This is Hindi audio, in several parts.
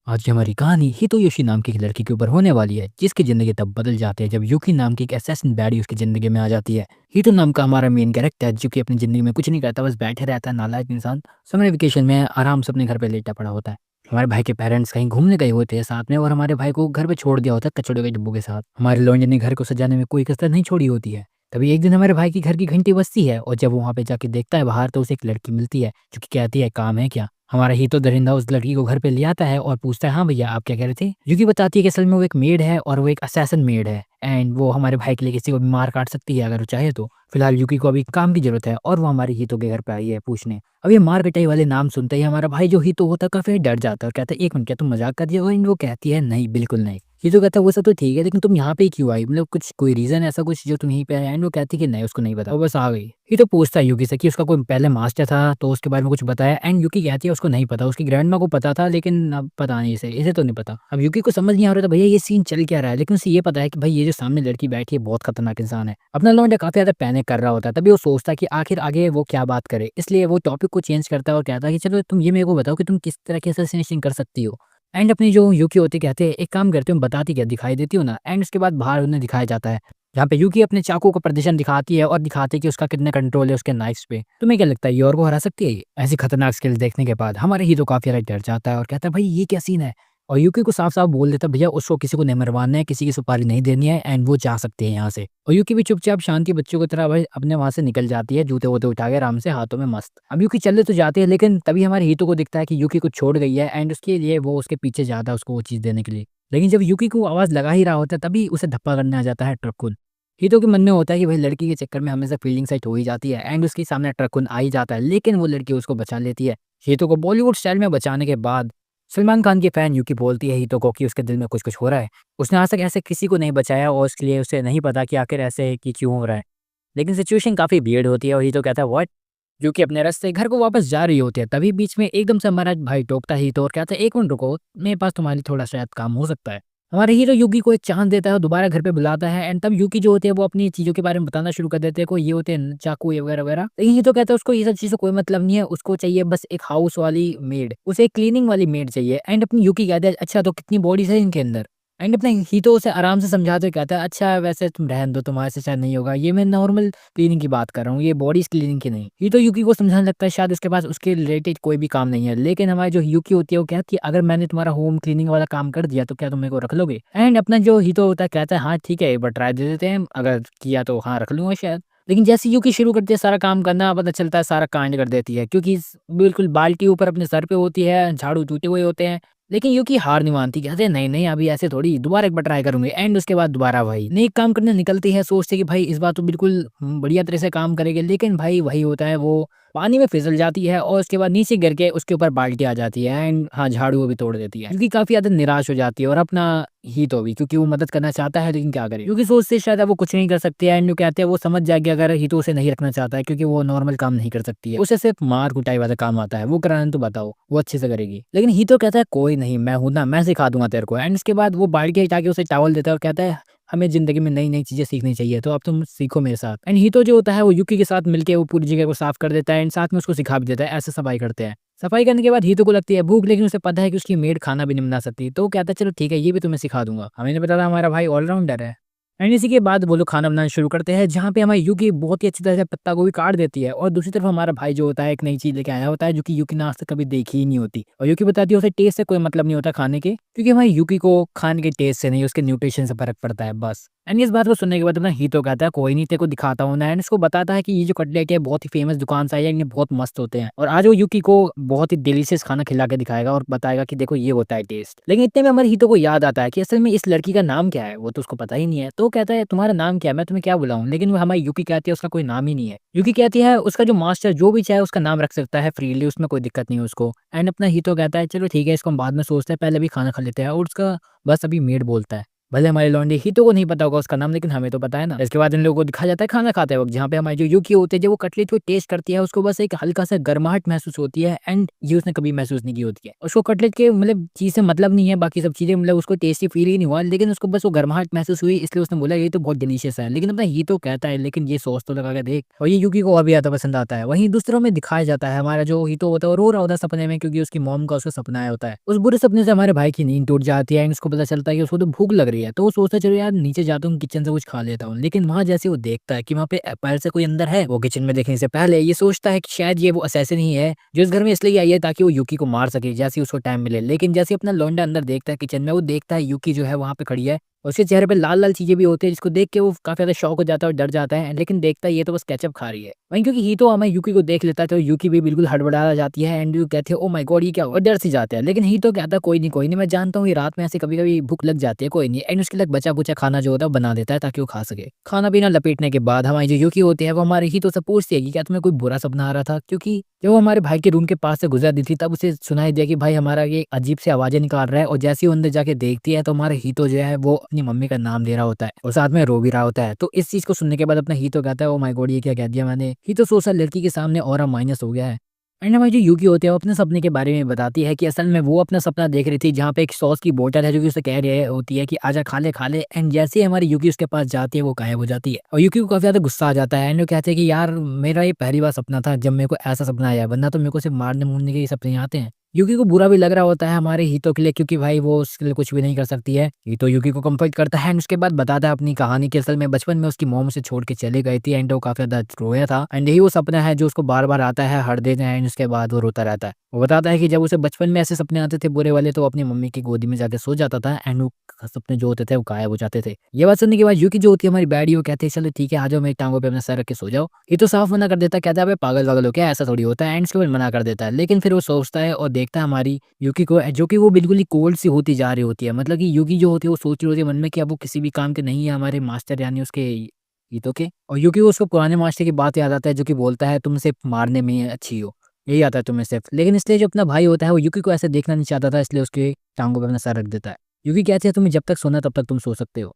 आज की हमारी कहानी हितोयोशी नाम की एक लड़की के ऊपर होने वाली है, जिसकी जिंदगी तब बदल जाती है जब यूकी नाम की एक असैसिन बैडी उसकी जिंदगी में आ जाती है। हितो नाम का हमारा मेन कैरेक्टर जो कि अपनी जिंदगी में कुछ नहीं करता, बस बैठे रहता है, नालायक इंसान। समर वेकेशन में आराम से अपने घर पे लेटा पड़ा होता है। हमारे भाई के पेरेंट्स कहीं घूमने गए होते हैं साथ में, और हमारे भाई को घर पे छोड़ दिया होता है कचड़े के डिब्बों के साथ। हमारे लॉन्डे ने घर को सजाने में कोई कसर नहीं छोड़ी होती है। तभी एक दिन हमारे भाई की घर की घंटी बजती है, और जब वो वहाँ पे जाके देखता है बाहर, तो उसे एक लड़की मिलती है जो कि कहती है काम है क्या। हमारा ही तो दरिंदा उस लड़की को घर पे ले आता है और पूछता है, हाँ भैया आप क्या कह रहे थे। यूकी बताती है कि असल में वो एक मेड है, और वो एक असैसिन मेड है, एंड वो हमारे भाई के लिए किसी को भी मार काट सकती है अगर वो चाहे तो। फिलहाल यूकी को अभी काम की जरूरत है, और वो हमारे हितो के घर पे आई है पूछने। अब ये मार कटाई वाले नाम सुनते ही हमारा भाई जो हितो होता है काफी डर जाता है, और कहता है एक मिनट, क्या तुम मजाक कर रही हो। एंड वो कहती है नहीं, बिल्कुल नहीं। हितो कहता है वो सब तो ठीक है, लेकिन तुम यहाँ पे क्यों आई, मतलब कुछ कोई रीजन ऐसा कुछ जो तुम यहीं पे आए। एंड वो कहती है कि नहीं, उसको नहीं पता, वो बस आ गई। ये तो पूछता है यूकी से कि उसका कोई पहले मास्टर था तो उसके बारे में कुछ बताया। एंड यूकी कहती है उसको नहीं पता, उसकी ग्रैंडमा को पता था, लेकिन अब पता नहीं इसे इसे तो नहीं पता। अब यूकी को समझ नहीं आ रहा था भैया ये सीन चल क्या रहा है, लेकिन उसे ये पता है कि भाई ये जो सामने लड़की बैठी है बहुत खतरनाक इंसान है। अपना लौंडा काफी ज्यादा पैनिक कर रहा होता है। तभी वो सोचता है कि आखिर आगे वो क्या बात करे, इसलिए वो टॉपिक को चेंज करता है और कहता है कि चलो तुम ये मेरे को बताओ कि तुम किस तरह की असैसिनेशन कर सकती हो। एंड अपनी जो यूकी होती कहते हैं एक काम करते हो, बताती क्या, दिखाई देती हो ना। एंड उसके बाद बाहर उन्हें दिखाया जाता है, जहाँ पे यूकी अपने चाकू का प्रदर्शन दिखाती है और दिखाती है कि उसका कितना कंट्रोल है उसके नाइफ्स पे। तुम्हें क्या लगता है ये और को हरा सकती है ऐसी खतरनाक स्किल देखने के बाद। हमारे हीरो काफी ज्यादा डर जाता है और कहता है भाई ये क्या सीन है। और यूकी को साफ साफ बोल देता है भैया उसको किसी को नहीं मरवाना है, किसी की सुपारी नहीं देनी है, एंड वो जा सकते हैं यहाँ से। और यूकी भी चुपचाप शांति बच्चों की तरह भाई अपने वहां से निकल जाती है, जूते वूते उठा के आराम से हाथों में मस्त। अब यूकी चले तो जाती है, लेकिन तभी हमारे हीतो को दिखता है कि यूकी को छोड़ गई है, एंड उसके लिए वो उसके पीछे जाता है उसको वो चीज देने के लिए। लेकिन जब यूकी को आवाज लगा ही रहा होता है, तभी उसे धप्पा करने आ जाता है ट्रकुन। हीतो के मन में होता है कि भाई लड़की के चक्कर में हमेशा फील्डिंग साइट हो ही जाती है, एंड उसके सामने ट्रकुन आ ही जाता है, लेकिन वो लड़की उसको बचा लेती है। हीतो को बॉलीवुड स्टाइल में बचाने के बाद सलमान खान की फैन यूकी बोलती है हीतो को कि उसके दिल में कुछ कुछ हो रहा है। उसने आज तक ऐसे किसी को नहीं बचाया, और उसके लिए उसे नहीं पता कि आखिर ऐसे कि क्यों हो रहा है। लेकिन सिचुएशन काफी वियर्ड होती है, और हीतो कहता है व्हाट। जो कि अपने रास्ते घर को वापस जा रही होती है, तभी बीच में एकदम से हमारा भाई टोकता है हीतो और कहता है एक मिनट रुको, मेरे पास तुम्हारे लिए थोड़ा शायद काम हो सकता है। हमारे हीरो यूकी को एक चांस देता है और दोबारा घर पे बुलाता है, एंड तब यूकी जो होती है वो अपनी चीजों के बारे में बताना शुरू कर देते हैं, कोई ये होते हैं चाकू ये वगैरह वगैरह। लेकिन ये तो कहता है उसको ये सब चीजों कोई मतलब नहीं है, उसको चाहिए बस एक हाउस वाली मेड, उसे एक क्लीनिंग वाली मेड चाहिए। एंड अपनी यूकी कहता है अच्छा तो कितनी बॉडीज है इनके अंदर। एंड अपने हीरो उसे आराम से समझाते हुए कहता है अच्छा वैसे तुम रहने दो, तुम्हारे से शायद नहीं होगा, ये मैं नॉर्मल क्लीनिंग की बात कर रहा हूँ, ये बॉडीज क्लीनिंग की नहीं। ये तो यूकी को समझाने लगता है शायद उसके पास उसके रिलेटेड कोई भी काम नहीं है। लेकिन हमारी जो यूकी होती है वो कहती है अगर मैंने तुम्हारा होम क्लीनिंग वाला काम कर दिया तो क्या तुम मेरे को रख लोगे। एंड अपना जो हीरो होता है कहता है हाँ ठीक है एक बार ट्राई दे देते हैं, अगर किया तो हाँ रख लूंगा शायद। लेकिन जैसे यूकी शुरू करती है सारा काम करना, पता चलता है सारा कांड कर देती है, क्योंकि बिल्कुल बाल्टी ऊपर अपने सर पे होती है, झाड़ू टूटे हुए होते हैं। लेकिन यूकी हार नहीं मानती, कहते हैं नहीं नहीं अभी ऐसे थोड़ी, दोबारा एक बार ट्राई करूंगी। एंड उसके बाद दोबारा वही नई काम करने निकलती है, सोचते कि भाई इस बार तो बिल्कुल बढ़िया तरह से काम करेंगे। लेकिन भाई वही होता है, वो पानी में फिसल जाती है और उसके बाद नीचे गिर के उसके ऊपर बाल्टी आ जाती है, एंड हाँ झाड़ू वो भी तोड़ देती है, क्योंकि काफी ज्यादा निराश हो जाती है। और अपना ही तो भी, क्योंकि वो मदद करना चाहता है लेकिन क्या करे, क्योंकि सोचते शायद अब वो कुछ नहीं कर सकती है। एंड वो कहते हैं वो समझ जाएगी अगर हितो उसे नहीं रखना चाहता है, क्योंकि वो नॉर्मल काम नहीं कर सकती है, उसे सिर्फ मार कुटाई वाला काम आता है, वो कराने तो बताओ वो अच्छे से करेगी। लेकिन हितो कहता है कोई नहीं, मैं हूं ना, मैं सिखा दूंगा तेरे को। एंड उसके बाद वो बाल्टी हटा के उसे टावल देता है और कहता है हमें जिंदगी में नई नई चीजें सीखनी चाहिए, तो अब तुम सीखो मेरे साथ। एंड हितो जो होता है वो यूकी के साथ मिलके वो पूरी जगह को साफ कर देता है, एंड साथ में उसको सिखा भी देता है ऐसे सफाई करते हैं। सफाई करने के बाद हीतो को लगती है भूख, लेकिन उसे पता है कि उसकी मेड खाना भी नहीं बना सकती, तो वो कहता है चलो ठीक है ये भी तुम्हें सिखा दूंगा। हमें नहीं पता था हमारा भाई ऑलराउंडर है। एंड इसी के बाद वो लोग खाना बनाना शुरू करते हैं, जहाँ पे हमारी यूकी बहुत ही अच्छी तरह से पत्ता गोभी काट देती है, और दूसरी तरफ हमारा भाई जो होता है एक नई चीज लेके आया होता है जो कि यूकी ने आज तक कभी देखी ही नहीं होती। और यूकी बताती है उसे टेस्ट से कोई मतलब नहीं होता खाने के, क्योंकि हमारी यूकी को खाने के टेस्ट से नहीं उसके न्यूट्रिशन से फर्क पड़ता है बस। एंड इस बात को सुनने के बाद अपना हीतो कहता है कोई नहीं तेरे को दिखाता हूँ ना। एंड इसको बताता है कि ये जो कटलेट है बहुत ही फेमस दुकान से आई है, इनमें बहुत मस्त होते हैं, और आज वो यूकी को बहुत ही डिलीशियस खाना खिला के दिखाएगा और बताएगा कि देखो ये होता है टेस्ट। लेकिन इतने में हमारे हीतो को याद आता है कि असल में इस लड़की का नाम क्या है, वो तो उसको पता ही नहीं है। तो कहता है तुम्हारा नाम क्या है, मैं तुम्हें क्या बुलाऊं। लेकिन वो हमारी यूकी कहती है उसका कोई नाम ही नहीं है। यूकी कहती है उसका जो मास्टर जो भी चाहे उसका नाम रख सकता है फ्रीली, उसमें कोई दिक्कत नहीं है उसको। एंड अपना हीतो कहता है चलो ठीक है इसको हम बाद में सोचते हैं, पहले भी खाना खा लेते हैं। और उसका बस अभी मेड बोलता है भले हमारे लौंडे हितो को नहीं पता होगा उसका नाम, लेकिन हमें तो पता है ना। इसके बाद इन लोगों को दिखाया जाता है खाना खाते वक़्त, जहाँ पे हमारी जो यूकी होती है, जब वो कटलेट को टेस्ट करती है, उसको बस एक हल्का-सा गर्माहट महसूस होती है एंड ये उसने कभी महसूस नहीं की होती है। उसको कटलेट के मतलब चीज़ से मतलब नहीं है, बाकी सब चीज़ें मतलब उसको टेस्टी फ़ील ही नहीं हुआ, लेकिन उसको बस वो गर्माहट महसूस हुई, इसलिए उसने बोला ये तो बहुत डिलीशियस है। लेकिन अपना हितो कहता है लेकिन ये सॉस तो लगा के देख, और ये यूकी को और भी ज़्यादा पसंद आता है। वहीं दूसरों में दिखाया जाता है हमारा जो हितो होता है वो रो रहा होता है सपने में, क्योंकि उसकी मॉम का उसको सपना आया होता है। उस बुरे सपने से हमारे भाई की नींद टूट जाती है एंड उसको पता चलता है कि उसको तो भूख लग रही है, तो वो सोचता है चलो यार नीचे जाता हूँ किचन से कुछ खा लेता हूँ। लेकिन वहाँ जैसे वो देखता है कि वहाँ पे पैर से कोई अंदर है, वो किचन में देखने से पहले ये सोचता है कि शायद ये वो असैसिन ही है जो इस घर में इसलिए आई है ताकि वो यूकी को मार सके जैसे ही उसको टाइम मिले। लेकिन जैसे ही अपना लौंडा अंदर देखता है किचन में, वो देखता है यूकी जो है वहाँ पे खड़ी है और उसके चेहरे पे लाल-लाल चीज़ें भी होती है, जिसको देख के वो काफ़ी ज़्यादा शॉक हो जाता है और डर जाता है, लेकिन देखता है ये तो बस केचअप खा रही है। वहीं क्योंकि हीतो हमें यूकी को देख लेता है तो यूकी भी बिल्कुल हड़बड़ा जाती है एंड यू कहते हैं ओह माय गॉड ये क्या हुआ? डर से जाते हैं। लेकिन हीतो कहता है कोई नहीं मैं जानता हूँ ये रात में ऐसे कभी-कभी भूख लग जाती है, कोई नहीं। एंड उसके लिए बचा-कुचा खाना जो होता है वो बना देता है ताकि वो खा सके। खाना-पीना लपेटने के बाद हमारी जो यूकी होती है वो हमारे हीतो से पूछती है कि क्या तुम्हें कोई बुरा सपना आ रहा था? क्योंकि जब वो हमारे भाई के रूम के पास से गुज़र रही थी तब उसे सुनाई दिया कि भाई हमारा ये अजीब सी आवाज़ें निकाल रहा है, और जैसे ही वो अंदर जाके देखती है तो हमारा हीतो जो है वो अपनी मम्मी का नाम ले रहा होता है और साथ में रो भी रहा होता है। तो इस चीज़ को सुनने के बाद अपना हीतो कहता है ओह माय गॉड ये क्या कह दिया मैंने? हीतो सोचता है लड़की के सामने ऑरा माइनस हो गया है। एंड हमारी जो यूकी होती है वो अपने सपने के बारे में बताती है कि असल में वो अपना सपना देख रही थी जहाँ पे एक सॉस की बोतल है जो कि उसे कह रही होती है कि आजा खा ले। एंड जैसे ही हमारी यूकी उसके पास जाती है वो गायब हो जाती है और यूकी को काफी ज्यादा गुस्सा आ जाता है एंड वो कहते हैं कि यार मेरा ये पहली बार सपना था जब मेरे को ऐसा सपना आया, वरना तो मेरे को सिर्फ मारने मूरने के ही सपने आते हैं। यूकी को बुरा भी लग रहा होता है हमारे हितो के लिए, क्योंकि भाई वो उसके लिए कुछ भी नहीं कर सकती है। हितो यूकी को कंफर्ट करता है एंड उसके बाद बताता है अपनी कहानी कि असल में बचपन में उसकी मॉम उसे छोड़ के चली गई थी एंड वो काफी ज्यादा रोया था एंड यही वो सपना है जो उसको बार बार आता है हर दिन एंड उसके बाद वो रोता रहता है। वो बताता है कि जब उसे बचपन में ऐसे सपने आते थे बुरे वाले तो वो अपनी मम्मी की गोदी में जाके सो जाता था एंड वो सपने जो होते थे वो गायब हो जाते थे। ये बात सुनने के बाद यूकी जो होती है हमारी बैडी वो कहती है चलो ठीक है आ जाओ मेरी टांगों पे अपना सर रख के सो जाओ। ये तो साफ मना कर देता है, कहता है अबे पागल वागल हो क्या, ऐसा थोड़ी होता है एंड उसके बाद मना कर देता है। लेकिन फिर वो सोचता है और देखता है हमारी यूकी को जो कि वो बिल्कुल ही कोल्ड सी होती जा रही होती है। मतलब कि यूकी जो होती है वो सोच रही होती है मन में कि अब वो किसी भी काम के नहीं है हमारे मास्टर यानी उसके हितो के। और यूकी को उसको पुराने मास्टर की बात याद आता है जो कि बोलता है तुम सिर्फ मारने में ही अच्छी हो, यही आता है तुम्हें सिर्फ। लेकिन इसलिए जो अपना भाई होता है वो यूकी को ऐसे देखना नहीं चाहता था, इसलिए उसके टांगों पे अपना सर रख देता है। यूकी कहती है तुम्हें जब तक सोना तब तक तुम सो सकते हो।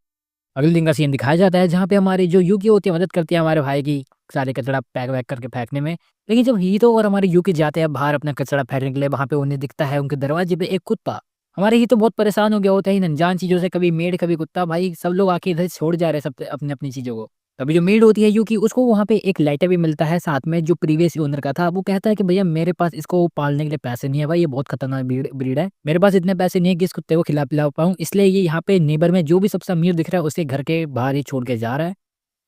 अगले दिन का सीन दिखाया जाता है जहाँ पे हमारी जो यूकी होती है मदद करती है हमारे भाई की सारे कचरा पैक वैक करके फेंकने में। लेकिन जब हीतो और हमारे यूकी जाते हैं बाहर अपना कचरा फेंकने के लिए, वहाँ पे उन्हें दिखता है उनके दरवाजे पे एक कुत्ता। हमारे हीतो बहुत परेशान हो गया होता है इन अनजान चीज़ों से, कभी मेड कभी कुत्ता, भाई सब लोग आके इधर छोड़ जा रहे हैं सब अपनी अपनी चीज़ों को। तभी जो मेड होती है यूकी उसको वहाँ पे एक लाइटर भी मिलता है साथ में जो प्रीवियस ओनर का था। वो कहता है कि भैया मेरे पास इसको पालने के लिए पैसे नहीं है भाई, ये बहुत खतरनाक ब्रीड है, मेरे पास इतने पैसे नहीं है कि इस कुत्ते को खिला पिला पाऊँ, इसलिए ये यहाँ पे नेबर में जो भी सबसे अमीर दिख रहा है उसके घर के बाहर ही छोड़ के जा रहा है।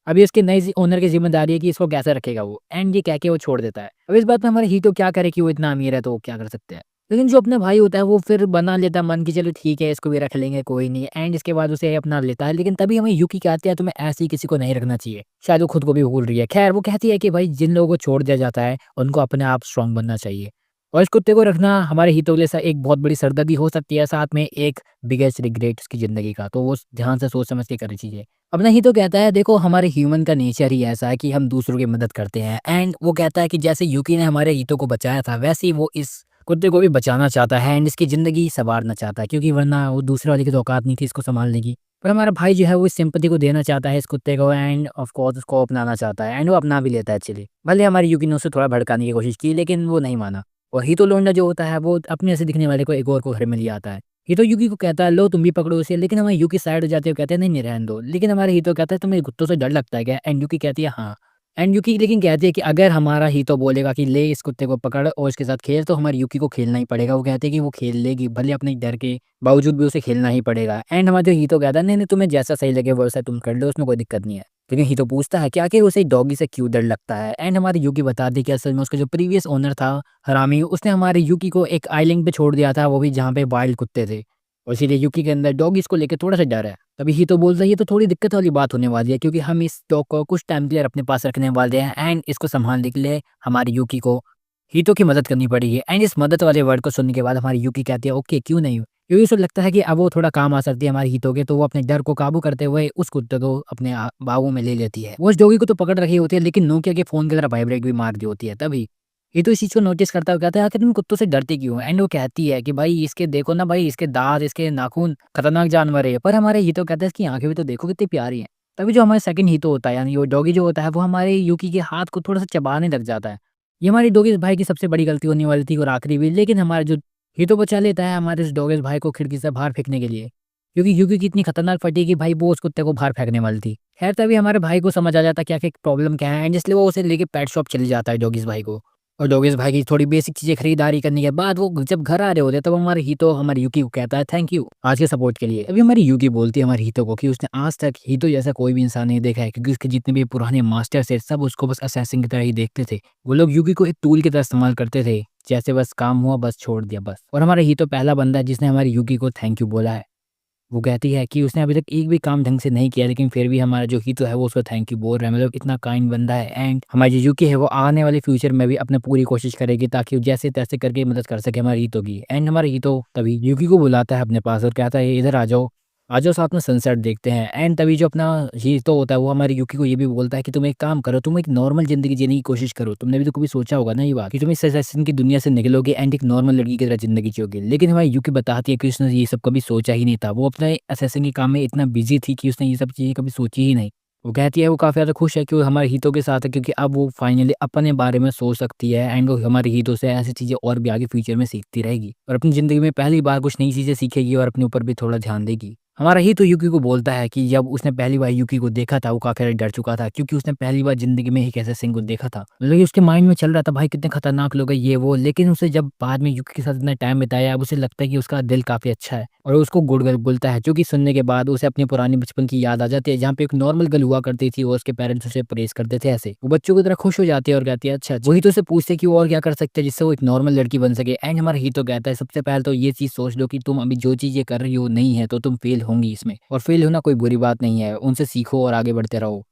अभी इसके नए ओनर की ज़िम्मेदारी है कि इसको कैसे रखेगा वो, एंड ये कह के वो छोड़ देता है। अब इस बात में हमारे हीतो क्या करे कि वो इतना अमीर है तो वो क्या कर सकते हैं। लेकिन जो अपना भाई होता है वो फिर बना लेता है मन की चलो ठीक है इसको भी रख लेंगे कोई नहीं, एंड इसके बाद उसे अपना लेता है। लेकिन तभी हमें यूकी कहती है तुम्हें ऐसे ही किसी को नहीं रखना चाहिए, शायद वो खुद को भी भूल रही है। खैर वो कहती है कि भाई जिन लोगों को छोड़ दिया जाता है उनको अपने आप स्ट्रांग बनना चाहिए, और इस कुत्ते को रखना हमारे हितों के लिए एक बहुत बड़ी सरदर्दी हो सकती है, साथ में एक बिगेस्ट रिग्रेट उसकी ज़िंदगी का, तो वो ध्यान से सोच समझ के करनी चाहिए। अपना हितो कहता है देखो हमारे ह्यूमन का नेचर ही ऐसा है कि हम दूसरों की मदद करते हैं, एंड वो कहता है कि जैसे यूकी ने हमारे हितो को बचाया था वैसे ही वो इस कुत्ते को भी बचाना चाहता है एंड इसकी ज़िंदगी सँवारना चाहता है, क्योंकि वरना वो दूसरे वाले की तो औकात नहीं थी इसको सँभालने की। पर हमारा भाई जो है वो इस सिंपैथी को देना चाहता है इस कुत्ते को एंड ऑफ कोर्स उसको अपनाना चाहता है एंड वो अपना भी लेता है एक्चुअली। भले हमारी यूकी ने उसे थोड़ा भड़काने की कोशिश की लेकिन वो नहीं माना। और हितो लोंडा जो होता है वो अपने ऐसे दिखने वाले को एक और को घर में ले आता है। हितो यूकी को कहता है लो तुम भी पकड़ो उसे, लेकिन हमारी यूकी साइड हो जाती है, वो कहते हैं नहीं नहीं रहने दो। लेकिन हमारे हितो कहता है तुम्हें कुत्तों से डर लगता है क्या, एंड यूकी कहती है हाँ। एंड यूकी लेकिन कहती है कि अगर हमारा हितो बोलेगा कि ले इस कुत्ते को पकड़ और इसके साथ खेल तो हमारी यूकी को खेलना ही पड़ेगा। वो कहते हैं कि वो खेल लेगी भले अपने डर के बावजूद भी उसे खेलना ही पड़ेगा। एंड हमारा जो हितो कहता है नहीं नहीं तुम्हें जैसा सही लगे वैसा तुम कर लो, उसमें कोई दिक्कत नहीं है। लेकिन हितो पूछता है क्या कि उसे डॉगी से क्यों डर लगता है, एंड हमारी यूकी बताती है कि असल में उसका जो प्रीवियस ओनर था हरामी, उसने हमारे यूकी को एक आइलैंड पे छोड़ दिया था, वो भी जहाँ पे वाइल्ड कुत्ते थे, और इसीलिए यूकी के अंदर डॉगीज़ को लेके थोड़ा-सा डर है। तभी हितो बोलता है ये तो थोड़ी दिक्कत वाली बात होने वाली है, क्योंकि हम इस डॉग को कुछ टाइम के लिए अपने पास रखने वाले हैं एंड इसको सँभालने के लिए हमारी यूकी को हितो की मदद करनी पड़ेगी। एंड इस मदद वाले वर्ड को सुनने के बाद हमारी यूकी कहती है ओके क्यों नहीं? क्योंकि उसे लगता है कि अब वो थोड़ा काम आ सकती है हमारे हितों के, तो वो अपने डर को काबू करते हुए उस कुत्ते को अपने बागों में ले लेती है। वो उस डॉगी को तो पकड़ रखी होती है लेकिन नोकिया के फ़ोन की तरह वाइब्रेट भी मार रही होती है। तभी ये तो इस चीज़ को नोटिस करता हुआ कहता है, आखिर तुम कुत्तों से डरती क्यों हो? एंड वो कहती है कि भाई इसके देखो ना भाई, इसके दाँत, इसके नाखून, खतरनाक जानवर है ये। पर हमारे हीतो कहता है इसकी आँखें भी तो देखो कितनी प्यारी हैं। तभी जो हमारा सेकंड हीतो होता है, यानी वो डॉगी जो होता है, वो हमारे यूकी के हाथ को थोड़ा-सा चबाने लग जाता है। ये हमारी डॉगी भाई की सबसे बड़ी गलती होने वाली थी और आखिरी भी, लेकिन हमारा जो हीतो बचा लेता है हमारे इस डॉगी भाई को खिड़की से बाहर फेंकने के लिए। क्योंकि यूकी की इतनी खतरनाक फटी कि भाई वो उस कुत्ते को बाहर फेंकने वाली थी। खैर तभी हमारे भाई को समझ आ जाता है कि आखिर प्रॉब्लम क्या है, एंड इसलिए वो उसे लेके पेट शॉप चले जाता है डॉगीज़ भाई को। और डॉगीज़ भाई की थोड़ी बेसिक चीज़ें खरीदारी करने के बाद वो जब घर आ रहे होते हैं, तब हमारे हीतो हमारी यूकी को कहता है थैंक यू आज के सपोर्ट के लिए। तभी हमारी यूकी बोलती है हमारे हीतो को कि उसने आज तक हीतो जैसा कोई भी इंसान नहीं देखा है, क्योंकि उसके जितने भी पुराने मास्टर्स थे सब उसको बस असैसिन की तरह ही देखते थे। वो लोग यूकी को एक टूल की तरह इस्तेमाल करते थे, जैसे बस काम हुआ बस छोड़ दिया बस। और हमारा हीतो पहला बंदा है जिसने हमारी यूकी को थैंक यू बोला है। वो कहती है कि उसने अभी तक एक भी काम ढंग से नहीं किया, लेकिन फिर भी हमारा जो हीतो है वो उसको थैंक यू बोल रहा है। मतलब इतना काइंड बंदा है। एंड हमारी जो यूकी है वो आने वाले फ्यूचर में भी अपने पूरी कोशिश करेगी ताकि वो जैसे तैसे करके मदद कर सके हमारे हीतो की। एंड हमारा हीतो तभी यूकी को बुलाता है अपने पास और कहता है इधर आ जाओ साथ में सनसेट देखते हैं। एंड तभी जो अपना हीतो होता है वो हमारी यूकी को ये भी बोलता है कि तुम एक काम करो, तुम एक नॉर्मल जिंदगी जीने की कोशिश करो। तुमने भी तो कभी सोचा होगा ना ये बात कि तुम इस असैसिन की दुनिया से निकलोगे एंड एक नॉर्मल लड़की की तरह जिंदगी जियोगे। लेकिन हमारी यूकी बताती है कि उसने ये सब कभी सोचा ही नहीं था। वो अपने असैसिन के काम में इतना बिजी थी कि उसने ये सब चीजें कभी सोची ही नहीं। वो कहती है वो काफ़ी ज़्यादा खुश है कि वो हमारे हीतो के साथ है, क्योंकि अब वो फाइनली अपने बारे में सोच सकती है। एंड वो हमारे हीतो से ऐसी चीज़ें और भी आगे फ्यूचर में सीखती रहेगी और अपनी ज़िंदगी में पहली बार कुछ नई चीज़ें सीखेगी और अपने ऊपर भी थोड़ा ध्यान देगी। हमारा हीतो यूकी को बोलता है कि जब उसने पहली बार यूकी को देखा था वो काफ़ी ज़्यादा डर चुका था, क्योंकि उसने पहली बार ज़िंदगी में एक ऐसे सिंह को देखा था। मतलब कि उसके माइंड में चल रहा था भाई कितने खतरनाक लोग हैं ये वो, लेकिन उसे जब बाद में यूकी के साथ इतना टाइम बिताया अब उसे लगता है कि उसका दिल काफ़ी अच्छा है और उसको गुड गर्ल बोलता है, जो कि सुनने के बाद उसे अपने पुराने बचपन की याद आ जाती है, जहाँ पे एक नॉर्मल गर्ल हुआ करती थी और उसके पेरेंट्स उसे प्रेज़ करते थे ऐसे। वो बच्चों की तरह खुश हो जाती है और कहती है अच्छा, वही तो उसे पूछते हैं कि वो और क्या कर सकते हैं जिससे वो एक नॉर्मल लड़की बन सके। एंड हमारा हीतो कहता है सबसे पहले तो ये चीज़ सोच लो कि तुम अभी जो चीज़ें कर रही हो नहीं है तो तुम फेल होंगी इसमें, और फेल होना कोई बुरी बात नहीं है, उनसे सीखो और आगे बढ़ते रहो।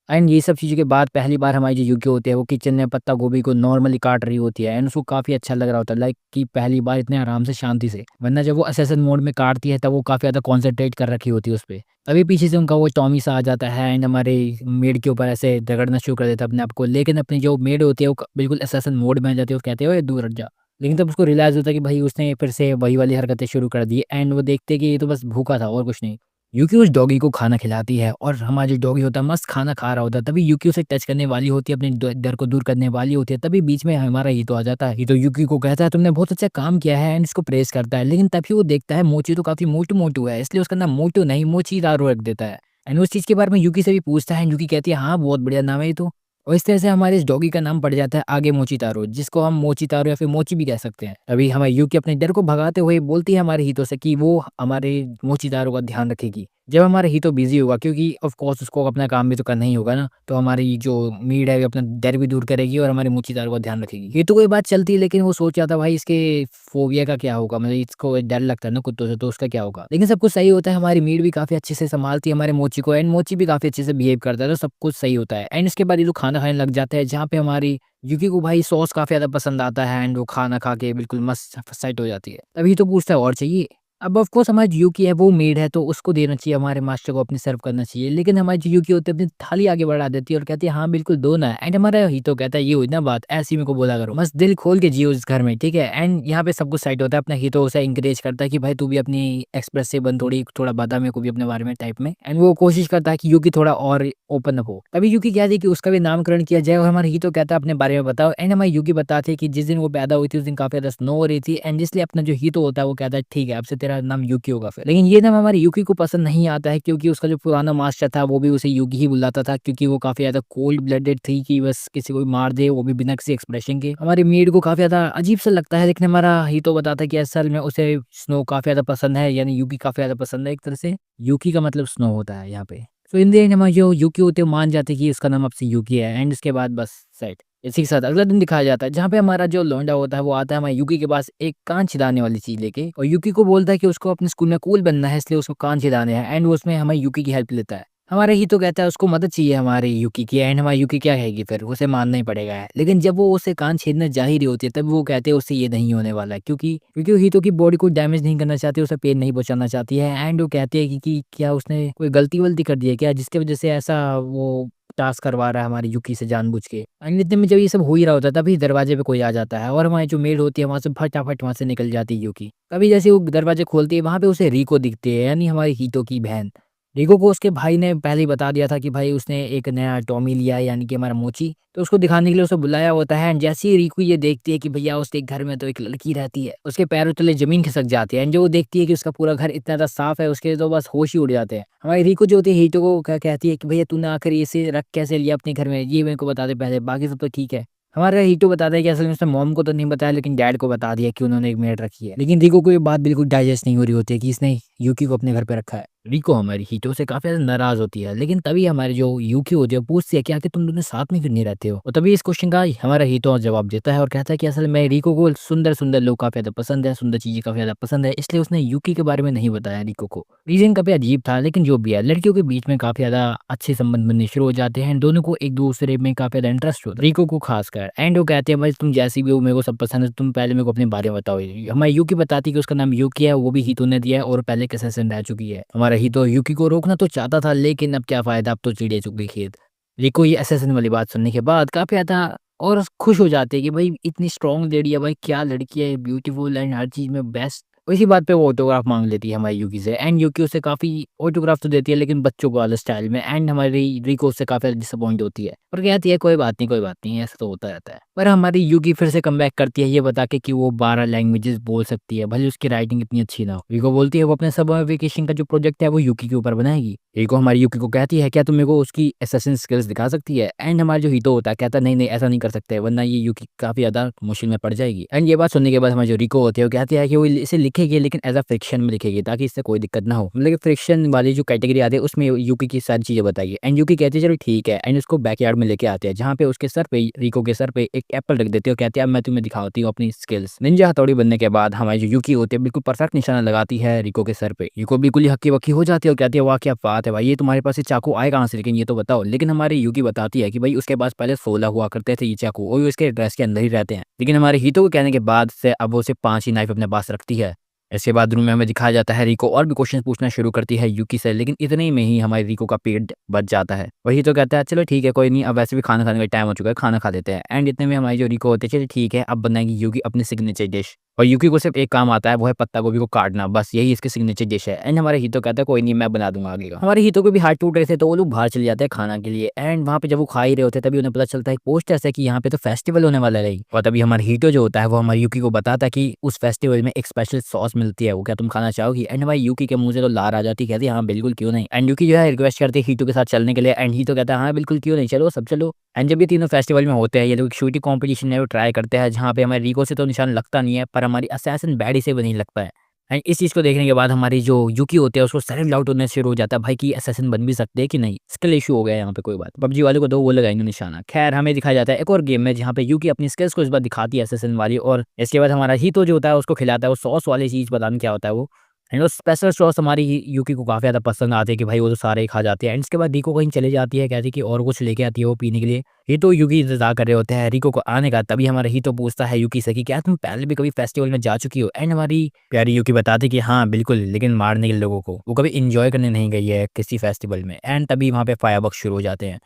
एंड ये सब चीज़ों के बाद पहली बार हमारी जो यूकी होती है वो किचन में पत्ता गोभी को नॉर्मली काट रही होती है एंड उसको काफ़ी अच्छा लग रहा होता है, लाइक कि पहली बार इतने आराम से शांति से। वरना जब वो असेसन मोड में काटती है तब वो काफ़ी ज़्यादा कॉन्सेंट्रेट कर रखी होती है उस पे। तभी पीछे से उनका वो टॉमी सा आ जाता है एंड हमारे मेड के ऊपर ऐसे रगड़ना शुरू कर देता है अपने आप को, लेकिन अपनी जो मेड होती है वो बिल्कुल असेसन मोड में आ जाती है, वो कहते हैं ओए दूर हट जा। लेकिन तब उसको रियलाइज़ होता है कि भाई उसने फिर से वही वाली हरकतें शुरू कर दी एंड वो देखते हैं कि ये तो बस भूखा था और कुछ नहीं। यूकी उस डॉगी को खाना खिलाती है और हमारा जो डॉगी होता है मस्त खाना खा रहा होता है। तभी यूकी उसे टच करने वाली होती है, अपने डर को दूर करने वाली होती है। तभी बीच में हमारा हीतो आ जाता है। हीतो यूकी को कहता है तुमने बहुत अच्छा काम किया है एंड इसको प्रेज़ करता है। लेकिन तभी वो देखता है मोची तो काफ़ी मोटू-मोटू है, इसलिए उसका नाम मोटू नहीं मोचीदारो रख देता है। एंड उस चीज़ के बारे में यूकी से भी पूछता है। यूकी कहती है हाँ, बहुत बढ़िया नाम है ये तो। और इस तरह से हमारे इस डॉगी का नाम पड़ जाता है आगे मोचीतारो, जिसको हम मोचीतारो या फिर मोची भी कह सकते हैं। अभी हमारी यूकी अपने डर को भगाते हुए बोलती है हमारे हीतो से कि वो हमारे मोचीतारो का ध्यान रखेगी जब हमारा हीतो बिजी होगा, क्योंकि ऑफ कोर्स उसको अपना काम भी तो करना ही होगा ना। तो हमारी जो मीड है वो अपना डर भी दूर करेगी और हमारे मोचीतारो का ध्यान रखेगी। ये तो कोई बात चलती है, लेकिन वो सोच रहा था भाई इसके फोबिया का क्या होगा, मतलब इसको डर लगता है ना कुत्तों से, तो उसका क्या होगा। लेकिन सब कुछ सही होता है। हमारी मीड भी काफी अच्छे से संभालती है हमारे मोची को एंड मोची भी काफी अच्छे से बिहेव करता है, तो सब कुछ सही होता है। एंड इसके बाद ये लोग खाना खाने लग जाते हैं, जहाँ पे हमारी यूकी को भाई सॉस काफी ज्यादा पसंद आता है एंड वो खाना खा के बिल्कुल मस्त सेट हो जाती है। तभी तो पूछता है और चाहिए। अब ऑफ कोर्स हमारी जो यूकी है वो मेड है, तो उसको देना चाहिए, हमारे मास्टर को अपनी सर्व करना चाहिए। लेकिन हमारी जो यूकी होती है अपनी थाली आगे बढ़ा देती है और कहती है हाँ बिल्कुल दो ना। एंड हमारा हीतो कहता है ये हुई ना बात, ऐसी मेरे को बोला करो, बस दिल खोल के जियो इस घर में, ठीक है। एंड यहाँ पे सब कुछ साइड होता है। अपना हीतो उसे इंकरेज करता है कि भाई तू भी अपनी एक्सप्रेसिव बन, थोड़ा बता मेरे को भी अपने बारे में टाइप में। एंड वो कोशिश करता है कि यूकी थोड़ा और ओपन अप हो। तभी यूकी कहती है कि उसका भी नामकरण किया जाए और हमारा हीतो कहता है अपने बारे में बताओ। एंड हमारी यूकी बताती है कि जिस दिन वो पैदा हुई थी उस दिन काफी ज्यादा स्नो हो रही थी एंड इसलिए अपना जो हीतो होता है वो कहता है ठीक है अब से तेरा नाम यूकी होगा फिर। लेकिन ये नाम हमारी यूकी को पसंद नहीं आता है, क्योंकि उसका जो पुराना मास्टर था वो भी उसे यूकी ही बुलाता था, क्योंकि वो काफी ज्यादा कोल्ड ब्लडेड थी कि बस किसी को भी मार दे, वो भी बिना किसी एक्सप्रेशन के। हमारी मीड को काफी ज्यादा अजीब सा लगता है, लेकिन हमारा हीतो बताता है कि असल में उसे स्नो काफी ज्यादा पसंद है, यानी यूकी काफी ज्यादा पसंद है। एक तरह से यूकी का मतलब स्नो होता है यहाँ पे। तो इन द एंड हमारे जो यूकी होते हैं मान जाते हैं कि उसका नाम अब से यूकी है एंड इसके बाद बस सेट। इसी के साथ अगला दिन दिखाया जाता है, जहाँ पे हमारा जो लौंडा होता है वो आता है हमारे यूकी के पास एक कान छिदाने वाली चीज लेके, और यूकी को बोलता है कि उसको अपने स्कूल में कूल बनना है, इसलिए उसको कान छिदाने हैं। एंड वो उसमें हमारी यूकी की हेल्प लेता है। हमारे ही तो कहता है उसको मदद चाहिए हमारे यूकी की। एंड हमारी यूकी क्या कहेगी फिर, उसे मानना ही पड़ेगा है। लेकिन जब वो उसे कान छेदने जा ही रही होती है तब वो कहते हैं उससे ये नहीं होने वाला है, क्योंकि वो हीतो की बॉडी को डैमेज नहीं करना चाहती, उसे पेन नहीं पहुंचाना चाहती है। एंड वो कहती है कि क्या उसने कोई गलती वलती कर दी है क्या, जिसकी वजह से ऐसा वो टास्क करवा रहा है हमारी यूकी से जानबूझ के। एंड इतने में जब ये सब हो ही रहा होता है तभी दरवाजे पे कोई आ जाता है और हमारी जो मेड होती है वहाँ से फटाफट वहाँ से निकल जाती है यूकी। तभी जैसे वो दरवाजे खोलती है वहाँ पे उसे रिको दिखती है, यानी हमारी हीतो की बहन। रिको को उसके भाई ने पहले ही बता दिया था कि भाई उसने एक नया टॉमी लिया है, यानी कि हमारा मोची, तो उसको दिखाने के लिए उसे बुलाया होता है। एंड जैसे ही रिको ये देखती है कि भैया उसके घर में तो एक लड़की रहती है, उसके पैरों तले जमीन खिसक जाती है। एंड जो वो देखती है कि उसका पूरा घर इतना ज़्यादा साफ है, उसके तो बस होश ही उड़ जाते हैं। हमारी रिको जो होती है हीटो को कहती है कि भैया तूने आकर इसे रख कैसे लिया अपने घर में, ये मेरे को बता दे पहले, बाकी सब तो ठीक है। हमारा हीटो बताता है कि असल में उसने मॉम को तो नहीं बताया लेकिन डैड को बता दिया कि उन्होंने एक मेड रखी है। लेकिन रिको को ये बात बिल्कुल डाइजेस्ट नहीं हो रही होती है कि इसने यूकी को अपने घर पे रखा है। रिको हमारी हीटो से काफी ज्यादा नाराज होती है, लेकिन तभी हमारे जो यूकी होती है वो पूछती है कि आखिर तुम दोनों साथ में क्यों नहीं रहते हो। और तभी इस क्वेश्चन का हमारा हीटो जवाब देता है और कहता है कि असल में रिको को सुंदर सुंदर लोग काफी ज्यादा पसंद है, सुंदर चीजें काफी ज्यादा पसंद है, इसलिए उसने यूकी के बारे में नहीं बताया रिको को। रीजन काफी अजीब था, लेकिन जो भी है लड़कियों के बीच में काफी ज्यादा अच्छे संबंध बनने शुरू हो जाते हैं। दोनों को एक दूसरे में काफी ज्यादा इंटरेस्ट होता है, रिको को खासकर। एंड वो कहते हैं भाई तुम जैसी भी हो मेरे को सब पसंद है, तुम पहले मेरे को अपने बारे में बताओ। हमारी यूकी बताती है कि उसका नाम यूकी है, वो भी हीतो ने दिया है और पहले के सेशन रह चुकी है। हमारा हीतो यूकी को रोकना तो चाहता था लेकिन अब क्या फायदा, अब तो चिड़िया चुग गई खेत। रिको ये असेसन वाली बात सुनने के बाद काफी ज्यादा और खुश हो जाते हैं कि भाई इतनी स्ट्रॉन्ग लेडी है, भाई क्या लड़की है, ब्यूटीफुल एंड हर चीज में बेस्ट। इसी बात पे वो ऑटोग्राफ मांग लेती है हमारी यूकी से। एंड यूकी उसे काफी ऑटोग्राफ तो देती है लेकिन बच्चों को वाले स्टाइल में। एंड हमारी रिको उससे काफी डिसअपॉइंट होती है और कहती है कोई बात नहीं कोई बात नहीं, ऐसा तो होता रहता है। पर हमारी यूकी फिर से कम बैक करती है ये बता के कि वो 12 लैंग्वेजेस बोल सकती है, भले उसकी राइटिंग इतनी अच्छी ना हो। रिको बोलती है वो अपने समर वेकेशन का जो प्रोजेक्ट है वो यूकी के ऊपर बनाएगी। रिको हमारी यूकी को कहती है क्या तुम मेरे को उसकी असैसिन स्किल्स दिखा सकती है। एंड हमारा जो हीतो होता है कहता है नहीं नहीं ऐसा नहीं कर सकते वरना ये यूकी काफी ज्यादा मुश्किल में पड़ जाएगी। एंड ये बात सुनने के बाद हमारी जो रिको होती है वो कहती है कि वो इसे लिखेगी लेकिन एज अ फ्रिक्शन में लिखेगी ताकि इससे कोई दिक्कत ना हो, मतलब फ्रिक्शन वाली जो कैटेगरी आती है उसमें यूकी की सारी चीजें बताइए। एंड यूकी कहती है चलो ठीक है। एंड उसको बैकयार्ड में लेके आते हैं जहाँ पे उसके सर पे, रिको के सर पे एक एप्पल रख देते हो, कहती है अब मैं तुम्हें दिखाती हूँ अपनी स्किल्स। निंजा हथौड़ी बनने के बाद हमारी जो यूकी होती है बिल्कुल परफेक्ट निशाना लगाती है रिको के सर पे। रिको बिल्कुल ही हक्की बक्की हो जाती है और कहती है वाह क्या बात है भाई, ये तुम्हारे पास ये चाकू आए कहाँ से, लेकिन ये तो बताओ। लेकिन हमारी यूकी बताती है कि भाई उसके पास पहले 16 हुआ करते थे ये चाकू और उसके ड्रेस के अंदर ही रहते हैं। लेकिन हमारे हीतो को कहने के बाद से अब वो सिर्फ 5 ही नाइफ अपने पास रखती है। इसके बाद रूम में हमें दिखाया जाता है रिको और भी क्वेश्चन पूछना शुरू करती है यूकी से, लेकिन इतने ही में ही हमारी रिको का पेट बच जाता है। वही तो कहता है चलो ठीक है कोई नहीं, अब वैसे भी खाना खाने का टाइम हो चुका है, खाना खा लेते हैं। एंड इतने में हमारी जो रिको होती है चलो ठीक है अब बनाएगी यूकी अपनी सिग्नेचर डिश। और यूकी को सिर्फ एक काम आता है वो है पत्ता गोभी को काटना, बस यही इसकी सिग्नेचर डिश है। एंड हमारे हीतो कहता है कोई नहीं मैं बना दूंगा आगे का। हमारे हीतो को भी हाथ टूट रहे थे तो वो लोग बाहर चले जाते हैं खाना के लिए। एंड वहाँ पे जब वो खा ही रहे होते हैं तभी उन्हें पता चलता है पोस्टर से कि यहाँ पे तो फेस्टिवल होने वाला है। और तभी हमारा हीतो जो होता है वो हमारी यूकी को बताता है कि उस फेस्टिवल में एक स्पेशल सॉस मिलती है, वो क्या तुम खाना चाहोगी। एंड भाई यूकी के मुंह से तो लार आ जाती, कहती है हाँ बिल्कुल क्यों नहीं। एंड यूकी जो है रिक्वेस्ट करती है हीतो के साथ चलने के लिए। एंड हीतो कहता है हाँ बिल्कुल क्यों नहीं, चलो सब चलो। एंड जब ये तीनों फेस्टिवल में होते हैं ये लोग शूटिंग कॉम्पिटिशन है वो ट्राई करते हैं जहाँ पे हमारे रिको से तो निशान लगता नहीं है पर हमारी असैसिन बैडी से भी नहीं लगता है। एंड इस चीज़ को देखने के बाद हमारी जो यूकी होती है उसको सेल्फ डाउट होने शुरू हो जाता है भाई कि असैसिन बन भी सकते हैं कि नहीं, स्किल इशू हो गया यहाँ पे, कोई बात पबजी वाले को दो वो लगाएंगे निशाना। खैर हमें दिखाया जाता है एक और गेम में जहाँ पे यूकी अपनी स्किल्स को इस बार दिखाती है असैसिन वाली। और इसके बाद हमारा हीतो जो होता है उसको खिलाता है वो सॉस वाली चीज़, पता नहीं क्या होता है वो। एंड वो स्पेशल सॉस हमारी यूकी को काफ़ी ज़्यादा पसंद आती है कि भाई वो तो सारे ही खा जाते हैं। एंड इसके बाद रिको कहीं चले जाती है, कहती है कि और कुछ लेके आती है वो पीने के लिए। हीतो यूकी इंतजार कर रहे होते हैं रिको को आने का। तभी हमारा हीतो पूछता है यूकी से कि क्या तुम पहले भी कभी फेस्टिवल में जा चुकी हो। एंड हमारी प्यारी यूकी बताती कि हाँ बिल्कुल, लेकिन मारने के लोगों को, वो कभी इंजॉय करने नहीं गई है किसी फेस्टिवल में। एंड तभी वहाँ पे फायरवर्क्स शुरू हो जाते हैं।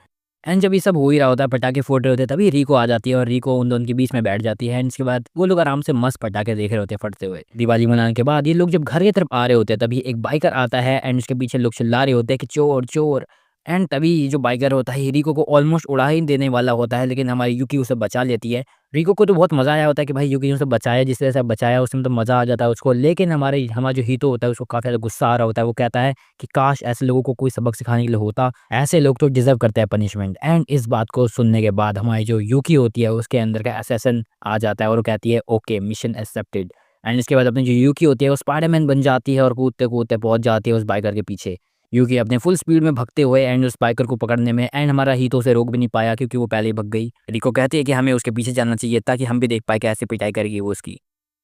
एंड जब ये सब हो ही रहा होता है पटाखे फूट रहे होते हैं तभी रिको आ जाती है और रिको उन दोनों के बीच में बैठ जाती है। एंड इसके बाद वो लोग आराम से मस्त पटाखे देख रहे होते हैं फटते हुए। दिवाली मनाने के बाद ये लोग जब घर की तरफ आ रहे होते हैं तभी एक बाइकर आता है एंड उसके पीछे लोग चिल्ला रहे होते हैं कि चोर चोर। एंड तभी जो बाइकर होता है रिको को ऑलमोस्ट उड़ा ही देने वाला होता है, लेकिन हमारी यूकी उसे बचा लेती है। रिको को तो बहुत मजा आया होता है कि भाई यूकी ने उसे बचाया, जिस तरह से बचाया उसमें तो मजा आ जाता है उसको। लेकिन हमारा जो हीतो होता है उसको काफी ज्यादा गुस्सा आ रहा होता है। वो कहता है कि काश ऐसे लोगों को कोई सबक सिखाने के लिए होता, ऐसे लोग तो डिजर्व करते हैं पनिशमेंट। एंड इस बात को सुनने के बाद हमारी जो यूकी होती है उसके अंदर का असैसिन आ जाता है और वो कहती है ओके मिशन एक्सेप्टेड। एंड इसके बाद अपनी जो यूकी होती है वो स्पाइडरमैन बन जाती है और कूदते कूदते पहुंच जाती है उस बाइकर के पीछे। यूकी अपने फुल स्पीड में भगते हुए एंड उस बाइकर को पकड़ने में। एंड हमारा हीतो उसे रोक भी नहीं पाया क्योंकि वो पहले ही भग गई। रिको कहती है कि हमें उसके पीछे जाना चाहिए ताकि हम भी देख पाए कैसे पिटाई करेगी वो उसकी।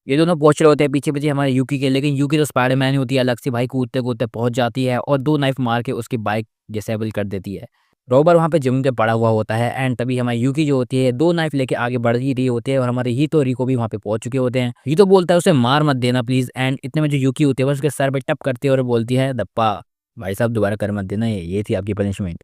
ये दोनों पहुंच रहे होते हैं पीछे पीछे हमारे यूकी के, लेकिन यूकी तो स्पाइडरमैन ही होती है अलग से, भाई कूदते कूदते पहुंच जाती है और 2 नाइफ मार के उसकी बाइक डिसेबल कर देती है। रोबर वहाँ पे जमीन पे पड़ा हुआ होता है। एंड तभी हमारी यूकी जो होती है 2 नाइफ लेके आगे बढ़ ही रही होती है और हमारे हीतो रिको भी वहाँ पे पहुंच चुके होते हैं। हीतो बोलता है उसे मार मत देना प्लीज। एंड इतने में जो यूकी होती है बस उसके सर पे टप करती है और बोलती है दप्पा भाई साहब दोबारा कर मत देना, ये थी आपकी पनिशमेंट।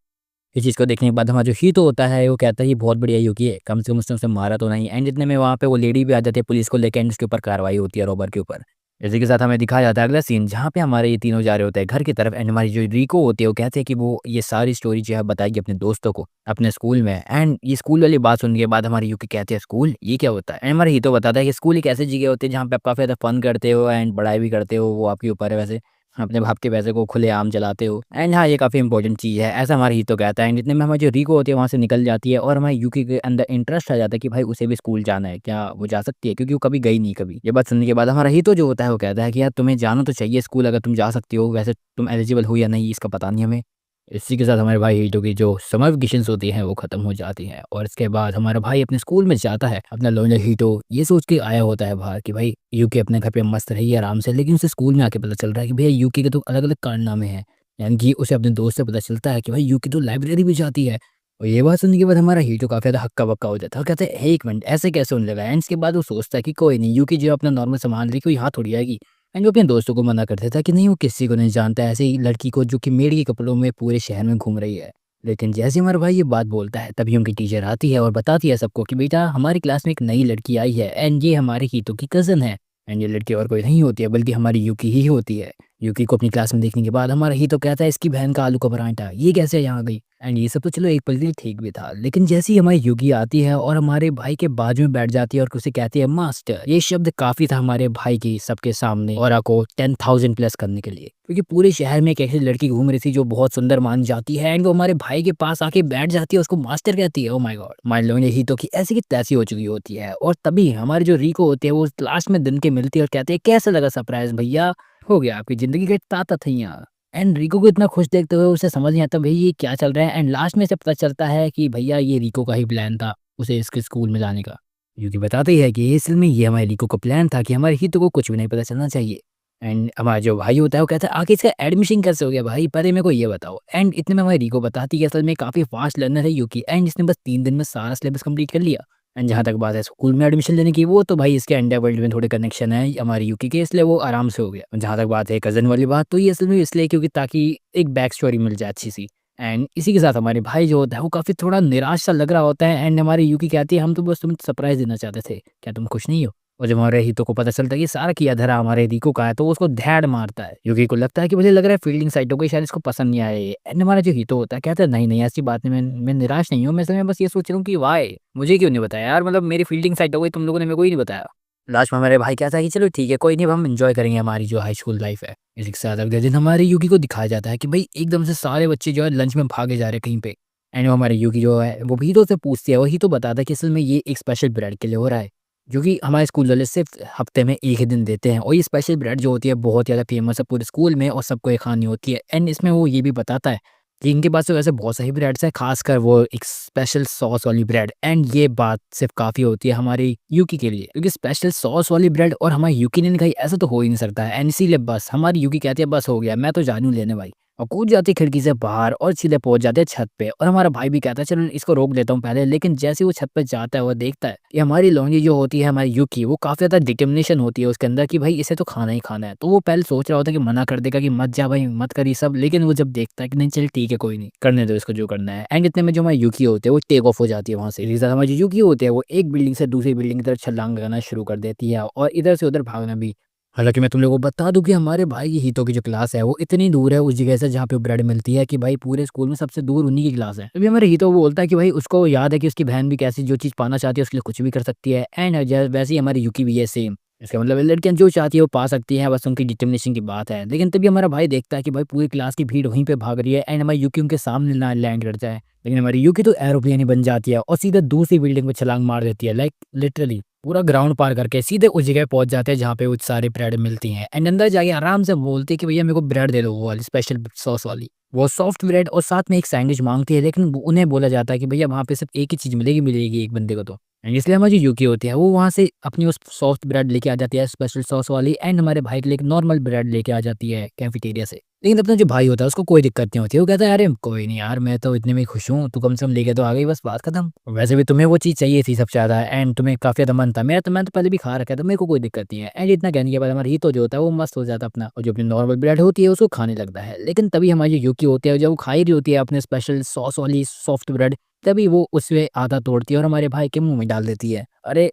इस चीज़ को देखने के बाद हमारा जो हीतो होता है वो कहता है ये बहुत बढ़िया युकी है, कम से कम उसने उसे मारा तो नहीं। एंड इतने में वहाँ पे वो लेडी भी आ जाती है पुलिस को लेके एंड उसके ऊपर कार्रवाई होती है रॉबर के ऊपर। इसी के साथ हमें दिखाया जाता है अगला सीन जहाँ पे हमारे ये तीनों जा रहे होते हैं घर की तरफ एंड हमारी जो रिको होती है वो कहते हैं कि वो ये सारी स्टोरी जो है बताएगी अपने दोस्तों को अपने स्कूल में। एंड ये स्कूल वाली बात सुनने के बाद हमारी यूकी कहती है स्कूल ये क्या होता है। एंड हमारे हीतो बताता है कि स्कूल एक ऐसी जगह होती है जहाँ पे आप काफ़ी ज़्यादा फन करते हो एंड पढ़ाई भी करते हो, वो आपके ऊपर है वैसे। अपने बाप के पैसे को खुलेआम चलाते हो एंड हाँ, ये काफ़ी इंपॉर्टेंट चीज़ है, ऐसा हमारा हीतो कहता है। एंड इतने में हमारी जो रिको होती है वहाँ से निकल जाती है और हमारी यूकी के अंदर इंटरेस्ट आ जाता है कि भाई उसे भी स्कूल जाना है, क्या वो जा सकती है, क्योंकि वो कभी गई नहीं कभी। ये बात सुनने के बाद हमारा हीतो जो होता है वो कहता है कि यार तुम्हें जाना तो चाहिए स्कूल, अगर तुम जा सकती हो, वैसे तुम एलिजिबल हो या नहीं इसका पता नहीं हमें। इसी के साथ हमारे भाई हीटो की जो समर वेकेशंस होती हैं वो ख़त्म हो जाती हैं और इसके बाद हमारा भाई अपने स्कूल में जाता है। अपना लोनर हीटो ये सोच के आया होता है बाहर कि भाई यूके अपने घर पे मस्त रही है आराम से, लेकिन उसे स्कूल में आके पता चल रहा है कि भैया यूके के तो अलग अलग कारनामे हैं। यानी कि उसे अपने दोस्त से पता चलता है कि भाई यूके तो लाइब्रेरी भी जाती है। और ये बात सुनने के बाद हमारा हीटो काफ़ी ज़्यादा हक्का बक्का हो जाता है और कहते हैं एक मिनट ऐसे कैसे होने लगा। एंड इसके बाद वो सोचता है कि कोई नहीं, यूके जो अपना नॉर्मल सामान लेके वो यहाँ थोड़ी आएगी। एंड वो अपने दोस्तों को मना कर देता है कि नहीं वो किसी को नहीं जानता है ऐसे ही लड़की को जो कि मेड के कपड़ों में पूरे शहर में घूम रही है। लेकिन जैसे हमारा भाई ये बात बोलता है तभी उनकी टीचर आती है और बताती है सबको कि बेटा हमारी क्लास में एक नई लड़की आई है एंड ये हमारे हीतो की कज़न है। एंड ये लड़की और कोई नहीं होती है बल्कि हमारी यूकी ही होती है। यूकी को अपनी क्लास में देखने के बाद हमारा हीतो कहता है इसकी बहन का आलू का पराठा ये कैसे यहाँ आ गई। एंड ये सब तो चलो एक पल के लिए ठीक भी था, लेकिन जैसे ही हमारी यूकी आती है और हमारे भाई के बाजू में बैठ जाती है और उसे कहती है मास्टर, ये शब्द काफी था हमारे भाई की सबके सामने और को 10,000 प्लस करने के लिए, क्योंकि पूरे शहर में एक ऐसी लड़की घूम रही थी जो बहुत सुंदर मान जाती है एंड वो हमारे भाई के पास आके बैठ जाती है, उसको मास्टर कहती है। ओ माय गॉड, मान लो यही तो कि ऐसी की तैसी हो चुकी होती है। और तभी हमारी जो रिको होती है वो लास्ट में दिन के मिलती है और कहती है कैसा लगा सरप्राइज भैया, हो गया आपकी जिंदगी का ताता थैया। एंड रिको को इतना खुश देखते हुए उसे समझ नहीं आता भाई ये क्या चल रहा है। एंड लास्ट में से पता चलता है कि भैया ये रिको का ही प्लान था उसे इसके स्कूल में जाने का। यूकी बताती है कि असल में ये हमारे रिको का प्लान था कि हमारे हितो को कुछ भी नहीं पता चलना चाहिए। एंड हमारा जो भाई होता है वो कहता है आखिर इसका एडमिशन कैसे हो गया भाई, पहले मेरे को ये बताओ। एंड इतने में हमारी रिको बताती है कि असल में काफ़ी फास्ट लर्नर है यूकी एंड इसने बस 3 दिन में सारा सिलेबस कंप्लीट कर लिया। एंड जहाँ तक बात है स्कूल में एडमिशन लेने की, वो तो भाई इसके अंडरवर्ल्ड में थोड़े कनेक्शन है हमारी यूकी के, इसलिए वो आराम से हो गया। जहाँ तक बात है कज़न वाली बात, तो ये असल में इसलिए क्योंकि ताकि एक बैक स्टोरी मिल जाए अच्छी सी। एंड इसी के साथ हमारे भाई जो होता है वो काफ़ी थोड़ा निराश सा लग रहा होता है एंड हमारी यूकी कहती है हम तो बस तुम्हें सरप्राइज़ देना चाहते थे, क्या तुम खुश नहीं हो। और जब हमारे हितो को पता चलता है कि सारा किया धरा हमारे रिको का है तो वो उसको धैड़ मारता है। यूकी को लगता है कि मुझे लग रहा है फील्डिंग साइड हो गई, शायद इसको पसंद नहीं आया ये। एंड हमारा जो हितो होता है कहता है नहीं नहीं ऐसी बात नहीं, मैं निराश नहीं हूँ, मैं असल में बस ये सोच रहा हूँ कि वाई मुझे क्यों नहीं बताया यार, मतलब मेरी फील्डिंग साइड हो गई, तुम लोगों ने मेरे को ही नहीं बताया। लास्ट में हमारे भाई कहता है कि चलो ठीक है कोई नहीं, अब हम एंजॉय करेंगे हमारी जो हाई स्कूल लाइफ है। इसी के साथ अगले दिन हमारे यूकी को दिखाया जाता है कि भाई एकदम से सारे बच्चे जो है लंच में भागे जा रहे हैं कहीं पे। एंड वो हमारे यूकी जो है वो हीतो से पूछती है, वही तो बताता है कि असल में ये एक स्पेशल ब्रेड के लिए हो रहा है जो कि हमारे स्कूल वाले सिर्फ हफ्ते में एक ही दिन देते हैं। और ये स्पेशल ब्रेड जो होती है बहुत ज़्यादा फेमस है पूरे स्कूल में और सबको ये खानी होती है। एंड इसमें वो ये भी बताता है कि इनके पास तो वैसे बहुत सारी ब्रेड्स हैं, खासकर वो एक स्पेशल सॉस वाली ब्रेड। एंड ये बात सिर्फ काफ़ी होती है हमारी यूकी के लिए, क्योंकि स्पेशल सॉस वाली ब्रेड और हमारी यूकी ने कही ऐसा तो हो ही नहीं सकता है। एंड इसीलिए बस हमारी यूकी कहती है बस हो गया, मैं तो जानू लेने भाई, और कूद जाती है खिड़की से बाहर और सीधे पहुंच जाते हैं छत पे। और हमारा भाई भी कहता है चलो इसको रोक लेता हूँ पहले, लेकिन जैसे वो छत पे जाता है वो देखता है कि हमारी लौंडी जो होती है हमारी यूकी, वो काफ़ी ज़्यादा डिटर्मिनेशन होती है उसके अंदर कि भाई इसे तो खाना ही खाना है। तो वो पहले सोच रहा होता है कि मना कर देगा कि मत जा भाई मत कर ये सब, लेकिन वो जब देखता है कि नहीं चल ठीक है कोई नहीं करने दो इसको जो करना है। एंड इतने में जो हमारी यूकी होते हैं वो टेक ऑफ हो जाती है वहाँ से। रिजल्ट हमारी जो यूकी होती है वो एक बिल्डिंग से दूसरी बिल्डिंग की तरफ छलांग लगाना शुरू कर देती है और इधर से उधर भागना भी। हालाँकि मैं तुम लोगों को बता दूँ कि हमारे भाई की हीतो की जो क्लास है वो इतनी दूर है उस जगह से जहाँ पे ब्रेड मिलती है कि भाई पूरे स्कूल में सबसे दूर उन्हीं की क्लास है। तभी हमारे हीतो वो बोलता है कि भाई उसको याद है कि उसकी बहन भी कैसी जो चीज़ पाना चाहती है उसके लिए कुछ भी कर सकती है। एंड वैसे ही हमारी यूकी भी है सेम। इसका मतलब लड़कियां जो चाहती है वो पा सकती हैं, बस उनकी डिटर्मिनेशन की बात है। लेकिन तभी हमारा भाई देखता है कि भाई पूरी क्लास की भीड़ वहीं पे भाग रही है एंड हमारी यूकी उनके सामने ना लैंड करता है। लेकिन हमारी यूकी तो एरोप्लेन ही बन जाती है और सीधा दूसरी बिल्डिंग में छलांग मार देती है, लाइक लिटरली पूरा ग्राउंड पार करके सीधे उस जगह पहुंच जाते हैं जहाँ पे वो सारी ब्रेड मिलती हैं। एंड अंदर जाके आराम से बोलती है कि भैया मेरे को ब्रेड दे दो वो वाली स्पेशल सॉस वाली, वो सॉफ्ट ब्रेड और साथ में एक सैंडविच मांगती है। लेकिन उन्हें बोला जाता है कि भैया वहाँ पे सिर्फ एक ही चीज़ मिलेगी एक बंदे को तो। एंड इसलिए हमारी जो यूकी होती है वो वहाँ से अपनी उस सॉफ्ट ब्रेड लेके आ जाती है स्पेशल सॉस वाली एंड हमारे भाई के लिए एक नॉर्मल ब्रेड लेके आ जाती है कैफेटेरिया से। लेकिन अपना जो भाई होता है उसको कोई दिक्कत नहीं होती है। वो कहता है अरे कोई नहीं यार, मैं तो इतने में ही खुश हूँ, तू कम से कम लेके तो आ गई, बस बात खत्म। वैसे भी तुम्हें वो चीज़ चाहिए थी सबसे ज़्यादा एंड तुम्हें काफ़ी ज़्यादा मन था। मैं तो पहले भी खा रखा था, मेरे को कोई दिक्कत नहीं है। एंड इतना कहने के बाद हमारा हीतो जो होता है वो मस्त हो जाता है अपना, और जो अपनी नॉर्मल ब्रेड होती है उसको खाने लगता है। लेकिन तभी हमारी जो यूकी होती है जब वो खा ही रही होती है अपने स्पेशल सॉस वाली सॉफ्ट ब्रेड, तभी वो उसमें आधा तोड़ती है और हमारे भाई के मुँह में डाल देती है। अरे!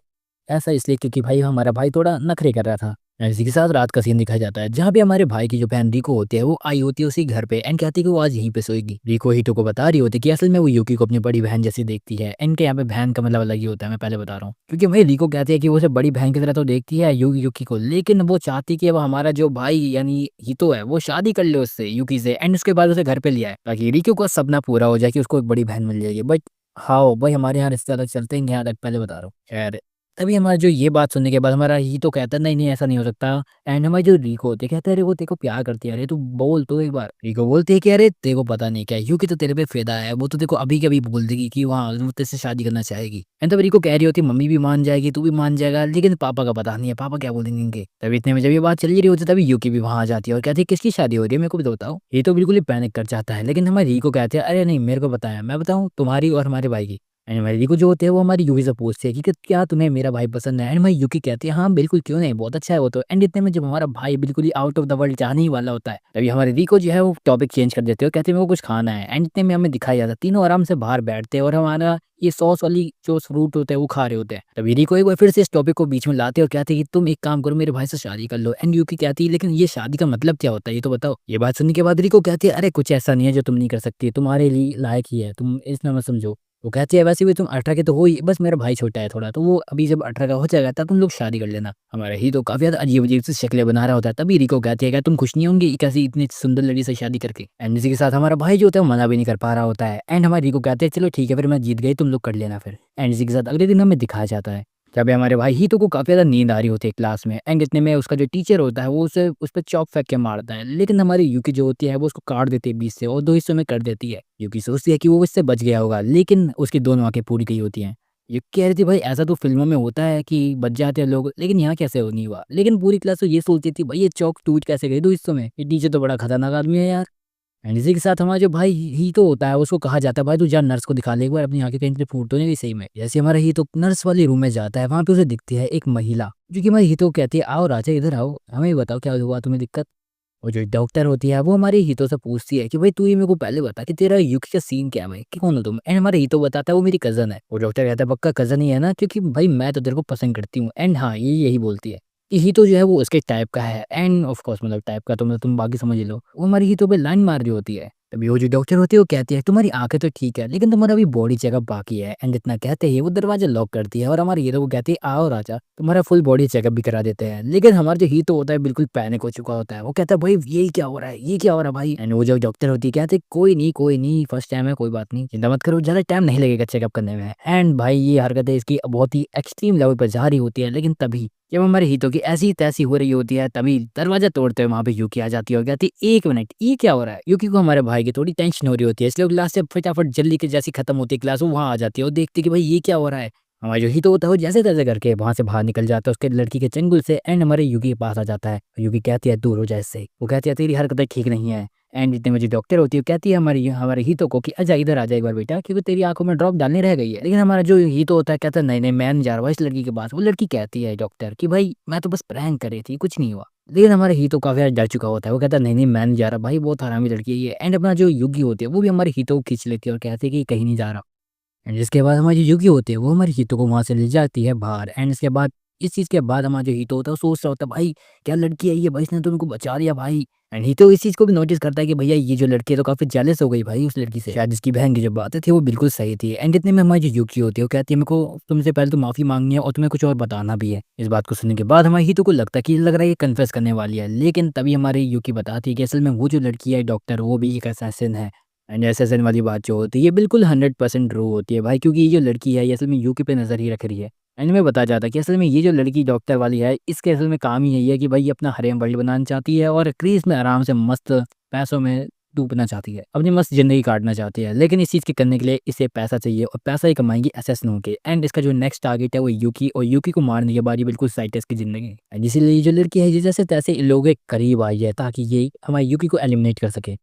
ऐसा इसलिए क्योंकि भाई हमारा भाई थोड़ा नखरे कर रहा था। इसी के साथ रात का सीन दिखाया जाता है जहाँ पे हमारे भाई की जो बहन रिको होती है वो आई होती है उसी घर पे एंड कहती है कि वो आज यहीं पे सोएगी। रिको हीटो को बता रही होती है कि असल में वो यूकी को अपनी बड़ी बहन जैसी देखती है। एंड के यहाँ पे बहन का मतलब अलग ही होता है, मैं पहले बता रहा हूँ, क्योंकि भाई रिको कहती है कि वो उसे बड़ी बहन की तरह तो देखती है यूकी को, लेकिन वो चाहती कि वो हमारा जो भाई यानी हीतो है वो शादी कर ले उससे, यूकी से, एंड उसके बाद उसे घर पे लिया है ताकि रिको का सपना पूरा हो जाए कि उसको एक बड़ी बहन मिल जाएगी। बट हाँ भाई, हमारे यहाँ रिश्ते अलग चलते हैं, यहाँ तक पहले बता रहा हूँ। खैर, तभी हमारा जो ये बात सुनने के बाद हमारा ही तो कहता है नहीं नहीं ऐसा नहीं हो सकता। एंड हमारी जो रिको होती है कहता है अरे वो तेरे को प्यार करती है, अरे तू बोल तो एक बार। रिको बोलती है कि अरे तेरे को पता नहीं क्या है, क्योंकि तो तेरे पे फिदा है, वो तो तेरे को अभी के अभी बोल देगी कि वहाँ वो तेरे से शादी करना चाहेगी। एंड तब रिको कह रही होती है मम्मी भी मान जाएगी, तू भी मान जाएगा, लेकिन पापा का पता नहीं है, पापा क्या बोलेंगे इनके। तभी इतने में जब ये बात चल ही रही होती है तभी यूकी भी वहाँ आ जाती है और कहती है किसकी शादी हो रही है, मेरे को भी तो बताओ। ये तो बिल्कुल ही पैनिक कर जाता है, लेकिन हमारी रिको कहते हैं अरे नहीं मेरे को पता है, मैं बताऊँ तुम्हारी और हमारे भाई की। एंड हमारी रिको जो होती है वो हमारी यूकी से पूछती है कि क्या तुम्हें मेरा भाई पसंद है? एंड हमारी यूकी कहती है हाँ बिल्कुल, क्यों नहीं, बहुत अच्छा है वो तो। एंड इतने में जब हमारा भाई बिल्कुल ही आउट ऑफ द वर्ल्ड जाने ही वाला होता है तभी हमारी रिको जो है वो टॉपिक चेंज कर देती है और कहती है मेरे को कुछ खाना है। एंड इतने में हमें दिखाया जाता है तीनों आराम से बाहर बैठते हैं और हमारा ये सॉस वाली जो फ्रूट होते हैं वो खा रहे होते हैं। तभी रिको एक बार फिर से इस टॉपिक को बीच में लाते हैं और कहते हैं कि तुम एक काम करो, मेरे भाई से शादी कर लो। एंड यूकी कहती है लेकिन ये शादी का मतलब क्या होता है ये तो बताओ। ये बात सुनने के बाद रिको कहती है अरे कुछ ऐसा नहीं है जो तुम नहीं कर सकती, तुम्हारे लिए लायक ही है, तुम इतना मत समझो। वो कहती है वैसे भी तुम 18 के तो हो ही, बस मेरा भाई छोटा है थोड़ा, तो वो अभी जब 18 का हो जाएगा तब तुम लोग शादी कर लेना। हमारा ही तो काफ़ी ज़्यादा अजीब-अजीब सी शक्लें बना रहा होता है, तभी रिको कहती है क्या तुम खुश नहीं होंगी कैसी इतनी सुंदर लड़की से शादी करके? एंड इसी के साथ हमारा भाई जो होता है वो मना भी नहीं कर पा रहा होता है। एंड हमारी रिको कहते हैं चलो ठीक है फिर मैं जीत गई, तुम लोग कर लेना फिर। एंड इसी के साथ अगले दिन हमें दिखाया जाता है जब हमारे भाई ही तो को काफ़ी ज़्यादा नींद आ रही होती है क्लास में। एंड इतने में उसका जो टीचर होता है वो उसे उस पे चॉक फेंक के मारता है, लेकिन हमारी यूकी जो होती है वो उसको काट देती है बीच से और 2 हिस्सों में कर देती है। यूकी सोचती है कि वो इससे बच गया होगा, लेकिन उसकी दोनों आँखें पूरी गई होती हैं। यूकी कह रही थी भाई ऐसा तो फ़िल्मों में होता है कि बच जाते हैं लोग, लेकिन यहाँ कैसे हो नहीं हुआ? लेकिन पूरी क्लास तो ये सोचती थी भाई ये चॉक टूट कैसे गई 2 हिस्सों में? ये टीचर तो बड़ा खतरनाक आदमी है यार। एंड इसी के साथ हमारा जो भाई ही तो होता है उसको कहा जाता है भाई तू जा नर्स को दिखा ले एक बार, अपनी आंखें कहीं से फूट तो नहीं गई सही में। जैसे हमारा ही तो नर्स वाले रूम में जाता है वहां पे उसे दिखती है एक महिला जो कि हमारी ही तो कहती है आओ राजा इधर आओ, हमें भी बताओ क्या हुआ तुम्हें दिक्कत। और जो डॉक्टर होती है वो हमारे हितो से पूछती है कि भाई तू ये मेरे को पहले बता कि तेरा युकी का सीन क्या है भाई, कि कौन हो तुम? एंड हमारे हितो बताता है वो मेरी कजन है। वो डॉक्टर कहता है पक्का कजन ही है ना, क्योंकि भाई मैं तो तेरे को पसंद करती हूँ। एंड हाँ ये यही बोलती है कि हितो जो है वो उसके टाइप का है। एंड ऑफ कोर्स मतलब टाइप का तो मतलब तुम बाकी समझ ही लो। वो हमारी हितो पे लाइन मार रही होती है। तभी वो जो डॉक्टर होती है वो कहती है तुम्हारी आंखें तो ठीक है लेकिन तुम्हारा अभी बॉडी चेकअप बाकी है। एंड इतना कहते ही वो दरवाजा लॉक करती है और हमारी हीरो को कहती है आओ राजा तुम्हारा फुल बॉडी चेकअप भी करा देते हैं। लेकिन हमारा जो हीरो होता है बिल्कुल पैनिक हो चुका होता है, वो कहता है भाई ये क्या हो रहा है, ये क्या हो रहा है भाई। एंड वो जो डॉक्टर होती है कहते कोई नहीं फर्स्ट टाइम है कोई बात नहीं, चिंता मत करो, ज्यादा टाइम नहीं लगेगा चेकअप करने में। एंड भाई ये हरकतें इसकी बहुत ही एक्सट्रीम लेवल पर जा रही होती है, लेकिन तभी जब हमारे हितों की ऐसी तैसी हो रही होती है तभी दरवाजा तोड़ते हुए वहां पे यूकी आ जाती है और कहती है एक मिनट ये क्या हो रहा है। यूकी को हमारे भाई की थोड़ी टेंशन हो रही होती है, इसलिए वो क्लास से फटाफट जल्दी के जैसी खत्म होती है क्लास वो वहां आ जाती है और देखती है कि भाई ये क्या हो रहा है। हमारा जो हितो होता है वो जैसे तैसे करके वहां से बाहर निकल जाता है उसके लड़की के चंगुल से। एंड हमारे यूकी के पास आ जाता है, यूकी कहती है दूर हो जाए इससे। वो कहती है तेरी हरकतें ठीक नहीं है। एंड जितने में जो डॉक्टर होती है कहती है हमारी हमारे हितो को कि आजा इधर आ जा एक बार बेटा, क्योंकि तेरी आंखों में ड्रॉप डालने रह गई है। लेकिन हमारा जो हितो होता है कहता है नहीं नहीं मैं नहीं जा रहा इस लड़की के पास। वो लड़की कहती है डॉक्टर कि भाई मैं तो बस प्रैंक कर रही थी कुछ नहीं हुआ। लेकिन हमारे हितो काफी ज्यादा डर चुका होता है, वो कहता है नहीं मैं नहीं जा रहा भाई, बहुत हरामी लड़की है ये। एंड अपना जो युगी होती है वो भी हमारे हितो को खींच लेती है और कहती है कि कहीं नहीं जा रहा। एंड इसके बाद हमारी जो युगी होती है वो हमारी हितो को वहां से ले जाती है बाहर। एंड इसके बाद इस चीज के बाद हमारा जो हितो होता है वो सोच रहा होता है भाई क्या लड़की है ये, भाई इसने तो उनको बचा लिया भाई। एंड हितो इस चीज को भी नोटिस करता है कि भैया ये जो लड़की है तो काफी जेलस हो गई भाई उस लड़की से, शायद इसकी बहन की जो बातें थी वो बिल्कुल सही थी। एंड इतने में हमारी जो युकी होती है वो कहती है मेरे को तुमसे पहले तो माफी मांगनी है और तुम्हें कुछ और बताना भी है। इस बात को सुनने के बाद हमारी हितो को लगता है कि लग रहा है ये कन्फेस करने वाली है, लेकिन तभी हमारी युकी बताती है कि असल में वो जो लड़की है डॉक्टर वो भी एक असैसिन है। एंड एसएसएन वाली बात जो होती है ये बिल्कुल 100% ट्रू होती है भाई, क्योंकि ये जो लड़की है ये असल में यूके पे नज़र ही रख रही है। एंड में बताया जाता है कि असल में ये जो लड़की डॉक्टर वाली है इसके असल में काम ही यही है कि भाई ये अपना हरेम वर्ल्ड बनाना चाहती है और क्रीज में आराम से मस्त पैसों में डूबना चाहती है, अपनी मस्त ज़िंदगी काटना चाहती है। लेकिन इस चीज़ के करने के लिए इसे पैसा चाहिए और पैसा ही कमाएँगी असैसिन होके। एंड इसका जो नेक्स्ट टारगेट है वो यूकी, और यूकी को मारने के बाद ये बिल्कुल साइटस की ज़िंदगी। एंड इसीलिए ये जो लड़की है ये जैसे-तैसे इन लोगों के करीब आई है ताकि ये हमारी यूकी को एलिमिनेट कर सके।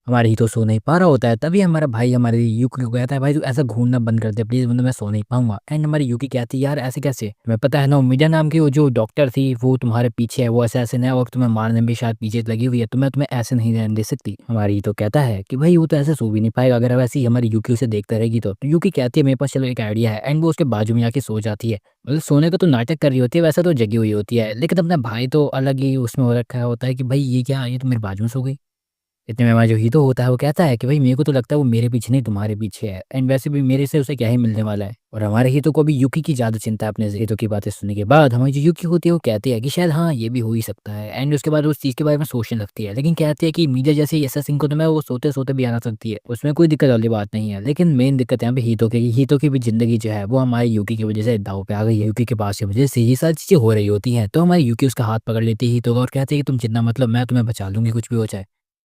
हमारा हीरो सो नहीं पा रहा होता है, तभी हमारा भाई हमारे यूकी को कहता है, भाई तू ऐसा घूरना बंद कर दे प्लीज़, वरना मैं सो नहीं पाऊँगा। एंड हमारी यूकी कहती है, यार ऐसे कैसे? तुम्हें पता है ना मीडिया नाम की वो जो डॉक्टर थी वो तुम्हारे पीछे है, वो असैसिन है और तुम्हें मारने में भी शायद पीछे लगी हुई है, तो मैं तुम्हें ऐसे नहीं रहने दे सकती। हमारी तो कहता है कि भाई वो तो ऐसे सो भी नहीं पाएगा अगर वैसे ही हमारी यूकी उसे देखते रहेगी तो। यूकी कहती है मेरे पास चलो एक आइडिया है, एंड वो उसके बाजू में आके सो जाती है। मतलब सोने का तो नाटक कर रही होती है, वैसे तो जगी हुई होती है, लेकिन अपना भाई तो अलग ही उसमें हो रखा होता है कि भाई ये क्या, ये तो मेरे बाजू में सो गई। इतने में हमारा जो हीरो होता है वो कहता है कि भाई मेरे को तो लगता है वो मेरे पीछे नहीं तुम्हारे पीछे है, एंड वैसे भी मेरे से उसे क्या ही मिलने वाला है। और हमारे हीरो को भी यूकी की ज़्यादा चिंता है। अपने हीरो की बातें सुनने के बाद हमारी जो यूकी होती है वो कहती है कि शायद हाँ ये भी हो ही सकता है, एंड उसके बाद उस चीज़ के बारे में सोचने लगती है, लेकिन कहती है कि मीडिया जैसे असैसिन को तो मैं वो सोते सोते भी आना सकती है, उसमें कोई दिक्कत वाली बात नहीं है। लेकिन मेन दिक्कत यहाँ पे हीरो की भी जिंदगी जो है वो हमारी यूकी की वजह से दाव पे आ गई है। यूकी के पास की वजह से ये सारी चीज़ें हो रही होती हैं, तो हमारी यूकी उसका हाथ पकड़ लेती है हीरो का और कहती है कि तुम चिंता मतलब मैं तुम्हें बचा लूंगी कुछ भी हो जाए।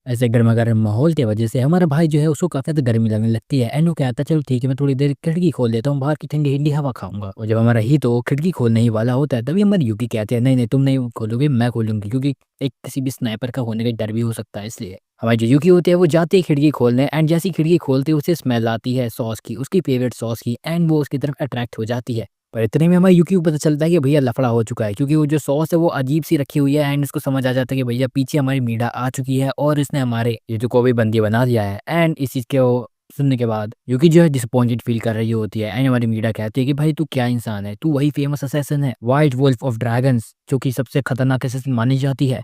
ऐसे गर्मा-गर्म माहौल की वजह से हमारा भाई जो है उसको काफ़ी ज़्यादा गर्मी लगने लगती है, एंड वो कहता है चलो ठीक है मैं थोड़ी देर खिड़की खोल देता हूँ, बाहर की ठंडी-ठंडी हवा खाऊँगा। और जब हमारा हीरो खिड़की खोलने ही वाला होता है तभी हमारी यूकी कहती है नहीं-नहीं तुम नहीं खोलोगे, मैं खोलूँगी, क्योंकि एक किसी भी स्नाइपर का होने का डर भी हो सकता है इसलिए। हमारी जो यूकी होती है वो जाती है खिड़की खोलने, एंड जैसी ही खिड़की खोलती है उसे स्मेल आती है सॉस की, उसकी फेवरेट सॉस की, एंड वो उसकी तरफ अट्रैक्ट हो जाती है। पर इतने में हमारी यूकी को पता चलता है कि भैया लफड़ा हो चुका है, क्योंकि वो जो सॉस है वो अजीब-सी रखी हुई है, एंड उसको समझ आ जाता है कि भैया पीछे हमारी मीरा आ चुकी है और इसने हमारे यूकी को भी बंदी बना दिया है। एंड इस चीज़ को सुनने के बाद यूकी जो है डिसअपॉइंटेड फील कर रही होती है, एंड हमारी मीरा कहती है कि भाई तू क्या इंसान है? तू वही फेमस असैसिन है, व्हाइट वुल्फ ऑफ ड्रैगन्स, जो कि सबसे खतरनाक असैसिन मानी जाती है।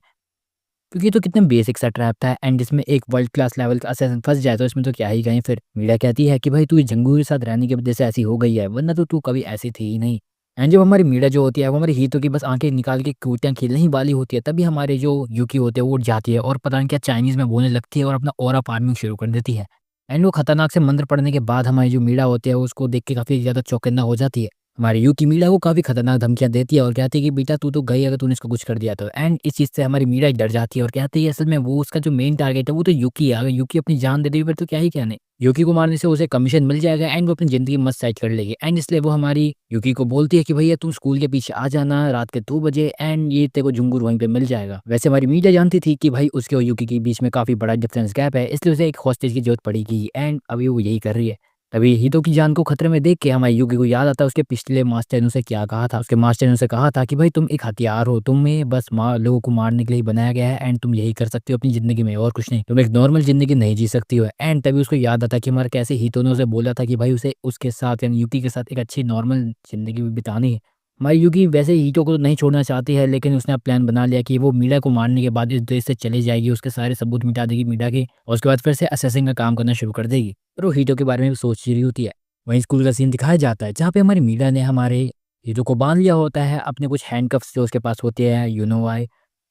क्योंकि ये तो कितना बेसिक सा ट्रैप था, एंड जिसमें एक वर्ल्ड क्लास लेवल का असैसिन फँस जाए तो इसमें तो क्या ही कहें फिर। मीरा कहती है कि भाई तू जंगू के साथ रहने की वजह से ऐसी हो गई है, वरना तो तू कभी ऐसी थी ही नहीं। एंड जब हमारी मीरा जो होती है वो हमारे हीरो की बस आंखें निकाल के गोटियाँ खेलने ही वाली होती है, तभी हमारे जो यूकी होते हैं वो उठ जाती है और पता नहीं क्या चाइनीज़ में बोलने लगती है और अपना ऑरा फार्मिंग शुरू कर देती है। एंड वो खतरनाक से मंत्र पढ़ने के बाद हमारी जो मीरा होती है उसको देख के काफ़ी ज़्यादा चौकन्ना हो जाती है। हमारी यूकी मीरा को काफ़ी खतरनाक धमकियाँ देती है और कहती है कि बेटा तू तो गई अगर तूने इसको कुछ कर दिया तो। एंड इस चीज़ से हमारी मीरा डर जाती है और कहती है असल में वो उसका जो मेन टारगेट है वो तो यूकी है, अगर यूकी अपनी जान दे देगी फिर तो क्या ही कहने। यूकी को मारने से उसे कमीशन मिल जाएगा एंड वो अपनी ज़िंदगी मस्त सेट कर लेगी, एंड इसलिए वो हमारी यूकी को बोलती है कि भैया तुम स्कूल के पीछे आ जाना रात के 2 बजे, एंड ये तेरे को जुंगूर वहीं पे मिल जाएगा। वैसे हमारी मीरा जानती थी कि भाई उसके और यूकी के बीच में काफ़ी बड़ा डिफरेंस गैप है, इसलिए उसे एक हॉस्टेज की ज़रूरत पड़ेगी, एंड अभी वो यही कर रही है। तभी हीरो की जान को खतरे में देख के हमारी यूकी को याद आता है उसके पिछले मास्टर ने उसे क्या कहा था। उसके मास्टर ने उसे कहा था कि भाई तुम एक हथियार हो, तुम्हें बस लोगों को मारने के लिए ही बनाया गया है, एंड तुम यही कर सकते हो अपनी ज़िंदगी में और कुछ नहीं। तुम एक नॉर्मल ज़िंदगी नहीं जी सकती हो। एंड तभी उसको याद आता कि हमारा कैसे हीरो ने उसे बोला था कि भाई उसे उसके साथ यानी यूकी के साथ एक अच्छी नॉर्मल ज़िंदगी भी बितानी है। हमारी यूकी वैसे हीरो को तो नहीं छोड़ना चाहती है, लेकिन उसने अब प्लान बना लिया कि वो मीरा को मारने के बाद इस देश से चली जाएगी, उसके सारे सबूत मिटा देगी मीरा के, और उसके बाद फिर से असेसिंग का काम करना शुरू कर देगी। और वो हीरो के बारे में भी सोच रही होती है। वहीं स्कूल का सीन दिखाया जाता है जहाँ पे हमारी मीरा ने हमारे हीरो को बांध लिया होता है अपने कुछ हैंडकफ्स जो उसके पास होते हैं, यू नो व्हाई।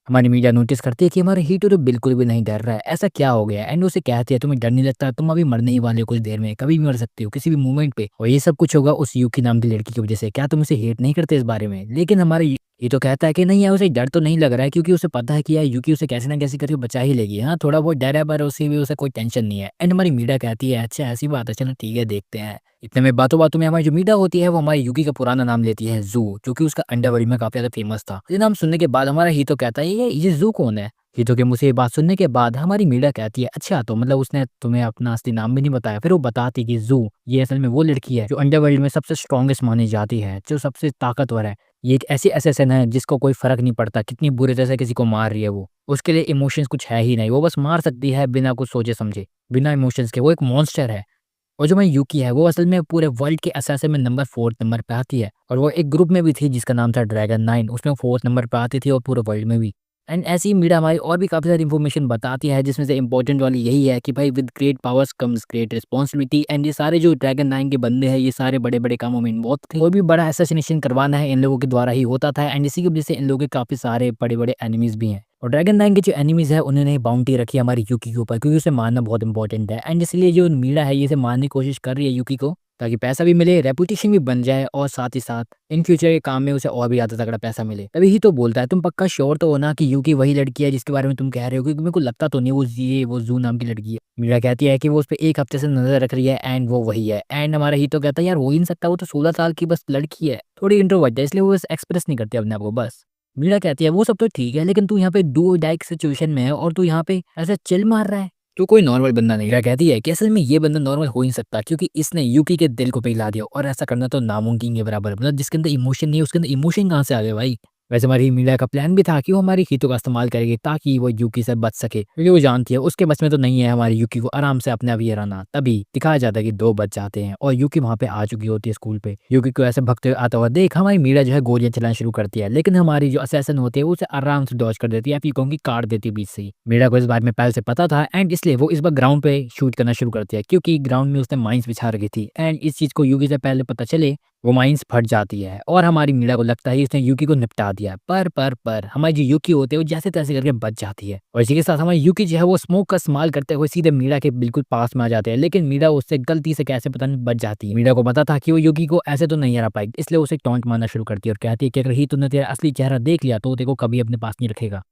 हमारी मीडिया नोटिस करती है कि हमारा हीरो तो बिल्कुल भी नहीं डर रहा है, ऐसा क्या हो गया? एंड उसे कहती है तुम्हें डर नहीं लगता, तुम अभी मरने ही वाले हो कुछ देर में, कभी भी मर सकते हो किसी भी मोमेंट पे, और ये सब कुछ होगा उस यूकी नाम की लड़की की वजह से। क्या तुम उसे हेट नहीं करते इस बारे में? लेकिन हमारे ये तो कहता है कि नहीं यार उसे डर तो नहीं लग रहा है, क्योंकि उसे पता है कि यार यूकी उसे कैसे ना कैसे करके बचा ही लेगी। हाँ थोड़ा बहुत डर है पर उसे भी उसे कोई टेंशन नहीं है। एंड हमारी मीडिया कहती है अच्छा ऐसी बात है, चलो ठीक है देखते हैं। इतने में बातों बातों में हमारी जो मीडिया होती है वो हमारी यूकी का पुराना नाम लेती है जू, जो कि उसका अंडरवर्ल्ड में काफी ज्यादा फेमस था। ये नाम सुनने के बाद हमारा हीरो कहता है ये जू कौन है? हीरो के मुँह से ये बात सुनने के बाद हमारी मीडिया कहती है अच्छा तो मतलब उसने तुम्हें अपना असली नाम भी नहीं बताया। फिर वो बताती है कि जू ये असल में वो लड़की है जो अंडरवर्ल्ड में सबसे स्ट्रॉन्गेस्ट मानी जाती है, जो सबसे ताकतवर है। ये एक ऐसी असैसिन है जिसको कोई फ़र्क नहीं पड़ता कितनी बुरी तरह से किसी को मार रही है वो। उसके लिए इमोशंस कुछ है ही नहीं, वो बस मार सकती है बिना कुछ सोचे-समझे, बिना इमोशंस के। वो एक मॉन्स्टर है। और जो मैं यूकी है वो असल में पूरे वर्ल्ड के असैसिन में नंबर 4th नंबर पे आती है, और वो एक ग्रुप में भी थी जिसका नाम था ड्रैगन 9, उसमें 4th नंबर पे आती थी और पूरे वर्ल्ड में भी। एंड ऐसी ही मीडिया हमारी और भी काफ़ी सारी इन्फॉर्मेशन बताती है, जिसमें से इंपॉर्टेंट वाली यही है कि भाई with great powers comes great responsibility. And ये सारे जो ड्रैगन 9 के बंदे हैं ये सारे बड़े-बड़े कामों में इन्वॉल्व थे। कोई भी बड़ा असैसिनेशन करवाना है इन लोगों के द्वारा ही होता था, एंड इसी की वजह से इन लोगों के काफ़ी सारे बड़े-बड़े एनिमीज़ भी हैं। और ड्रैगन 9 के जो एनिमीज़ है उन्होंने बाउंटी रखी है हमारी यूकी के ऊपर, क्योंकि उसे मारना बहुत इंपॉर्टेंट है, एंड इसलिए जो मीरा है ये इसे मारने की कोशिश कर रही है यूकी को। ताकि पैसा भी मिले, रेपुटेशन भी बन जाए और साथ ही साथ इन फ्यूचर के काम में उसे और भी ज़्यादा तगड़ा पैसा मिले। तभी ही तो बोलता है, तुम पक्का श्योर तो हो ना कि यूकी वही लड़की है जिसके बारे में तुम कह रहे हो? क्योंकि मेरे को लगता तो नहीं वो जू नाम की लड़की है। मीरा कहती है कि वो उस पे 1 हफ्ते से नज़र रख रही है एंड वो वही है। एंड हमारा ही तो कहता है यार हो ही नहीं सकता, वो तो 16 साल की बस लड़की है। थोड़ी इंट्रोवर्ट है इसलिए वो बस एक्सप्रेस नहीं करती अपने आप को बस। मीरा कहती है वो सब तो ठीक है लेकिन तू यहाँ पे डू और डाई सिचुएशन में है और तू यहाँ पे ऐसे चिल मार रहा है। तो कोई नॉर्मल बंदा नहीं। मीरा कहती है कि असल में ये बंदा नॉर्मल हो ही नहीं सकता क्योंकि इसने यूकी के दिल को पिघला दिया और ऐसा करना तो नामुमकिन के बराबर है। मतलब जिसके अंदर इमोशन नहीं है उसके अंदर इमोशन कहाँ से आ गए भाई। वैसे हमारी मीरा का प्लान भी था कि वो हमारी हितो का इस्तेमाल करेगी ताकि वो यूकी से बच सके क्योंकि वो जानती है उसके बस में तो नहीं है हमारी यूकी को आराम से अपने आप ही हराना। तभी दिखाया जाता है कि 2 बच जाते हैं और यूकी वहाँ पे आ चुकी होती है स्कूल पे। यूकी को ऐसे भगते हुए आता हुआ देख हमारी मीरा जो है गोलियां चलाना शुरू करती है लेकिन हमारी जो असैसन होती है वो उसे आराम से डॉज कर देती है, फिर कहूँगी काट देती है बीच से ही। मीरा को इस बारे में पहले से पता था एंड इसलिए वो इस बार ग्राउंड पे शूट करना शुरू करती है क्योंकि ग्राउंड में उसने माइंस बिछा रखी थी एंड इस चीज को यूकी से पहले पता चले वो माइंस फट जाती है और हमारी मीरा को लगता है इसने यूकी को निपटा दिया है। पर हमारी जो यूकी होती है वो जैसे तैसे करके बच जाती है और इसी के साथ हमारी यूकी जो है वो स्मोक का इस्तेमाल करते हुए सीधे मीरा के बिल्कुल पास में आ जाते हैं लेकिन मीरा उससे गलती से कैसे पता नहीं बच जाती है। मीरा को पता था कि वो यूकी को ऐसे तो नहीं हरा पाएगी इसलिए उसे टॉन्ट मारना शुरू करती है और कहती है कि अगर ही तूने तेरा असली चेहरा देख लिया तो वो तेरे को कभी अपने पास नहीं रखेगा।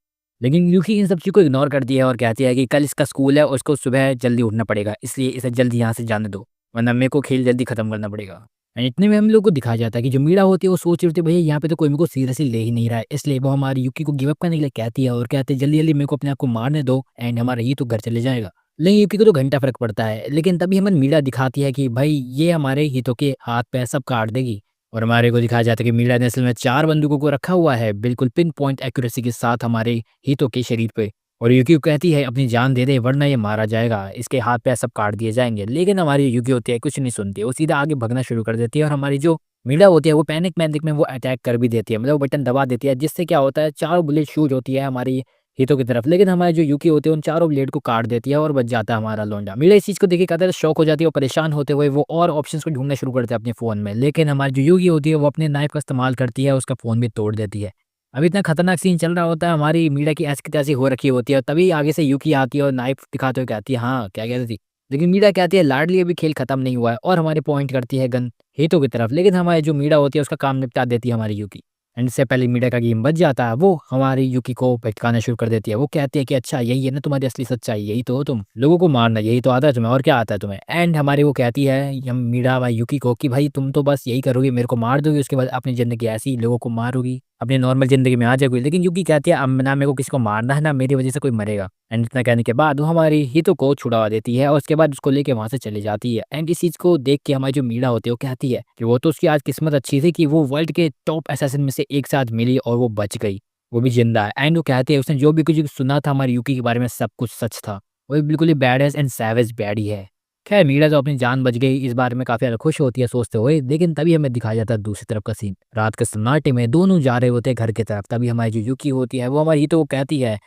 लेकिन यूकी इन सब चीज़ को इग्नोर करती है और कहती है कि कल इसका स्कूल है और उसको सुबह जल्दी उठना पड़ेगा इसलिए इसे जल्दी यहाँ से जाने दो वरना मेरे को खेल जल्दी खत्म करना पड़ेगा। एंड इतने में हम लोग को दिखाया जाता है कि जो मीरा होती है वो सोच रही होती है भैया यहाँ पे तो कोई मेरे को सीरियसली ले ही नहीं रहा है इसलिए वो हमारी यूकी को गिव अप करने के लिए कहती है और कहते हैं जल्दी जल्दी मेरे को अपने आप को मारने दो एंड हमारा ये तो घर चले जाएगा। लेकिन यूकी को तो घंटा फर्क पड़ता है लेकिन तभी हमें मीरा दिखाती है कि भाई ये हमारे हितों के हाथ पैर सब काट देगी और हमारे को दिखाया जाता है कि मीरा ने असल में 4 बंदूकों को रखा हुआ है बिल्कुल पिन पॉइंट एक्यूरेसी के साथ हमारे हितों के शरीर पे। और यूकी को कहती है अपनी जान दे दे वरना ये मारा जाएगा, इसके हाथ पैर सब काट दिए जाएंगे। लेकिन हमारी यूकी होती है कुछ नहीं सुनती है, वो सीधा आगे भगना शुरू कर देती है और हमारी जो मीरा होती है वो पैनिक मैनिक में वो अटैक कर भी देती है, मतलब वो बटन दबा देती है जिससे क्या होता है 4 बुलेट शूट होती है हमारी हितों की तरफ। लेकिन हमारी जो यूकी होती है उन चारों ब्लेड को काट देती है और बच जाता है हमारा लौंडा। मीरा इस चीज़ को देखिए कहता है शौक हो जाती है और परेशान होते हुए वो और ऑप्शंस को ढूंढना शुरू करते हैं अपने फ़ोन में। लेकिन हमारी जो यूकी होती है वो अपने नाइफ का इस्तेमाल करती है, उसका फ़ोन भी तोड़ देती है। अभी इतना खतरनाक सीन चल रहा होता है, हमारी मीरा की ऐसी की तैसी हो रखी होती है और तभी आगे से यूकी आती है और नाइफ दिखाते हुए कहती है हाँ क्या कहती थी। लेकिन मीरा कहती है लाडली अभी खेल खत्म नहीं हुआ है और हमारे पॉइंट करती है गन हेतों की तरफ। लेकिन हमारी जो मीरा होती है उसका काम निपटा देती है हमारी यूकी एंड इससे पहले मीरा का गेम बच जाता है। वो हमारी यूकी को भटकाना शुरू कर देती है। वो कहती है कि अच्छा यही है ना तुम्हारी असली सच्चाई, यही तो हो तुम, लोगों को मारना यही तो आता है तुम्हें और क्या आता है तुम्हें। एंड हमारी वो कहती है मीरा व यूकी को कि भाई तुम तो बस यही करोगी, मेरे को मार दोगी उसके बाद अपनी जिंदगी ऐसी ही लोगों को मारोगी, अपनी नॉर्मल ज़िंदगी में आ जाएगी। लेकिन यूकी कहती है अब ना मेरे को किसी को मारना है ना मेरी वज़ह से कोई मरेगा। एंड इतना कहने के बाद वो हमारी हितों को छुड़वा देती है और उसके बाद उसको लेके वहाँ से चली जाती है। एंड इस चीज़ को देख के हमारी जो मीरा होती है वो कहती है कि वो तो उसकी आज किस्मत अच्छी थी कि वो वर्ल्ड के टॉप असैसिन में से एक साथ मिली और वो बच गई, वो भी ज़िंदा है। एंड वो कहती है उसने जो भी कुछ सुना था हमारी यूकी के बारे में सब कुछ सच था, वो बिल्कुल ही बैडएस एंड सैवेज बैडी है। खैर मीरा तो अपनी जान बच गई इस बारे में काफ़ी ज़्यादा खुश होती है सोचते हुए। लेकिन तभी हमें दिखाया जाता है दूसरी तरफ का सीन, रात के सन्नाटे में दोनों जा रहे होते हैं घर की तरफ। तभी हमारी जो यूकी होती है वो हमारी हितो को कहती है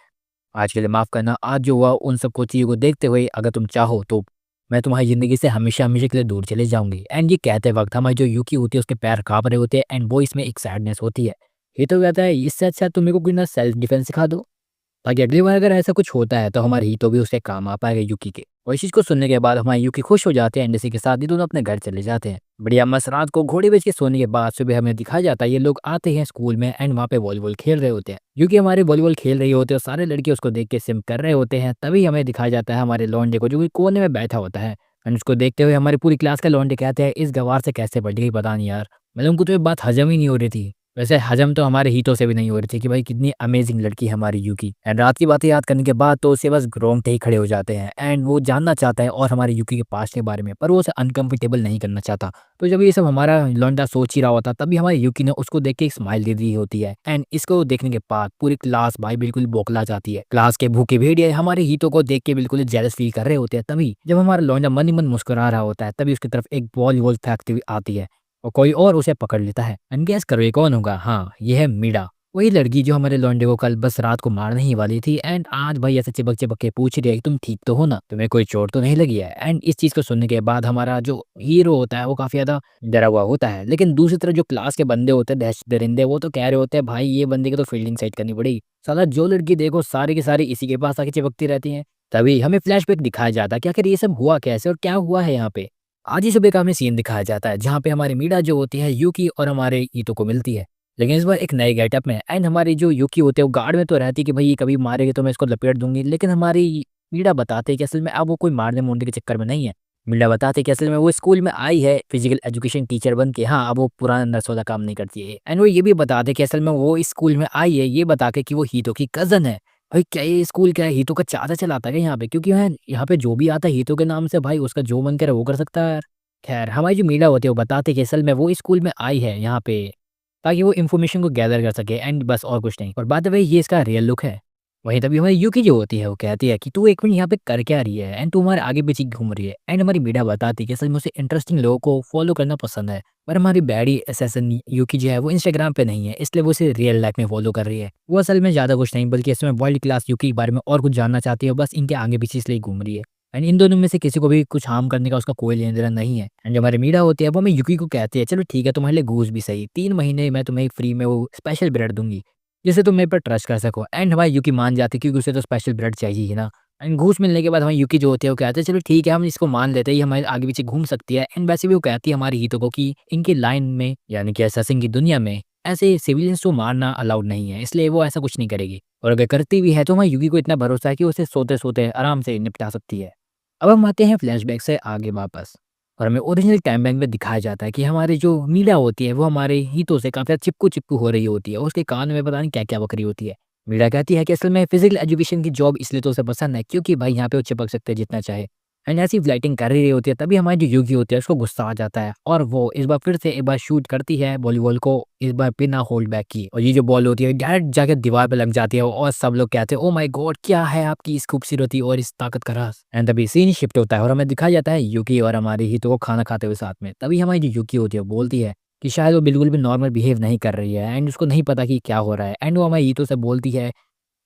आज के लिए माफ़ करना, आज जो हुआ उन सब कुछ चीज़ों को देखते हुए अगर तुम चाहो तो मैं तुम्हारी ज़िंदगी से हमेशा हमेशा के लिए दूर चले जाऊंगी। एंड ये कहते वक्त हमारी जो यूकी होती है उसके पैर काँप रहे होते हैं एंड वो इसमें एक सैडनेस होती है। ये तो कहता है इससे अच्छा तुम मेरे को कोई ना सेल्फ डिफेंस सिखा दो ताकि अगली बार अगर ऐसा कुछ होता है तो हमारी हितो भी उससे काम आ पाएगा यूकी के। और इस चीज़ को सुनने के बाद हमारी यूकी खुश हो जाते हैं एंड इसी के साथ ही दोनों अपने घर चले जाते हैं। बढ़िया मस्त रात को घोड़े बेच के सोने के बाद सुबह हमें दिखाया जाता है ये लोग आते हैं स्कूल में एंड वहाँ पे वॉलीबॉल खेल रहे होते हैं। यूकी हमारे वॉलीबॉल खेल रही होते हैं और सारे लड़के उसको देख के सिम कर रहे होते हैं। तभी हमें दिखाया जाता है हमारे लौंडे को जो कि कोने में बैठा होता है एंड उसको देखते हुए हमारी पूरी क्लास के लौंडे कहते हैं इस गवार से कैसे बढ़ गई पता नहीं यार, मतलब उनको तो ये बात हजम ही नहीं हो रही थी। वैसे हजम तो हमारे हितों से भी नहीं हो रही थी कि भाई कितनी अमेजिंग लड़की है हमारी यूकी। एंड रात की बातें याद करने के बाद तो उसे बस रोंगटे ही खड़े हो जाते हैं एंड वो जानना चाहता है और हमारी यूकी के पास्ट के बारे में, पर वो उसे अनकंफर्टेबल नहीं करना चाहता। तो जब ये सब हमारा लौंडा सोच ही रहा होता तभी हमारी यूकी ने उसको देख के एक स्माइल दे दी होती है एंड इसको देखने के बाद पूरी क्लास भाई बिल्कुल बौखला जाती है। क्लास के भूखे भेड़िए हमारे हितों को देख के बिल्कुल जेलस फील कर रहे होते हैं। तभी जब हमारा लौंडा मन ही मन मुस्कुरा रहा होता है तभी उसकी तरफ एक बॉल फेंकती हुई आती है और कोई और उसे पकड़ लेता है। एंड गेस करो ये कौन होगा? हाँ ये है मीरा, वही लड़की जो हमारे लौंडे को कल बस रात को मारने ही वाली थी। एंड आज भाई ऐसे चिपक चिपक के पूछ रही है कि तुम ठीक तो हो ना, तुम्हें कोई चोट तो नहीं लगी है। एंड इस चीज को सुनने के बाद हमारा जो हीरो होता है वो काफी ज्यादा डरा हुआ होता है। लेकिन दूसरी तरफ जो क्लास के बंदे होते हैं दहशत दरिंदे वो तो कह रहे होते हैं भाई ये बंदे की तो फील्डिंग सेट करनी पड़ेगी, साला जो लड़की देखो सारी की सारी इसी के पास आके चिपकती रहती है। तभी हमें फ्लैशबैक दिखाया जाता है कि आखिर ये सब हुआ कैसे और क्या हुआ है यहाँ पे। आज ही सुबह का हमें सीन दिखाया जाता है जहाँ पे हमारी मीडा जो होती है यूकी और हमारे ईतो को मिलती है। लेकिन इस बार एक नए गेटअप में एंड हमारी जो यूकी होती है वो गार्ड में तो रहती है कि भाई ये कभी मारेगी तो मैं इसको लपेट दूंगी, लेकिन हमारी मीडा बताते हैं कि असल में अब वो कोई मारने मुरने के चक्कर में नहीं है। मीडा बताते हैं कि असल में वो स्कूल में आई है फिजिकल एजुकेशन टीचर बन के, हाँ अब वो पुराना नर्स वाला काम नहीं करती है। एंड वो ये भी बताते हैं कि असल में वो इस स्कूल में आई है ये बता के कि वो हीतो की कजन है। भाई क्या ये स्कूल क्या है, हीतो का चाचा चलाता है क्या यहाँ पे? क्योंकि यहाँ पे जो भी आता है हीतो के नाम से, भाई उसका जो मन करे वो कर सकता है। खैर हमारी जो मीडिया होती है वो बताते हैं कि असल में वो इस स्कूल में आई है यहाँ पे ताकि वो इन्फॉर्मेशन को गैदर कर सके एंड बस और कुछ नहीं। और बात है भाई ये इसका रियल लुक है। वहीं तभी हमारी यूकी जो होती है वो कहती है कि तू एक मिनट यहाँ पे कर क्या रही है एंड तू हमारे आगे पीछे घूम रही है। एंड हमारी मीडिया बताती है कि असल में उसे इंटरेस्टिंग लोगों को फॉलो करना पसंद है, पर हमारी बैडी असैसिन यूकी जो है वो इंस्टाग्राम पे नहीं है, इसलिए वो उसे रियल लाइफ में फॉलो कर रही है। वो असल में ज़्यादा कुछ नहीं बल्कि इसमें वर्ल्ड क्लास यूकी के बारे में और कुछ जानना चाहती है, बस इनके आगे पीछे इसलिए घूम रही है। एंड इन दोनों में से किसी को भी कुछ हार्म करने का उसका कोई लेना-देना नहीं है। एंड जो हमारी मीरा होती है वो हमें युकी को कहती है चलो ठीक है तुम्हारे लिए घूस भी सही, 3 महीने मैं तुम्हें फ्री में वो स्पेशल ब्रेड दूँगी, जिससे तुम मेरे पर ट्रस्ट कर सको। एंड हमारी युकी मान जाती है क्योंकि उसे तो स्पेशल ब्रेड चाहिए ही ना। एंड घूस मिलने के बाद हमारी युकी जो होती है वो कहते हैं चलो ठीक है हम इसको मान लेते हैं, ये हमारे आगे पीछे घूम सकती है। एंड वैसे भी वो कहती है हमारी हितो को कि इनकी लाइन में यानी कि असैसिन की दुनिया में ऐसे सिविलियंस को मारना अलाउड नहीं है, इसलिए वो ऐसा कुछ नहीं करेगी। और अगर करती भी है तो हमारी युकी को इतना भरोसा है कि उसे सोते-सोते आराम से निपटा सकती है। अब हम आते हैं फ्लैशबैक से आगे वापस और हमें ओरिजिनल टाइम बैंक में दिखाया जाता है कि हमारी जो मीरा होती है वो हमारे हितों से काफ़ी ज़्यादा चिपकू-चिपकू हो रही होती है और उसके कान में पता नहीं क्या-क्या बक रही होती है। मीरा कहती है कि असल में फिजिकल एजुकेशन की जॉब इसलिए तो उसे पसंद है क्योंकि भाई यहाँ पे वो चिपक सकते हैं जितना चाहे। एंड ऐसी फ्लाइटिंग कर रही होती है तभी हमारी जो यूगी होती है उसको गुस्सा आ जाता है और वो इस बार फिर से एक बार शूट करती है वॉलीबॉल को, इस बार बिना होल्ड बैक की, और ये जो बॉल होती है डायरेक्ट जाके दीवार पे लग जाती है और सब लोग कहते हैं ओ माय गॉड क्या है आपकी इस खूबसूरती और इस ताकत का राज। एंड तभी सीन शिफ्ट होता है और हमें दिखाया जाता है यूकी और हमारी हितो को खाना खाते हुए साथ में। तभी हमारी जो यूकी होती है वो बोलती है कि शायद वो बिल्कुल भी नॉर्मल बिहेव नहीं कर रही है एंड उसको नहीं पता कि क्या हो रहा है। एंड वो हमारी हितो से बोलती है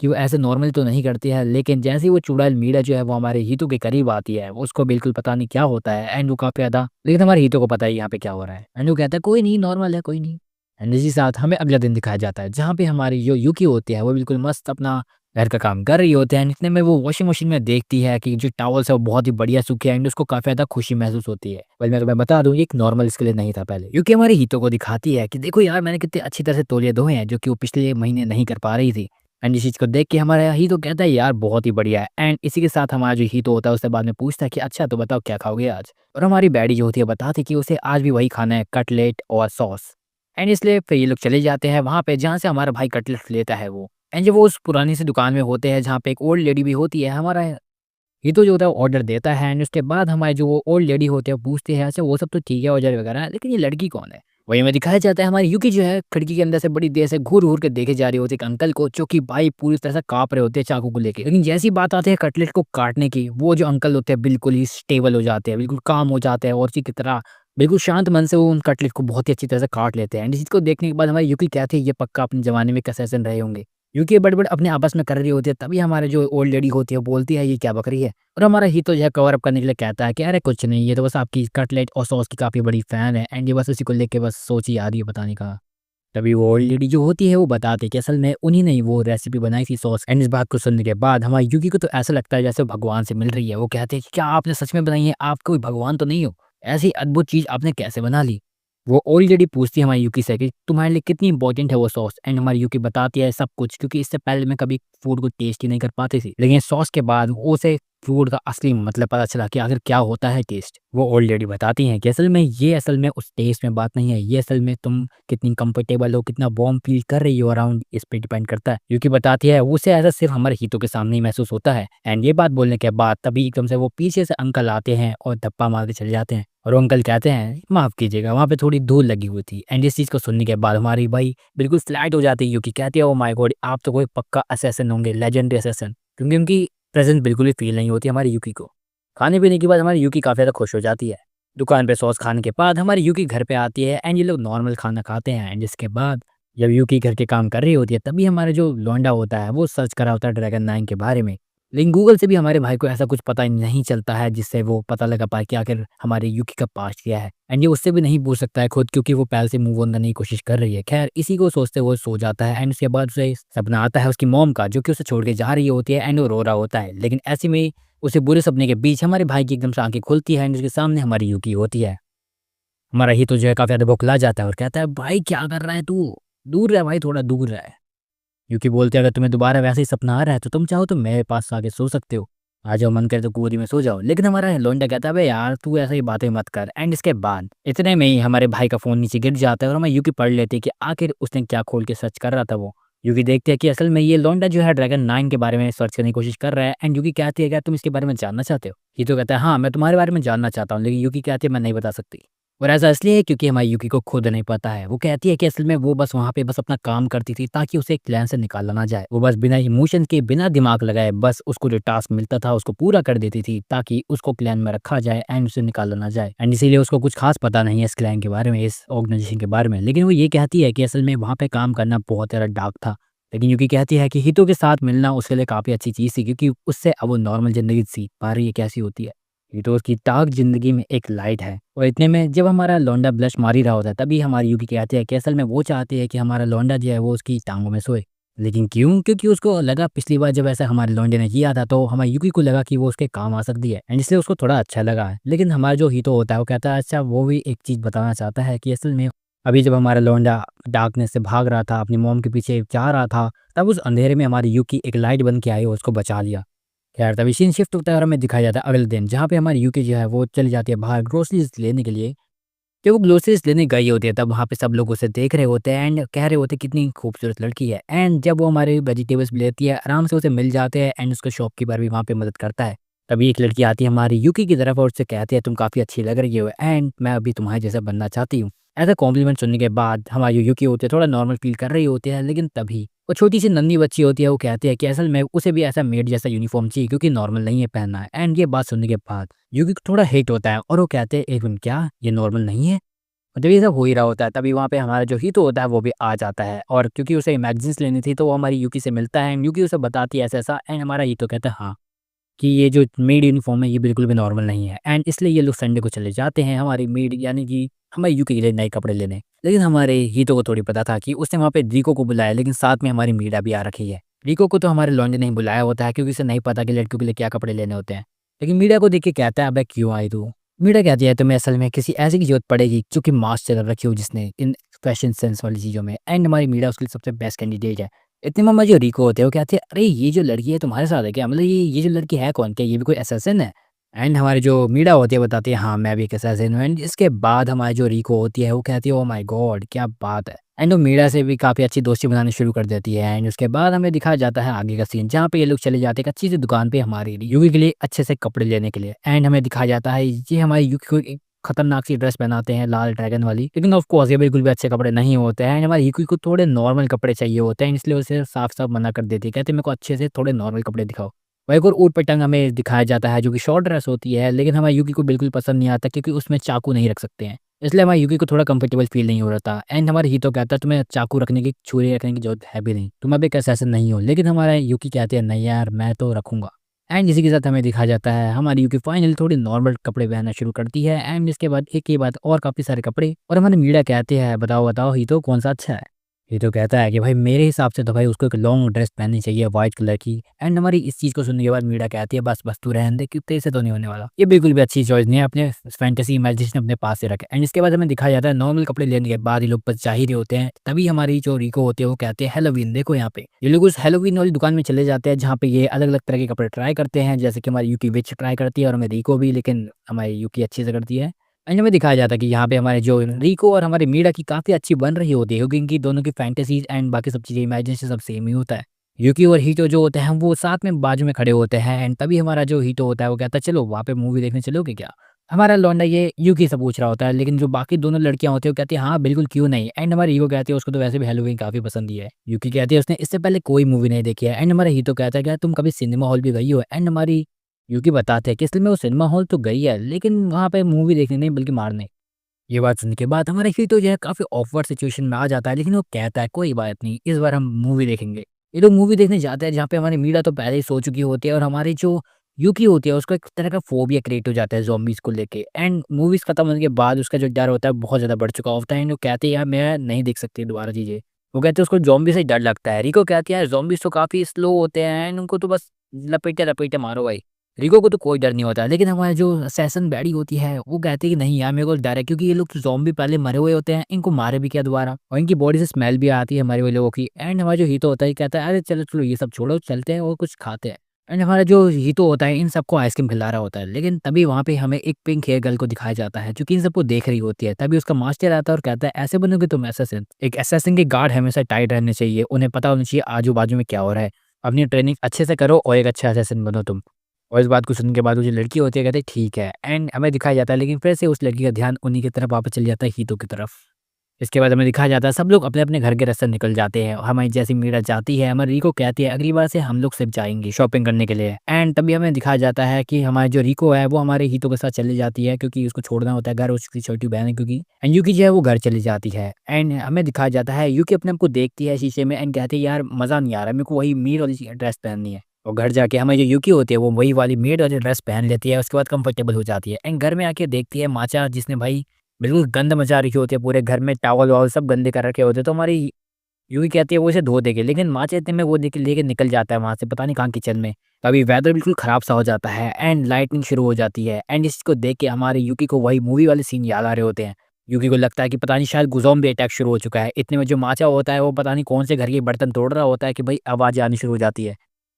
कि वो ऐसे नॉर्मल तो नहीं करती है, लेकिन जैसे ही वो चुड़ैल मीरा जो है वो हमारे हितू के करीब आती है, उसको बिल्कुल पता नहीं क्या होता है एंड वो काफ़ी ज़्यादा, लेकिन हमारे हितू को पता है यहाँ पे क्या हो रहा है एंड वो कहता है कोई नहीं नॉर्मल है कोई नहीं। एंड इसी साथ हमें अगला दिन दिखाया जाता है जहाँ पे हमारी जो यूकी होती है वो बिल्कुल मस्त अपना घर का काम कर रही होते हैं। इतने में वो वॉशिंग मशीन में देखती है कि जो टॉवल्स है वो बहुत ही बढ़िया सूखे हैं एंड उसको काफ़ी ज़्यादा खुशी महसूस होती है। वेल मैं तुम्हें बता दूँ ये एक नॉर्मल इसके लिए नहीं था पहले, क्योंकि हमारी हितो को दिखाती है कि देखो यार मैंने कितने अच्छी तरह से तौलिए धोए हैं जो कि वो पिछले महीने नहीं कर पा रही थी। एंड इस चीज़ को देख के हमारा हीरो कहता है यार बहुत ही बढ़िया है। एंड इसी के साथ हमारा जो हीरो होता है उससे बाद में पूछता है कि अच्छा तो बताओ क्या खाओगे आज? और हमारी बैडी जो होती है बताती है कि उसे आज भी वही खाना है, कटलेट और सॉस। एंड इसलिए फिर ये लोग चले जाते हैं वहाँ पे जहाँ से हमारा भाई कटलेट लेता है वो। एंड जब वो उस पुरानी सी दुकान में होते हैं जहाँ पे एक ओल्ड लेडी भी होती है, हमारा हीरो जो होता है ऑर्डर देता है एंड उसके बाद हमारे जो वो ओल्ड लेडी होते हैं पूछते हैं अच्छा वो सब तो ठीक है ऑर्डर वगैरह, लेकिन ये लड़की कौन है? वही हमें दिखाया जाता है हमारी यूकी जो है खिड़की के अंदर से बड़ी देर से घूर-घूर के देखे जा रही होती है एक अंकल को जो कि भाई पूरी तरह से काँप रहे होते हैं चाकू को लेके। लेकिन जैसी बात आती है कटलेट को काटने की, वो जो अंकल होते हैं बिल्कुल ही स्टेबल हो जाते हैं, बिल्कुल काम हो जाते हैं और उसी की तरह बिल्कुल शांत मन से वो उन कटलेट को बहुत ही अच्छी तरह से काट लेते हैं। एंड इस चीज़ को देखने के बाद हमारी यूकी कहती है ये पक्का अपने ज़माने में कैसे रहे होंगे। यूकी बड़बड़ अपने आपस में कर रही होती है तभी हमारे जो ओल्ड लेडी होती है वो बोलती है ये क्या बक रही है? और हमारा हीरो जो है कवर अप करने के लिए कहता है कि अरे कुछ नहीं ये तो बस आपकी कटलेट और सॉस की काफ़ी बड़ी फ़ैन है एंड ये बस उसी को लेके बस सोच ही आ रही है बताने का। तभी वो ओल्ड लेडी जो होती है वो बताती है कि असल में उन्हीं ने ही वो रेसिपी बनाई थी सॉस। एंड इस बात को सुनने के बाद हमारी यूकी को तो ऐसा लगता है जैसे वो भगवान से मिल रही है। वो कहते हैं कि क्या आपने सच में बनाई है? आप कोई भगवान तो नहीं हो? ऐसी अद्भुत चीज़ आपने कैसे बना ली? वो ओल्ड लेडी पूछती है हमारी यूकी से कि तुम्हारे लिए कितनी इंपॉर्टेंट है वो सॉस? एंड हमारी यूकी बताती है सब कुछ, क्योंकि इससे पहले मैं कभी फूड को टेस्ट ही नहीं कर पाती थी, लेकिन सॉस के बाद उसे फूड का असली मतलब पता चला कि आखिर क्या होता है टेस्ट। वो ओल्ड लेडी बताती हैं कि असल में उस टेस्ट में बात नहीं है, ये असल में तुम कितनी कंफर्टेबल हो, कितना वार्म फील कर रही हो अराउंड, इस पे डिपेंड करता है। यूकी बताती है उसे ऐसा सिर्फ हमारे हितों के सामने ही महसूस होता है। एंड ये बात बोलने के बाद तभी एकदम से वो पीछे से अंकल आते हैं और धप्पा मार के चले जाते हैं और वो अंकल कहते हैं माफ़ कीजिएगा वहाँ पे थोड़ी धूल लगी हुई थी। एंड इस चीज़ को सुनने के बाद हमारी भाई बिल्कुल स्लाइड हो जाती है, यूकी कहती है ओ माय गॉड आप तो कोई पक्का असैसिन होंगे, लेजेंडरी असैसिन, क्योंकि उनकी प्रेज़ेंस बिल्कुल भी फ़ील नहीं होती हमारी यूकी को। खाने-पीने के बाद हमारी यूकी काफ़ी ज़्यादा खुश हो जाती है। दुकान पे सॉस खाने के बाद हमारी यूकी घर पे आती है एंड ये लोग नॉर्मल खाना खाते हैं। एंड इसके बाद जब यूकी घर के काम कर रही होती है तभी हमारा जो लौंडा होता है वो सर्च कर रहा होता है ड्रैगन 9 के बारे में। लेकिन गूगल से भी हमारे भाई को ऐसा कुछ पता नहीं चलता है जिससे वो पता लगा पाए कि आखिर हमारे यूकी का पास्ट क्या है। एंड ये उससे भी नहीं पूछ सकता है खुद, क्योंकि वो पहले से मूव ऑन करने की कोशिश कर रही है। खैर इसी को सोचते वो सो जाता है एंड उसके बाद उसे सपना आता है उसकी मॉम का जो कि उसे छोड़ के जा रही होती है एंड वो रो रहा होता है। लेकिन ऐसे में उसे बुरे सपने के बीच हमारे भाई की एकदम से आँखें खुलती है एंड उसके सामने हमारी यूकी होती है। हमारा हितो जो है काफ़ी ज़्यादा बौखला जाता है और कहता है, "भाई क्या कर रहा है तू? दूर रह भाई, थोड़ा दूर रह।" यूकी बोलती है, "अगर तुम्हें दोबारा वैसे ही सपना आ रहा है तो तुम चाहो तो मेरे पास आके सो सकते हो। आ जाओ, मन करे तो गोदी में सो जाओ।" लेकिन हमारा लौंडा कहता है, "अबे यार तू ऐसी बातें मत कर।" एंड इसके बाद इतने में ही हमारे भाई का फ़ोन नीचे गिर जाता है और हमें यूकी पढ़ लेती है कि आखिर उसने क्या खोल के सर्च कर रहा था वो। यूकी देखती है कि असल में ये लौंडा जो है ड्रैगन 9 के बारे में सर्च करने की कोशिश कर रहा है एंड यूकी कहती है, "क्या तुम इसके बारे में जानना चाहते हो?" ये तो कहता है, "हाँ, मैं तुम्हारे बारे में जानना चाहता हूँ।" लेकिन यूकी कहती है, "मैं नहीं बता सकती।" और ऐसा इसलिए है क्योंकि हमारी यूकी को खुद नहीं पता है। वो कहती है कि असल में वो बस वहाँ पे बस अपना काम करती थी ताकि उसे एक क्लैन से निकाला ना जाए। वो बस बिना इमोशन के, बिना दिमाग लगाए बस उसको जो टास्क मिलता था उसको पूरा कर देती थी ताकि उसको क्लैन में रखा जाए एंड उसे निकाला ना जाए। एंड इसीलिए उसको कुछ खास पता नहीं है इस क्लैन के बारे में, इस ऑर्गेनाइजेशन के बारे में। लेकिन वो ये कहती है कि असल में वहाँ पे काम करना बहुत ज़्यादा डार्क था। लेकिन यूकी कहती है कि हितो के साथ मिलना उसके लिए काफ़ी अच्छी चीज़ थी क्योंकि उससे अब वो नॉर्मल ज़िंदगी सीख पा रही है कैसी होती है। ये तो उसकी डार्क ज़िंदगी में एक लाइट है। और इतने में जब हमारा लौंडा ब्लश मार ही रहा होता है तभी हमारी यूकी कहती है कि असल में वो चाहती है कि हमारा लौंडा जो है वो उसकी टाँगों में सोए। लेकिन क्यों? क्योंकि उसको लगा पिछली बार जब ऐसा हमारे लौंडे ने किया था तो हमारी यूकी को लगा कि वो उसके काम आ सकती है एंड इसलिए उसको थोड़ा अच्छा लगा है। लेकिन हमारा जो हीतो होता है वो कहता है अच्छा वो भी एक चीज़ बताना चाहता है कि असल में अभी जब हमारा लौंडा डार्कनेस से भाग रहा था, अपनी मॉम के पीछे जा रहा था, तब उस अंधेरे में हमारी यूकी एक लाइट बन के आई और उसको बचा लिया। खैर तभी सीन शिफ्ट होता है और हमें दिखाया जाता है अगले दिन जहाँ पे हमारी यूके जो है वो चली जाती है बाहर ग्रोसरीज लेने के लिए। जब वो ग्रोसरीज लेने गई होती है तब वहाँ पे सब लोग उसे देख रहे होते हैं एंड कह रहे होते हैं कितनी खूबसूरत लड़की है एंड जब वो हमारे वेजिटेबल्स लेती है आराम से उसे मिल जाते हैं एंड उसका शॉपकीपर भी वहाँ पे मदद करता है। तभी एक लड़की आती है हमारी यूकी की तरफ और उससे कहती है तुम काफ़ी अच्छी लग रही हो एंड मैं अभी तुम्हारे जैसा बनना चाहती हूँ। ऐसा कॉम्प्लीमेंट सुनने के बाद हमारी यूकी होती है थोड़ा नॉर्मल फील कर रही होती है लेकिन तभी वो छोटी सी नन्ही बच्ची होती है वो कहती है कि असल में उसे भी ऐसा मेड जैसा यूनिफॉर्म चाहिए क्योंकि नॉर्मल नहीं है पहनना है एंड ये बात सुनने के बाद यूकी को थोड़ा हेट होता है और वो कहते हैं एक मिनट क्या ये नॉर्मल नहीं है। और जब ये सब हो ही रहा होता है तभी वहाँ पे हमारा जो हीतो होता है वो भी आ जाता है और क्योंकि उसे मैगज़ीन्स लेनी थी तो वो हमारी यूकी से मिलता है एंड यूकी उसे बताती है ऐसा-ऐसा एंड हमारा हीतो कहता है हाँ, कि ये जो मेड यूनिफ़ॉर्म है ये बिल्कुल भी नॉर्मल नहीं है एंड इसलिए ये लोग संडे को चले जाते हैं हमारी मेड यानी कि हमारी यूकी के लिए नए कपड़े लेने। लेकिन हमारे हीतो को थोड़ी पता था कि उसने वहाँ पे रिको को बुलाया लेकिन साथ में हमारी मीरा भी आ रखी है। रिको को तो हमारे लॉन्डे ने ही बुलाया होता है क्योंकि उसे नहीं पता कि लड़कियों के लिए क्या कपड़े लेने होते हैं। लेकिन मीरा को देख के कहता है अबे क्यों आई तू? मीरा कहती है तुम्हें असल में किसी ऐसी की ज़रूरत पड़ेगी जो कि मास्टर कर रखी हो जिसने इन फैशन सेंस वाली चीज़ों में एंड हमारी मीरा उसके लिए सबसे बेस्ट कैंडिडेट है। इतने में हमारे जो रिको होते हैं वो कहते हैं अरे ये जो लड़की है तुम्हारे साथ है क्या? मतलब ये जो लड़की है कौन? क्या ये भी कोई असैसिन है? एंड हमारी जो मीरा होती है बताती है हाँ मैं भी एक असैसिन हूँ एंड इसके बाद हमारी जो रिको होती है वो कहती है ओह माय गॉड क्या बात है। एंड वो मीरा से भी काफ़ी अच्छी दोस्ती बनानी शुरू कर देती है एंड उसके बाद हमें दिखाया जाता है आगे का सीन जहाँ पे ये लोग चले जाते हैं एक अच्छी सी दुकान पे हमारी यूवी के लिए अच्छे से कपड़े लेने के लिए एंड हमें दिखाया जाता है ये हमारी यूवी को एक खतरनाक सी ड्रेस पहनाते हैं लाल ड्रैगन वाली लेकिन ऑफ कोर्स ये बिल्कुल भी अच्छे कपड़े नहीं होते हैं एंड हमारी यूवी को थोड़े नॉर्मल कपड़े चाहिए होते हैं इसलिए उसे साफ साफ मना कर देती है कहते हैं मेरे को अच्छे से थोड़े नॉर्मल कपड़े दिखाओ। वह एक और ऊट पटांग हमें दिखाया जाता है जो कि शॉर्ट ड्रेस होती है लेकिन हमारी यूवी को बिल्कुल पसंद नहीं आता क्योंकि उसमें चाकू नहीं रख सकते हैं इसलिए हमारी यूकी को थोड़ा कंफर्टेबल फील नहीं हो रहा था एंड हमारे हीतो कहता है तुम्हें चाकू रखने की छुरी रखने की जरूरत है भी नहीं तुम अब एक असैसिन नहीं हो लेकिन हमारा यूकी कहते हैं नहीं यार मैं तो रखूंगा। एंड इसी के साथ हमें दिखाया जाता है हमारी यूकी फाइनली थोड़ी नॉर्मल कपड़े पहनना शुरू करती है एंड इसके बाद एक के बाद और काफ़ी सारे कपड़े और हमारे मीडिया कहते हैं बताओ बताओ हीतो कौन सा अच्छा है। ये तो कहता है कि भाई मेरे हिसाब से तो भाई उसको एक लॉन्ग ड्रेस पहननी चाहिए व्हाइट कलर की एंड हमारी इस चीज़ को सुनने के बाद मीरा कहती है बस बस तू रहने दे कि तेरे से तो नहीं होने वाला ये बिल्कुल भी अच्छी चॉइस नहीं है अपने फैंटेसी इमेजिनेशन अपने पास से रखे एंड इसके बाद हमें दिखाया जाता है नॉर्मल कपड़े लेने के बाद ये लोग बस जा ही रहे होते हैं तभी हमारी जो रिको होते हैं वो कहते हैं हेलोवीन देखो यहाँ पे ये लोग उस हेलोवीन वाली दुकान में चले जाते हैं जहाँ पे ये अलग अलग तरह के कपड़े ट्राई करते हैं जैसे कि हमारी यूकी विच ट्राई करती है और हमें रिको भी लेकिन हमारी यूकी अच्छे से करती है। एंड हमें दिखाया जाता है कि यहाँ पे हमारे जो रिको और हमारे मीरा की काफ़ी अच्छी बन रही होती है क्योंकि इनकी दोनों की फैंटेसीज एंड बाकी सब चीज़ें इमेजिनेशन सब सेम ही होता है। यूकी और हीटो जो होते हैं वो साथ में बाजू में खड़े होते हैं एंड तभी हमारा जो हीटो होता है वो कहता है चलो वहाँ पे मूवी देखने चलोगे क्या? हमारा लौंडा ये यूकी से पूछ रहा होता है लेकिन जो बाकी दोनों लड़कियां होती है वो कहती है हाँ बिल्कुल क्यों नहीं एंड हमारी हीरो कहती है उसको तो वैसे भी हेलोवीन काफ़ी पसंद ही है। यूकी कहती है उसने इससे पहले कोई मूवी नहीं देखी है एंड हमारा हीटो कहता है क्या तुम कभी सिनेमा हॉल भी गई हो एंड हमारी यूकी बताते हैं कि इसलिए मैं वो सिनेमा हॉल तो गई है लेकिन वहाँ पे मूवी देखने नहीं बल्कि मारने। ये बात सुनने के बाद हमारा हीरो जो है काफ़ी ऑकवर्ड सिचुएशन में आ जाता है लेकिन वो कहता है कोई बात नहीं इस बार हम मूवी देखेंगे। ये लोग मूवी देखने जाते हैं जहाँ पे हमारी मीरा तो पहले ही सो चुकी होती है और हमारी जो यूकी होती है उसको एक तरह का फोबिया क्रिएट हो जाता है ज़ॉम्बीज़ को लेके एंड मूवीज़ खत्म होने के बाद उसका जो डर होता है बहुत ज़्यादा बढ़ चुका होता है एंड वो कहते हैं यार मैं नहीं देख सकती दोबारा चीज़ें। वो कहते हैं उसको ज़ॉम्बी से ही डर लगता है। रिको कहती है यार ज़ॉम्बीज़ तो काफ़ी स्लो होते हैं एंड उनको तो बस लपेटे-लपेटे मारो भाई। रिको को तो कोई डर नहीं होता, लेकिन हमारा जो असैसिन बैडी होती है, वो कहती है कि नहीं यार मेरे को डर है, क्योंकि ये लोग तो ज़ॉम्बी पहले मरे हुए होते हैं, इनको मारे भी क्या दोबारा, और इनकी बॉडी से स्मेल भी आती है मरे हुए लोगों की। एंड हमारा जो हीतो होता है, ये कहता है अरे चलो, चलो ये सब छोड़ो, चलते हैं और कुछ खाते हैं। एंड हमारा जो हीतो होता है, इन सबको आइसक्रीम खिला रहा होता है, लेकिन तभी वहाँ पे हमें एक पिंक हेयर गर्ल को दिखाया जाता है, जो कि इन सबको देख रही होती है। तभी उसका मास्टर आता है और कहता है ऐसे बनोगे तुम असैसिन। एक असैसिन के गार्ड हमेशा टाइट रहने चाहिए, उन्हें पता होना चाहिए आजू-बाजू में क्या हो रहा है। अपनी ट्रेनिंग अच्छे से करो और एक अच्छे असैसिन बनो तुम। और इस बात को सुनने के बाद वो जो लड़की होती है, कहते हैं ठीक है। एंड हमें दिखाया जाता है, लेकिन फिर से उस लड़की का ध्यान उन्हीं की तरफ वापस चले जाता है, हीतो की तरफ। इसके बाद हमें दिखाया जाता है सब लोग अपने-अपने घर के रास्ते निकल जाते हैं। हमारी जैसी मीरा जाती है, हमारी रिको कहती है अगली बार से हम लोग सिर्फ जाएँगे शॉपिंग करने के लिए। एंड तभी हमें दिखाया जाता है कि हमारी जो रिको है, वो हमारे हीतो के साथ चली जाती है, क्योंकि उसको छोड़ना होता है घर, उसकी छोटी बहन है क्योंकि। एंड यूकी जो है वो घर चली जाती है। एंड हमें दिखाया जाता है यूकी अपने आप को देखती है शीशे में एंड कहती है यार मज़ा नहीं आ रहा, मेरे को वही मीर वाली ड्रेस पहननी है। और घर जाके हमारी जो यूकी होती है, वो वही वाली मेड वाली ड्रेस पहन लेती है, उसके बाद कंफर्टेबल हो जाती है। एंड घर में आके देखती है माचा, जिसने भाई बिल्कुल गंद मचा रखी होती है पूरे घर में, टॉवल-वॉवल सब गंदे कर रखे होते हैं, तो हमारी यूँ ही कहती है वो इसे धो देगी, लेकिन माँ इतने में वो लेके निकल जाता है वहाँ से, पता नहीं कहाँ किचन में। तभी वेदर बिल्कुल ख़राब सा हो जाता है एंड लाइटनिंग शुरू हो जाती है। एंड इसको देख के हमारे यूकी को वही मूवी वाले सीन याद आ रहे होते हैं। यूकी को लगता है कि पता नहीं शायद ज़ॉम्बी अटैक शुरू हो चुका है। इतने में जो माचा होता है, वो पता नहीं कौन से घर के बर्तन तोड़ रहा होता है कि भाई आवाज़ें आनी शुरू हो जाती है।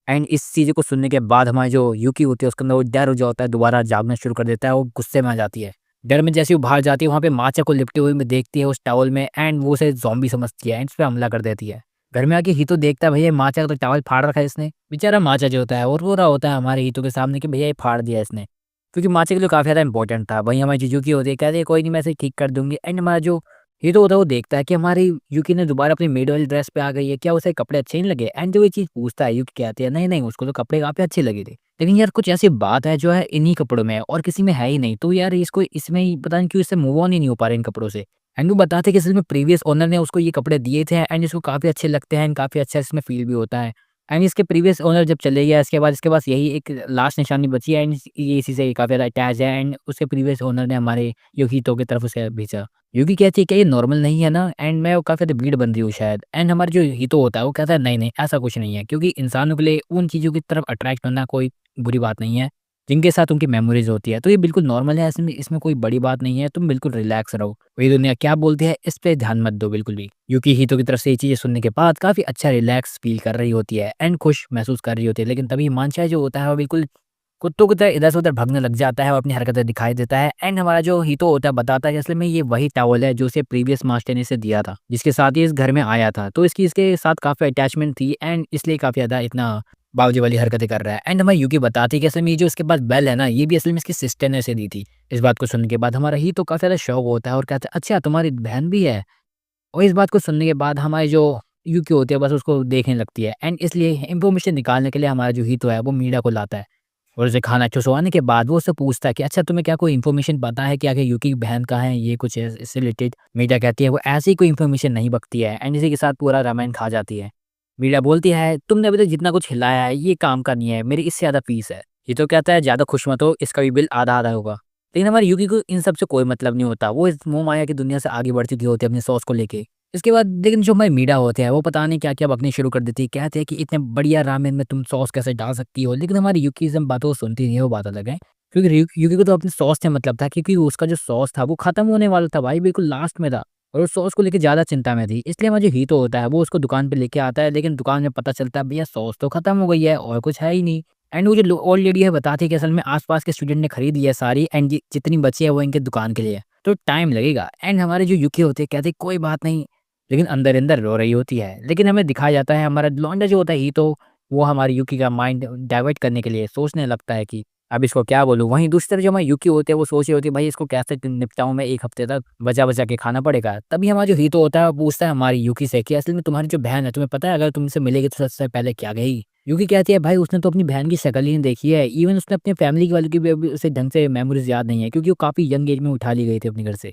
एंड इस चीज़ को सुनने के बाद हमारी जो यूकी होती है, उसके अंदर वो डर हो जाता है, दोबारा जागना शुरू कर देता है, वो गुस्से में आ जाती है। डर में जैसे ही वो बाहर जाती है, वहाँ पे माचा को लिपटे हुए में देखती है उस टॉवल में, एंड वो उसे ज़ॉम्बी समझती है एंड उस पे हमला कर देती है। घर में आके हीतो देखता है, भैया माचा का तो टॉवल फाड़ रखा है इसने। बेचारा माचा जो होता है और रो रहा होता है हमारे हीतो के सामने कि भैया ये फाड़ दिया इसने। क्योंकि माचा के लिए काफ़ी ज़्यादा इंपॉर्टेंट था। वहीं हमारी जीजू की होती है, कहती है कोई नहीं मैं इसे ठीक कर दूँगी। एंड हमारा जो हीरो होता है वो देखता है कि हमारी यूकी ने दोबारा अपनी मेड वाली ड्रेस पे आ गई है, क्या उसे कपड़े अच्छे नहीं लगे? एंड जब ये चीज़ पूछता है, यूकी कहती है नहीं, नहीं उसको तो कपड़े काफ़ी अच्छे लगे थे। लेकिन यार कुछ ऐसी बात है जो है इन्हीं कपड़ों में है और किसी में है ही नहीं। तो यार इसको इसमें ही पता नहीं क्यों इससे मूव ऑन ही नहीं हो पा रहा इन कपड़ों से। एंड वो बताते हैं कि असल में प्रीवियस ओनर ने उसको ये कपड़े दिए थे एंड इसको काफ़ी अच्छे लगते हैं एंड काफ़ी अच्छा इसमें फ़ील भी होता है। एंड इसके प्रीवियस ओनर जब चले गया, इसके बाद इसके पास यही एक लास्ट निशानी बची है एंड ये इसी से काफ़ी ज़्यादा अटैच है एंड उसके प्रीवियस ओनर ने हमारे योहितो की तरफ उसे भेजा। यूकी कहती है क्या ये नॉर्मल नहीं है ना? एंड मैं वो काफ़ी ज़्यादा भीड़ बन रही हूँ शायद। एंड हमारा जो हीतो होता है वो कहता है नहीं, नहीं ऐसा कुछ नहीं है, क्योंकि इंसानों के लिए उन चीज़ों की तरफ अट्रैक्ट होना कोई बुरी बात नहीं है, जिनके साथ उनकी मेमोरीज़ होती है। तो ये बिल्कुल नॉर्मल है, इसमें इसमें कोई बड़ी बात नहीं है, तुम बिल्कुल रिलैक्स रहो। वही दुनिया क्या बोलती है इस पे ध्यान मत दो बिल्कुल भी। यूकी हीतो की तरफ से ये चीज़ें सुनने के बाद काफ़ी अच्छा रिलैक्स फ़ील कर रही होती है एंड खुश महसूस कर रही होती है। लेकिन तभी हिमांशु जो होता है वो बिल्कुल कुत्तों की तरह इधर से उधर भागने लग जाता है और अपनी हरकतें दिखाई देता है। एंड हमारा जो हीतो होता है बताता है कि असल में ये वही टॉवल है जो उसे प्रीवियस मास्टर ने इसे दिया था, जिसके साथ ये इस घर में आया था। तो इसकी इसके साथ काफ़ी अटैचमेंट थी एंड इसलिए काफ़ी ज़्यादा इतना बावजी वाली हरकतें कर रहा है। एंड हमें यूकी बताती है कि असल में ये जो इसके पास बेल है ना, ये भी असल में इसकी सिस्टर ने इसे दी थी। इस बात को सुनने के बाद हमारा हीतो काफ़ी ज़्यादा शॉक होता है और कहता है अच्छा तुम्हारी बहन भी है? और इस बात को सुनने के बाद हमारी जो यूकी होती है बस उसको देखने लगती है एंड इसलिए इन्फॉर्मेशन निकालने के लिए हमारा जो हीतो है वो मीरा को लाता है। और उसे खाना चुसवाने के बाद वो उससे पूछता है कि अच्छा तुम्हें क्या कोई इन्फॉर्मेशन पता है कि आगे यूकी की बहन कहाँ है, ये कुछ इससे रिलेटेड? मीरा कहती है वो ऐसी कोई इन्फॉर्मेशन नहीं बकती है एंड इसी के साथ पूरा रामायण खा जाती है। मीरा बोलती है तुमने अभी तक जितना कुछ खिलाया है ये काम का नहीं है, मेरी इससे ज़्यादा फीस है। ये तो कहता है ज़्यादा खुश मत हो, इसका भी बिल आधा आधा होगा। लेकिन हमारी यूकी को इन सब से कोई मतलब नहीं होता, वो इस मोह माया की दुनिया से आगे बढ़ चुकी होती है अपने सॉस को लेके। इसके बाद लेकिन जो हमारी मीरा होते हैं वो पता नहीं क्या क्या बकनी शुरू कर देती है, कहते हैं कि इतने बढ़िया रामेन में तुम सॉस कैसे डाल सकती हो? लेकिन हमारी यूकी इस बातों को सुनती नहीं है, वो बात अलग है। क्योंकि यूकी को तो अपने सॉस से मतलब था, क्योंकि उसका जो सॉस था वो खत्म होने वाला था भाई, बिल्कुल लास्ट में था और उस सॉस को लेके ज़्यादा चिंता में थी। इसलिए हमारा जो हीतो होता है वो उसको दुकान पे लेके आता है, लेकिन दुकान में पता चलता है भैया सॉस तो खत्म हो गई है और कुछ है ही नहीं। एंड वो जो ओल्ड लेडी है बताती है कि असल में आस-पास के स्टूडेंट ने खरीद लिया सारी एंड जितनी बची है वो इनके दुकान के लिए है, तो टाइम लगेगा। एंड हमारे जो यूकी होते हैं कहते हैं कोई बात नहीं, लेकिन अंदर-अंदर रो रही होती है। लेकिन हमें दिखाया जाता है हमारा लौंडा जो होता है हीतो, वो हमारी यूकी का माइंड डाइवर्ट करने के लिए सोचने लगता है कि अब इसको क्या बोलूँ? वहीं दूसरी तरफ जो हमारी यूकी होती है वो सोच रही होती है भाई इसको कैसे निपटाऊँ मैं 1 हफ्ते तक, बचा-बचा के खाना पड़ेगा। तभी हमारा जो हीतो होता है वो पूछता है हमारी यूकी से कि असल में तुम्हारी जो बहन है तुम्हें पता है अगर तुमसे मिलेगी तो सबसे पहले क्या कहेगी? यूकी कहती है भाई उसने तो अपनी बहन की शक्ल ही नहीं देखी है, इवन उसने अपने फैमिली वालों की भी अभी उसे ढंग से मेमोरीज़ याद नहीं है, क्योंकि वो काफ़ी यंग एज में उठा ली गई थी अपने घर से।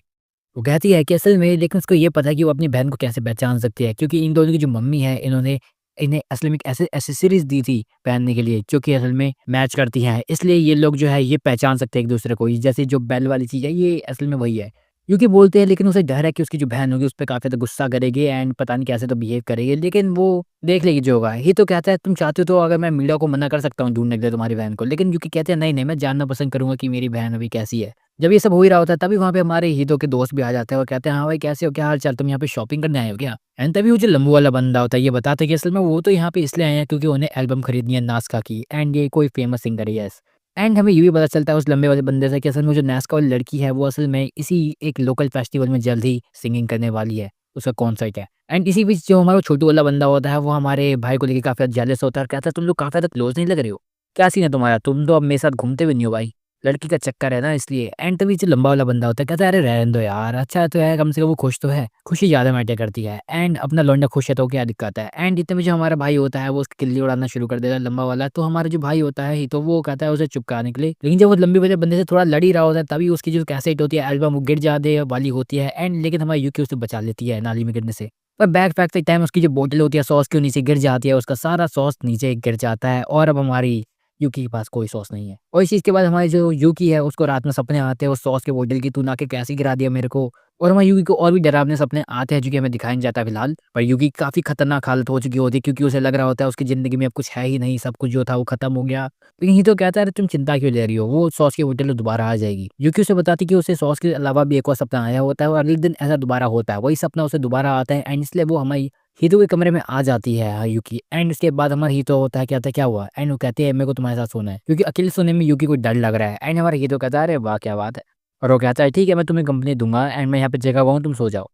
वो कहती है कि असल में लेकिन उसको ये पता है कि वो अपनी बहन को कैसे पहचान सकती है, क्योंकि इन दोनों की जो मम्मी है इन्होंने इन्हें असल में एक ऐसे एक्सेसरीज़ दी थी पहनने के लिए जो कि असल में मैच करती हैं। इसलिए ये लोग जो है ये पहचान सकते हैं एक-दूसरे को। ये जैसे जो बेल वाली चीज़ है ये असल में वही है। यूकी बोलते हैं लेकिन उसे डर है कि उसकी जो बहन होगी उस पे काफ़ी ज़्यादा गुस्सा करेगी एंड पता नहीं कैसे तो बिहेव करेगी, लेकिन वो देख लेगी जो होगा। ही तो कहता है तुम चाहते हो तो अगर मैं मीडिया को मना कर सकता हूँ ढूँढने के लिए तुम्हारी बहन को, लेकिन यूकी कहते हैं नहीं, मैं जानना पसंद करूँगा कि मेरी बहन अभी कैसी है। जब ये सब हो ही रहा होता है तभी वहाँ पे हमारे हीरो के दोस्त भी आ जाते हैं और कहते हैं हाँ भाई कैसे हो? क्या हाल-चाल? तुम यहाँ पे शॉपिंग करने आए हो क्या? एंड तभी वो जो लंबू वाला बंदा होता है ये बताता है कि असल में वो तो यहाँ पे इसलिए आए हैं क्योंकि उन्हें एल्बम खरीदनी है नास्का की एंड ये कोई फेमस सिंगर है, यस। एंड हमें ये भी पता चलता है उस लंबे वाले बंदे से कि असल में जो नास्का वाली लड़की है वो असल में इसी एक लोकल फेस्टिवल में जल्द ही सिंगिंग करने वाली है, उसका कॉन्सर्ट है। एंड इसी बीच जो हमारा छोटू वाला बंदा होता है वो हमारे भाई को लेके काफ़ी ज़्यादा जेलस होता है और कहता है तुम लोग काफ़ी ज़्यादा क्लोज़ नहीं लग रहे हो? क्या सीन है तुम्हारा? तुम तो अब मेरे साथ घूमते भी नहीं हो भाई। लड़की का चक्कर है ना इसलिए। एंड तभी जो लंबा वाला बंदा होता है कहता है अरे रहने दो यार, अच्छा तो है कम से कम वो खुश तो है। खुशी ज़्यादा मैटर करती है एंड अपना लौंडा खुश है तो क्या दिक्कत है। एंड इतने में जो हमारा भाई होता है वो उसकी किल्ली उड़ाना शुरू कर देता है लंबा वाला, तो हमारा जो भाई होता है तो वो कहता है उसे चुप कराने के लिए। लेकिन जब वो लंबे वाले बंदे से थोड़ा लड़ ही रहा होता है तभी उसकी जो कैसेट होती है एल्बम वो गिर जाने वाली होती है एंड लेकिन हमारी यूकी उसे बचा लेती है नाली में गिरने से। पर बैग फेंकते टाइम उसकी जो बोतल होती है सॉस की नीचे गिर जाती है, उसका सारा सॉस नीचे गिर जाता है और अब हमारी यूकी के पास कोई सॉस नहीं है। और इस चीज़ के बाद हमारी जो यूकी है उसको रात में सपने आते हैं उस सॉस के बोतल की, तूने आके कैसे गिरा दिया मेरे को। और हमारी यूकी को और भी डरावने सपने आते हैं जो कि हमें दिखाया नहीं जाता फिलहाल। पर यूकी काफ़ी खतरनाक हालत हो चुकी होती है क्योंकि उसे लग रहा होता है उसकी ज़िंदगी में अब कुछ है ही नहीं, सब कुछ जो था वो खत्म हो गया। लेकिन ये तो कहता है अरे तुम चिंता क्यों ले रही हो, वो सॉस की बोतल तो दोबारा आ जाएगी। यूकी उसे बताती कि उसे सॉस के अलावा भी एक और सपना आया होता है और अगले दिन ऐसा दोबारा होता है, वही सपना उसे दोबारा आता है एंड इसलिए वो हमारी हीरो के कमरे में आ जाती है यूकी। एंड उसके बाद हमारा हीरो होता है, कहता है क्या हुआ? एंड वो कहती है मेरे को तुम्हारे साथ सोना है क्योंकि अकेले सोने में यूकी को डर लग रहा है। एंड हमारा हीरो कहता है अरे वाह क्या बात है। और वो कहता है ठीक है मैं तुम्हें कंपनी दूंगा एंड मैं यहाँ पे जगह हुआ हूँ, तुम सो जाओ।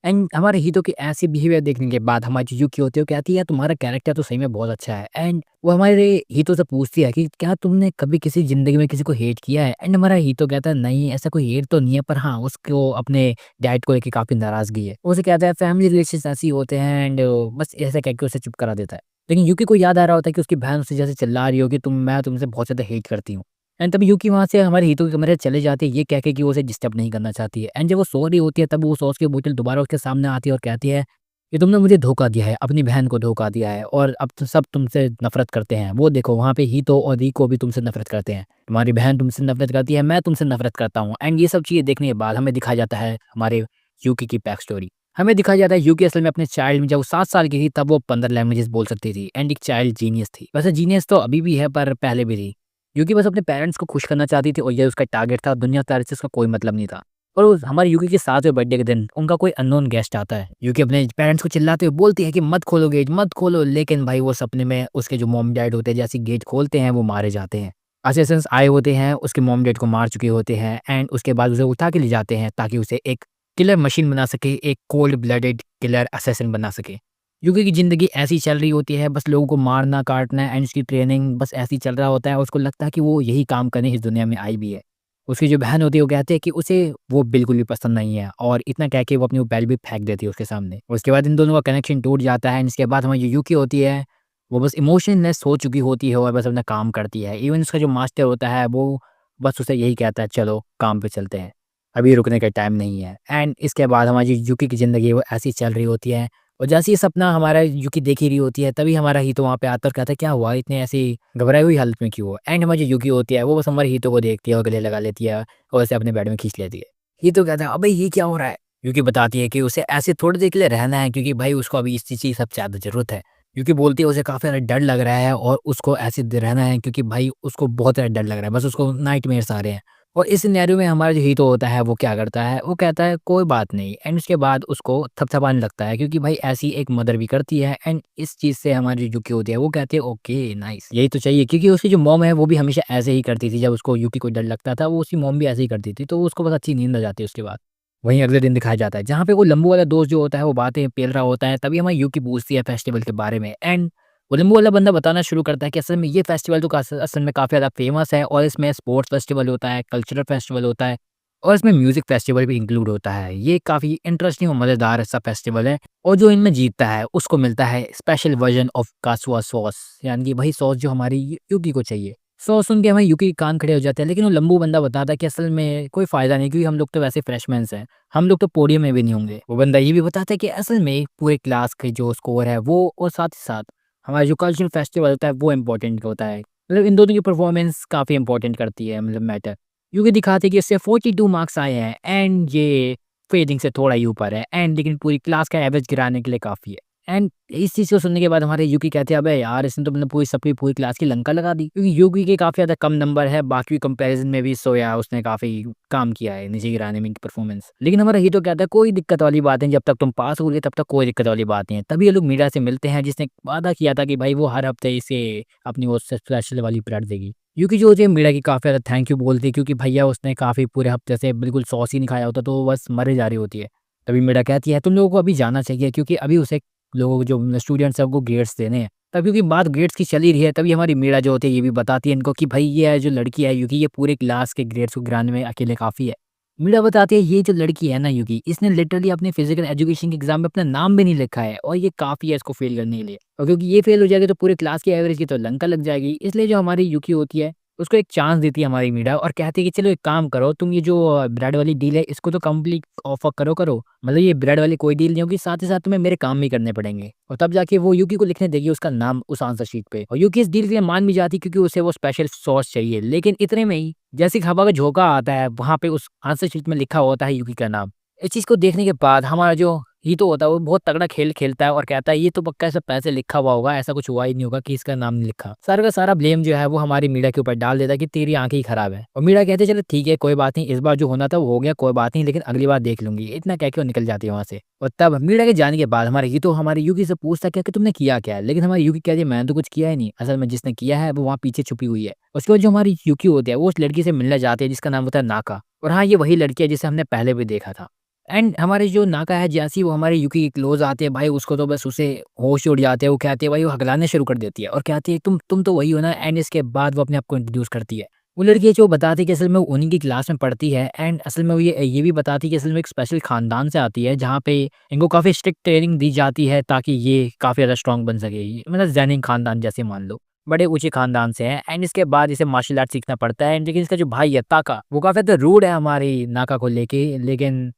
एंड हमारे हीरो की ऐसी बिहेवियर देखने के बाद हमारी जो यूकी होती है वो कहती है तुम्हारा कैरेक्टर तो सही में बहुत अच्छा है। एंड वो हमारे हीरो से पूछती है कि क्या तुमने कभी किसी जिंदगी में किसी को हेट किया है? एंड हमारा हीरो कहता है नहीं ऐसा कोई हेट तो नहीं है, पर हाँ उसको अपने डैड को लेके काफी नाराजगी है। उसे कहता है फैमिली रिलेशन ऐसे ही होते हैं एंड बस ऐसे कह के उसे चुप करा देता है। लेकिन यूकी को याद आ रहा होता है कि उसकी बहन उसे जैसे चिल्ला रही होगी तुम मैं तुमसे बहुत ज्यादा हेट करती हूँ। एंड तभी यूकी वहाँ से हमारे हीरो के कमरे चले जाती है ये कह के कि वो उसे डिस्टर्ब नहीं करना चाहती है। एंड जब वो सो रही होती है तब वो सॉस की बोतल दोबारा उसके सामने आती है और कहती है कि तुमने मुझे धोखा दिया है, अपनी बहन को धोखा दिया है और अब तो सब तुमसे नफरत करते हैं। वो देखो वहाँ पे हीतो और रिको भी तुमसे नफरत करते हैं। तुम्हारी बहन तुमसे नफरत करती है, मैं तुमसे नफरत करता हूँ। एंड ये सब चीज़ें देखने के बाद हमें दिखाया जाता है हमारे यूकी की बैक स्टोरी। हमें दिखाया जाता है यूकी असल में अपने चाइल्ड में जब वो 7 साल की थी तब वो 15 लैंग्वेजेस बोल सकती थी एंड एक चाइल्ड जीनियस थी। वैसे जीनियस तो अभी भी है पर पहले भी थी। यूकी बस अपने पेरेंट्स को खुश करना चाहती थी और ये उसका टारगेट था, दुनियादारी से उसका कोई मतलब नहीं था। और उस हमारे यूकी के 7वें बर्थडे के दिन उनका कोई अननोन गेस्ट आता है। यूकी अपने पेरेंट्स को चिल्लाते हुए बोलती है कि मत खोलो गेट, मत खोलो, लेकिन भाई वो सपने में उसके जो मॉम डैड होते हैं जैसे गेट खोलते हैं वो मारे जाते हैं। असिस्टेंट्स आए होते हैं, उसके मॉम डैड को मार चुके होते हैं एंड उसके बाद उसे उठा के ले जाते हैं ताकि उसे एक किलर मशीन बना सके, एक कोल्ड ब्लडेड किलर असैसिन बना सके। यूकी की ज़िंदगी ऐसी चल रही होती है, बस लोगों को मारना, काटना एंड उसकी ट्रेनिंग बस ऐसे ही चल रहा होता है और उसको लगता है कि वो यही काम करने इस दुनिया में आई भी है। उसकी जो बहन होती है वो कहती है कि उसे वो बिल्कुल भी पसंद नहीं है और इतना कह के वो अपनी वो बेल्ट भी फेंक देती है उसके सामने। उसके बाद इन दोनों का कनेक्शन टूट जाता है एंड इसके बाद हमारी जो यूकी होती है, वो बस इमोशनलेस हो चुकी होती है और बस अपना काम करती है। इवन उसका जो मास्टर होता है वो बस उसे यही कहता है चलो काम पे चलते हैं, अभी रुकने का टाइम नहीं है। एंड इसके बाद हमारी जो यूकी की ज़िंदगी वो ऐसी चल रही होती है और जैसे ही सपना हमारा यूकी देख ही रही होती है तभी हमारा हीतो वहाँ पे आता है और कहता है क्या हुआ इतने ऐसी घबराई हुई हालत में क्यों हो? एंड हमारी जो यूकी होती है वो बस हमारे हीतो को देखती है और गले लगा लेती है और उसे अपने बेड में खींच लेती है। हीतो कहता है अबे ये क्या हो रहा है? यूकी बताती है कि उसे ऐसे थोड़ी देर के लिए रहना है क्योंकि भाई उसको अभी इस चीज़ की सबसे ज़्यादा ज़रूरत है। यूकी बोलती है उसे काफ़ी ज़्यादा डर लग रहा है और उसको ऐसे रहना है क्योंकि भाई उसको बहुत ज़्यादा डर लग रहा है, बस उसको नाइटमेयर्स आ रहे हैं। और इस सिनेरियो में हमारा जो हीरो होता है वो क्या करता है, वो कहता है कोई बात नहीं एंड उसके बाद उसको थपथपाने लगता है क्योंकि भाई ऐसी एक मदर भी करती है एंड इस चीज़ से हमारी जो यूकी होती है वो कहती है ओके नाइस यही तो चाहिए क्योंकि उसकी जो मॉम है वो भी हमेशा ऐसे ही करती थी। जब उसको यूकी को डर लगता था वो उसकी मॉम भी ऐसे ही करती थी तो उसको बस अच्छी नींद आ जाती है उसके बाद। वहीं अगले दिन दिखाया जाता है जहाँ पे वो लंबू वाला दोस्त जो होता है वो बातें पेल रहा होता है, तभी हमारी यूकी पूछती है फेस्टिवल के बारे में एंड वो लंबू वाला बंदा बताना शुरू करता है कि असल में ये फेस्टिवल तो असल में काफ़ी ज़्यादा फेमस है और इसमें स्पोर्ट्स फेस्टिवल होता है, कल्चरल फेस्टिवल होता है और इसमें म्यूज़िक फेस्टिवल भी इंक्लूड होता है। ये काफ़ी इंटरेस्टिंग और मज़ेदार सा फेस्टिवल है और जो इनमें जीतता है उसको मिलता है स्पेशल वर्जन ऑफ कासुआ सॉस, यानी कि वही सॉस जो हमारी यूकी को चाहिए। सॉस सुन के हमारे यूकी के कान खड़े हो जाते हैं, लेकिन वो लंबू बंदा बताता है कि असल में कोई फ़ायदा नहीं क्योंकि हम लोग तो वैसे फ्रेशमैन्स हैं, हम लोग तो पोडियम में भी नहीं होंगे। वो बंदा ये भी बताता है कि असल में पूरे क्लास के जो स्कोर है वो और साथ ही साथ हमारा जो कल्चरल फेस्टिवल होता है वो इम्पोर्टेंट होता है। मतलब इन दोनों की परफॉर्मेंस काफ़ी इम्पोर्टेंट करती है, मतलब मैटर। यूकी दिखाते हैं कि उससे 42 मार्क्स आए हैं एंड ये फेलिंग से थोड़ा ही ऊपर है एंड लेकिन पूरी क्लास का एवरेज गिराने के लिए काफ़ी है। एंड इस चीज़ को सुनने के बाद हमारे यूकी कहते हैं अबे यार इसने तो मतलब पूरी सबकी पूरी क्लास की लंका लगा दी, क्योंकि यूकी के काफ़ी ज़्यादा कम नंबर है बाकी कंपैरिजन में भी। सो या उसने काफ़ी काम किया है नीचे गिराने में इनकी परफॉर्मेंस। लेकिन हमारा हीरो कहता है कोई दिक्कत वाली बात नहीं, जब तक तुम पास हो गए तब तक कोई दिक्कत वाली बात नहीं है। तभी ये लोग मीडिया से मिलते हैं जिसने वादा किया था कि भाई वो हर हफ्ते इसे अपनी वो स्पेशल वाली पीरियड देगी। यूकी जो होती है मीरा की काफ़ी ज़्यादा थैंक यू बोलती है, क्योंकि भैया उसने काफ़ी पूरे हफ्ते से बिल्कुल सॉस ही नहीं खाया होता तो वो बस मरे जा रही होती है। तभी मीरा कहती है तुम लोगों को अभी जाना चाहिए, क्योंकि अभी उसे लोगों को जो स्टूडेंट्स हैं उनको ग्रेड्स देने हैं। तब क्योंकि बात ग्रेड्स की चल ही रही है तभी हमारी मीरा जो होती है ये भी बताती है इनको कि भाई ये जो लड़की है यूकी ये पूरे क्लास के ग्रेड्स को गिराने में अकेले काफ़ी है। मीरा बताती है ये जो लड़की है ना यूकी, इसने लिटरली अपने फिजिकल एजुकेशन के एग्जाम में अपना नाम भी नहीं लिखा है और ये काफ़ी है इसको फेल करने के लिए। और क्योंकि ये फेल हो जाएगी तो पूरे क्लास की एवरेज की तो लंका लग जाएगी, इसलिए जो हमारी यूकी होती है उसको एक चांस देती है हमारी मीरा और कहती है कि चलो एक काम करो, तुम ये जो ब्रेड वाली डील है इसको तो कंप्लीट ऑफर करो। मतलब ये ब्रेड वाली कोई डील नहीं होगी, साथ ही साथ तुम्हें मेरे काम भी करने पड़ेंगे। और तब जाके वो यूकी को लिखने देगी उसका नाम उस आंसर शीट पे, और यूकी इस डील के लिए मान भी जाती क्योंकि उसे वो स्पेशल सॉस चाहिए। लेकिन इतने में ही जैसे ही हवा का झोंका आता है वहां पे उस आंसर शीट में लिखा होता है यूकी का नाम। इस चीज को देखने के बाद हमारा जो हीरो होता है वो बहुत तगड़ा खेल खेलता है और कहता है ये तो पक्का ऐसा पैसे लिखा हुआ होगा, ऐसा कुछ हुआ ही नहीं होगा कि इसका नाम नहीं लिखा। सारा का सारा ब्लेम जो है वो हमारी मीरा के ऊपर डाल देता है कि तेरी आंखें ही खराब है। और मीरा कहते चलो ठीक है कोई बात नहीं, इस बार जो होना था वो हो गया, कोई बात नहीं, लेकिन अगली बार देख लूंगी। इतना कह के वो निकल जाती है वहां से। और तब मीरा के जाने के बाद हमारे हीरो हमारी यूकी से पूछता क्या कि तुमने किया क्या है, लेकिन हमारी यूकी कहती है मैंने तो कुछ किया ही नहीं, असल में जिसने किया है वो वहाँ पीछे छुपी हुई है। उसके बाद जो हमारी यूकी होती है वो उस लड़की से मिलने जाती है जिसका नाम होता है नाका। और हाँ ये वही लड़की है जिसे हमने पहले भी देखा था। एंड हमारे जो नाका है जैसे ही वो हमारे यूकी के क्लोज आते हैं भाई उसको तो बस उसे होश उड़ जाते हैं। वो कहती है भाई वो हगलाने शुरू कर देती है और कहती है तुम तो वही हो ना। एंड इसके बाद वो अपने आप को इंट्रोड्यूस करती है। वो लड़की है जो बताती है कि असल में वो उन्हीं की क्लास में पढ़ती है एंड असल में वो ये भी बताती है कि असल में एक स्पेशल खानदान से आती है जहाँ पे इनको काफ़ी स्ट्रिक्ट ट्रेनिंग दी जाती है ताकि ये काफ़ी ज़्यादा स्ट्रॉन्ग बन सके। मतलब जैनिंग खानदान जैसे मान लो बड़े ऊंचे खानदान से है। एंड इसके बाद इसे मार्शल आर्ट सीखना पड़ता है। लेकिन इसका जो भाई है ताका वो काफ़ी ज़्यादा रूड है हमारी नाका को लेके। लेकिन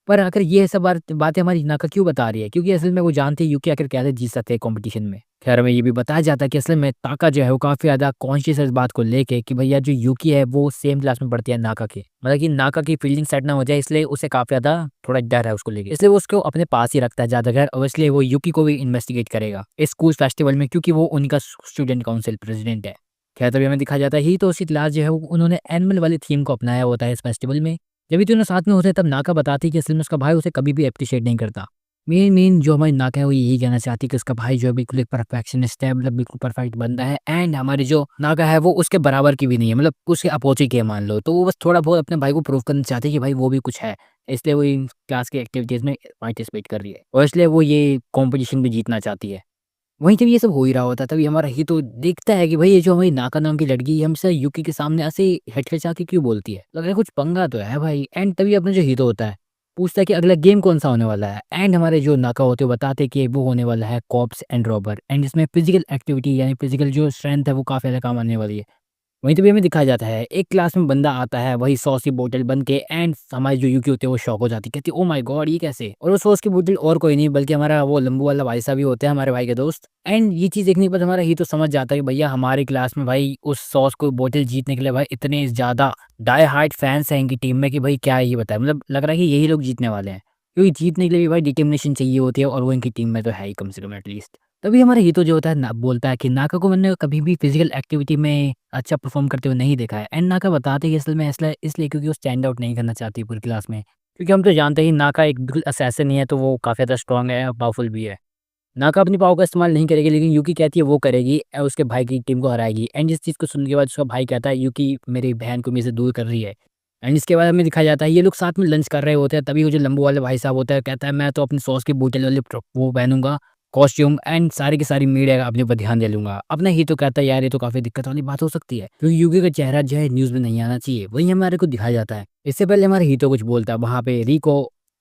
पर आखिर ये सब बातें हमारी नाका क्यों बता रही है, क्योंकि असल में वो जानती है यूकी आखिर कैसे जीत सकते हैं कंपटीशन में। खैर हमें ये भी बताया जाता है कि असल में ताका जो है वो काफ़ी ज़्यादा कॉन्शियस है इस बात को लेके कि भैया जो यूकी है वो सेम क्लास में पढ़ती है नाका के, मतलब कि नाका की फील्डिंग सेट ना हो जाए इसलिए उसे काफ़ी ज़्यादा थोड़ा डर है उसको लेके। इसलिए वो उसको अपने पास ही रखता है ज़्यादातर और इसलिए वो यूकी को भी इन्वेस्टिगेट करेगा इस स्कूल फेस्टिवल में, क्योंकि वो उनका स्टूडेंट काउंसिल प्रेसिडेंट है। खैर तभी हमें दिखाया जाता है ही तो उसकी क्लास जो है वो उन्होंने एनिमल वाली थीम को अपनाया होता है इस फेस्टिवल में। जब भी दोनों साथ में होते हैं तब नाका बताती है कि असल में उसका भाई उसे कभी भी एप्रिशिएट नहीं करता। मेन जो हमारी नाका है वो यही कहना चाहती है कि उसका भाई जो है बिल्कुल एक परफेक्शनिस्ट है, मतलब बिल्कुल परफेक्ट बंदा है। एंड हमारी जो नाका है वो उसके बराबर की भी नहीं है, मतलब उसके अपोजिट है मान लो। तो वो बस थोड़ा बहुत अपने भाई को प्रूव करना चाहती है कि भाई वो भी कुछ है, इसलिए वो इन क्लास की एक्टिविटीज़ में पार्टिसिपेट कर रही है और इसलिए वो ये कॉम्पिटिशन भी जीतना चाहती है। वहीं जब ये सब हो ही रहा होता है तभी हमारा हीरो देखता है कि भाई ये जो हमारी नाका नाम की लड़की है हमसे यूकी के सामने ऐसे हिचकिचा के क्यों बोलती है, लग रहा है कुछ पंगा तो है भाई। एंड तभी अपना जो हीरो होता है पूछता है कि अगला गेम कौन सा होने वाला है। एंड हमारे जो नाका होते हैं बताते हैं कि वो होने वाला है कॉप्स एंड रॉबर। एंड इसमें फिजिकल एक्टिविटी यानी फिजिकल जो स्ट्रेंथ है वो काफ़ी ज़्यादा काम आने वाली है। वहीं तो भी हमें दिखाया जाता है एक क्लास में बंदा आता है वही सॉस की बोतल बन के। एंड हमारी जो यूकी होती है वो शॉक हो जाती है, कहती है ओ माय गॉड ये कैसे। और वो सॉस की बोतल और कोई नहीं बल्कि हमारा वो लंबू वाला भाई साहब ही होते हैं, हमारे भाई के दोस्त। एंड ये चीज़ देखने के बाद हमारा ही तो समझ जाता है कि भैया हमारी क्लास में भाई उस सॉस को बोतल जीतने के लिए भाई इतने ज़्यादा डाई हार्ड फैंस हैं इनकी टीम में कि भाई क्या ये बताए, मतलब लग रहा है कि यही लोग जीतने वाले हैं। क्योंकि जीतने के लिए भी भाई डिटर्मिनेशन चाहिए होती है और वो इनकी टीम में तो है ही कम से कम एटलीस्ट। तभी हमारा हीरो जो होता है ना बोलता है कि नाका को मैंने कभी भी फिजिकल एक्टिविटी में अच्छा परफॉर्म करते हुए नहीं देखा है। एंड नाका बताते हैं कि असल में इसलिए क्योंकि वो स्टैंड आउट नहीं करना चाहती पूरी क्लास में, क्योंकि हम तो जानते ही नाका एक बिल्कुल असैसिन नहीं है तो वो काफ़ी ज़्यादा स्ट्रॉन्ग है और पावरफुल भी है। नाका अपनी पावर का इस्तेमाल नहीं करेगी लेकिन यूकी कहती है वो करेगी और उसके भाई की टीम को हराएगी। एंड इस चीज़ को सुनने के बाद उसका भाई कहता है यूकी मेरी बहन को मेरे से दूर कर रही है। एंड इसके बाद हमें दिखाया जाता है ये लोग साथ में लंच कर रहे होते हैं तभी वो जो लंबू वाले भाई साहब होता है कहता है मैं तो अपनी सॉस की बोतल वाली वो पहनूंगा कॉस्ट्यूम एंड सारी की सारी मीडिया अपने ऊपर ध्यान दे लूंगा। अपना ही तो कहता है यार ये तो काफी दिक्कत वाली बात हो सकती है क्योंकि यूकी का चेहरा जो है न्यूज में नहीं आना चाहिए, वही हमारे को दिखाया जाता है। इससे पहले हमारे हीरो कुछ बोलता है वहां पे रिको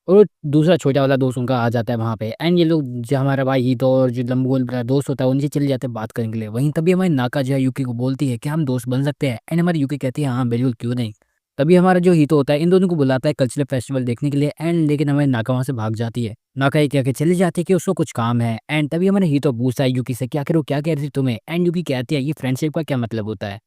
और दूसरा छोटा वाला दोस्त उनका आ जाता है वहाँ पे। एंड ये लोग जो हमारा भाई हीरो और जो लंबू वाला दोस्त होता है उनसे चले जाते हैं बात करने के लिए। वहीं तभी हमारी नाका जो है यूकी को बोलती है कि हम दोस्त बन सकते हैं। एंड हमारी यूकी कहती है हाँ बिल्कुल क्यों नहीं। तभी हमारा जो हीरो होता है इन दोनों को बुलाता है कल्चरल फेस्टिवल देखने के लिए। एंड लेकिन हमारी नाका वहाँ से भाग जाती है। नाका ये कह के चली जाती है कि उसको कुछ काम है। एंड तभी हमारे हीरो पूछता है यूकी से कि आखिर वो क्या कह रही थी तुम्हें। एंड यूकी कहती है ये फ्रेंडशिप का क्या मतलब होता है।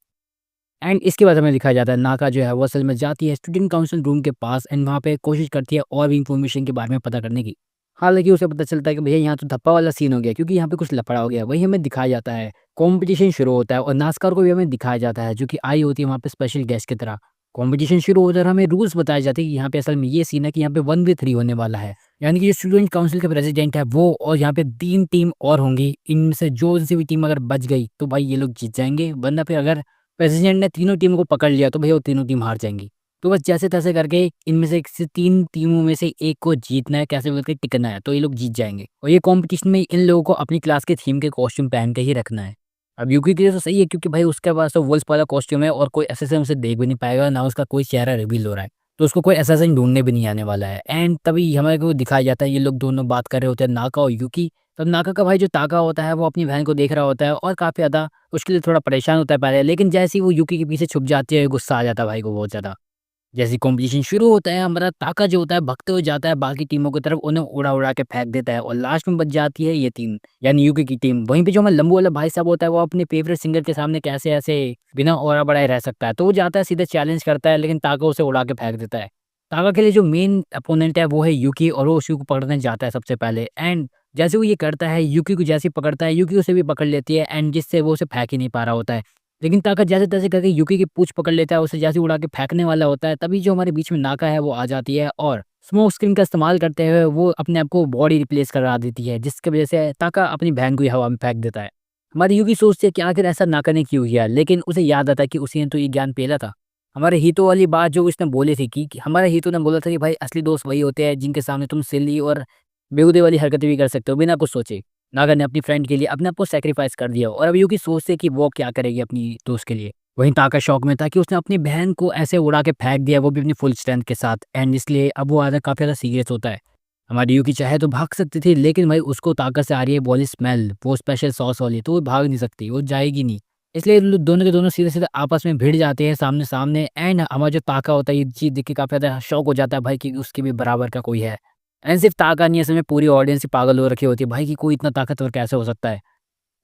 एंड इसके बाद हमें दिखाया जाता है नाका जो है वो असल में जाती है स्टूडेंट काउंसिल रूम के पास एंड वहाँ पे कोशिश करती है और भी इन्फॉर्मेशन के बारे में पता करने की। हालाँकि उसे पता चलता है कि भैया यहाँ तो धप्पा वाला सीन हो गया क्योंकि यहाँ पे कुछ लफड़ा हो गया। वही हमें दिखाया जाता है, कॉम्पिटिशन शुरू होता है और नास्कार को भी हमें दिखाया जाता है जो कि आई होती है वहाँ पे स्पेशल गेस्ट की तरह। कॉम्पिटिशन शुरू होता है और हमें रूल्स बताए जाते हैं कि यहाँ पे असल में ये सीन है कि यहाँ पे 1v3 होने वाला है। यानी कि जो स्टूडेंट काउंसिल के प्रेसिडेंट है वो और यहाँ पे 3 टीम और होंगी। इनमें से जो सी भी टीम अगर बच गई तो भाई ये लोग जीत जाएँगे, वरना फिर अगर प्रेसिडेंट ने तीनों टीमों को पकड़ लिया तो भैया वो तीनों टीम हार जाएँगी। तो बस जैसे-तैसे करके इनमें से 3 टीमों में से एक को जीतना है, कैसे भी करके टिकना है, तो ये लोग जीत जाएँगे। और ये कॉम्पिटिशन में इन लोगों को अपनी क्लास के थीम के कॉस्ट्यूम पहन के ही रखना है। अब यूकी के लिए तो सही है क्योंकि भाई उसके पास तो वुल्फ वाला कॉस्ट्यूम है और कोई असैसिन उसे देख भी नहीं पाएगा, ना उसका कोई चेहरा रिवील हो रहा है। तो उसको कोई असैसिन ढूँढने भी नहीं आने वाला है। एंड तभी हमें को दिखाया जाता है ये लोग दोनों बात कर रहे होते हैं नाका और यूकी। तब नाका का भाई जो ताका होता है वो अपनी बहन को देख रहा होता है और काफ़ी ज़्यादा उसके लिए थोड़ा परेशान होता है पहले, लेकिन जैसे ही वो यूकी के पीछे छुप जाती है गुस्सा आ जाता है भाई को बहुत ज़्यादा। जैसे ही कॉम्पिटिशन शुरू होता है हमारा ताका जो होता है भागते हुए जाता है बाकी टीमों की तरफ, उन्हें उड़ा-उड़ा के फेंक देता है और लास्ट में बच जाती है ये टीम, यानी यूके की टीम। वहीं पे जो हमारा लंबू वाला भाई साहब होता है वो अपने फेवरेट सिंगर के सामने कैसे ऐसे बिना औरा बढ़ाए रह सकता है। तो वो जाता है सीधे चैलेंज करता है लेकिन ताका उसे उड़ा के फेंक देता है। ताका के लिए जो मेन अपोनेंट है वो है यूकी और वो उसी को पकड़ने जाता है सबसे पहले। एंड जैसे वो ये करता है यूकी को जैसे ही पकड़ता है यूकी उसे भी पकड़ लेती है एंड जिससे वो उसे फेंक ही नहीं पा रहा होता है। लेकिन ताका जैसे-तैसे करके यूकी की पूँछ पकड़ लेता है, उसे जैसे ही उड़ा के फेंकने वाला होता है, तभी जो हमारे बीच में नाका है वो आ जाती है और स्मोक स्क्रीन का इस्तेमाल करते हुए वो अपने आप को बॉडी रिप्लेस करा देती है, जिसकी वज़ह से ताका अपनी बहन को ही हवा में फेंक देता है। हमारी यूकी सोचती है कि आखिर ऐसा नाका ने क्यों किया? लेकिन उसे याद आता है कि उसी ने तो ये ज्ञान पेला था। हमारे हीतो वाली बात जो उसने बोली थी कि हमारे हीतो ने बोला था कि भाई असली दोस्त वही होते हैं जिनके सामने तुम सिली और बेहूदे वाली हरकतें भी कर सकते हो बिना कुछ सोचे। नागा ने अपनी फ्रेंड के लिए अपने आप को सैक्रिफाइस कर दिया और अब यूकी सोचती है कि वो क्या करेगी अपनी दोस्त के लिए। वहीं ताका शॉक में था कि उसने अपनी बहन को ऐसे उड़ा के फेंक दिया, वो भी अपनी फुल स्ट्रेंथ के साथ एंड इसलिए अब वो आधा काफ़ी ज़्यादा सीरियस होता है। हमारी यूकी चाहे तो भाग सकती थी लेकिन भाई उसको ताकत से आ रही है वो वाली स्मेल, वो स्पेशल सॉस वाली, तो वो भाग नहीं सकती, वो जाएगी नहीं। इसलिए दोनों के दोनों सीधे-सीधे आपस में भिड़ जाते हैं सामने-सामने एंड हमारा जो ताका होता है ये चीज़ देख के काफ़ी ज़्यादा शॉक हो जाता है भाई कि उसके भी बराबर का कोई है। एंड सिर्फ़ ताका नहीं, असल में पूरी ऑडियंस ही पागल हो रखी होती है भाई कि कोई इतना ताकतवर कैसे हो सकता है।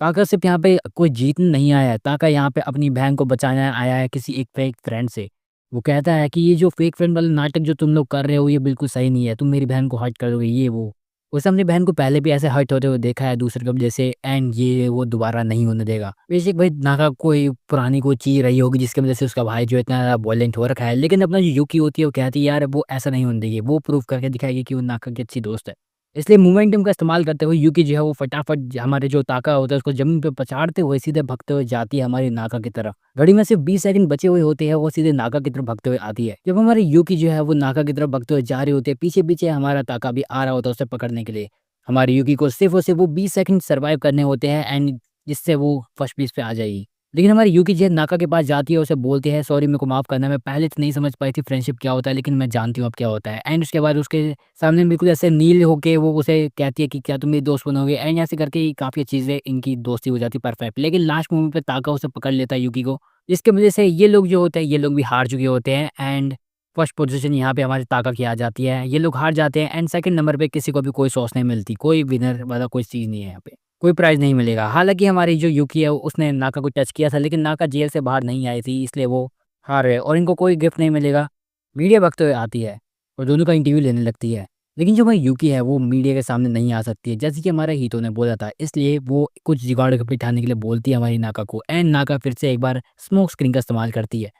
ताका सिर्फ़ यहाँ पे कोई जीतने नहीं आया है, ताका यहाँ पे अपनी बहन को बचाने आया है किसी एक फेक फ्रेंड से। वो कहता है कि ये जो फेक फ्रेंड वाला नाटक जो तुम लोग कर रहे हो ये बिल्कुल सही नहीं है, तुम मेरी बहन को हर्ट करोगे ये वो। उसने अपनी बहन को पहले भी ऐसे हर्ट होते हुए देखा है दूसरे कपड़े से एंड ये वो दोबारा नहीं होने देगा। बेशक भाई नाका कोई पुरानी कोई चीज़ रही होगी जिसकी वज़ह से उसका भाई जो इतना ज़्यादा वायलेंट हो रखा है, लेकिन अपना जो यूकी होती है वो कहती है यार वो ऐसा नहीं होने देगी, वो प्रूव करके दिखाएगी कि वो नाका की अच्छी दोस्त है। इसलिए मोमेंटम का इस्तेमाल करते हुए यूकी जो है वो फटाफट हमारे जो ताका होता है उसको ज़मीन पे पछाड़ते हुए सीधे भागते हुए जाती है हमारी नाका की तरफ। घड़ी में सिर्फ 20 सेकंड बचे हुए होते हैं, वो सीधे नाका की तरफ भागते हुए आती है। जब हमारी यूकी जो है वो नाका की तरफ भागते हुए जा रही होती है, पीछे-पीछे हमारा ताका भी आ रहा होता है उसे पकड़ने के लिए। हमारी यूकी को सिर्फ़ और सिर्फ़ वो 20 सेकंड सर्वाइव करने होते हैं एंड जिससे वो फर्स्ट प्लेस पे आ जाएगी। लेकिन हमारी यूकी जो है नाका के पास जाती है, उसे बोलती है सॉरी मेरे को माफ़ करना, मैं पहले तो नहीं समझ पाई थी फ्रेंडशिप क्या होता है लेकिन मैं जानती हूँ अब क्या होता है। एंड उसके बाद उसके सामने बिल्कुल ऐसे नील होके वो उसे कहती है कि क्या तुम मेरी दोस्त बनोगे? एंड ऐसे करके काफ़ी चीज़ें इनकी दोस्ती हो जाती है परफेक्ट। लेकिन लास्ट मोमेंट पे ताका उसे पकड़ लेता है यूकी को, जिसकी वज़ह से ये लोग जो होते हैं ये लोग भी हार चुके होते हैं एंड फर्स्ट पोज़ीशन यहाँ पे हमारे ताका की आ जाती है। ये लोग हार जाते हैं एंड सेकंड नंबर पे किसी को भी कोई सॉस नहीं मिलती, कोई विनर वाला कोई चीज़ नहीं है यहाँ पे। कोई प्राइज़ नहीं मिलेगा। हालाँकि हमारी जो यूकी है उसने नाका को टच किया था लेकिन नाका जेल से बाहर नहीं आई थी इसलिए वो हार गए और इनको कोई गिफ्ट नहीं मिलेगा। मीडिया भागते हुए आती है और दोनों का इंटरव्यू लेने लगती है। लेकिन जो हमारी यूकी है वो मीडिया के सामने नहीं आ सकती है जैसे कि हमारे हीतो ने बोला था, इसलिए वो कुछ जुगाड़ बिठाने के लिए बोलती है हमारी नाका को एंड नाका फिर से एक बार स्मोक स्क्रीन का इस्तेमाल करती है।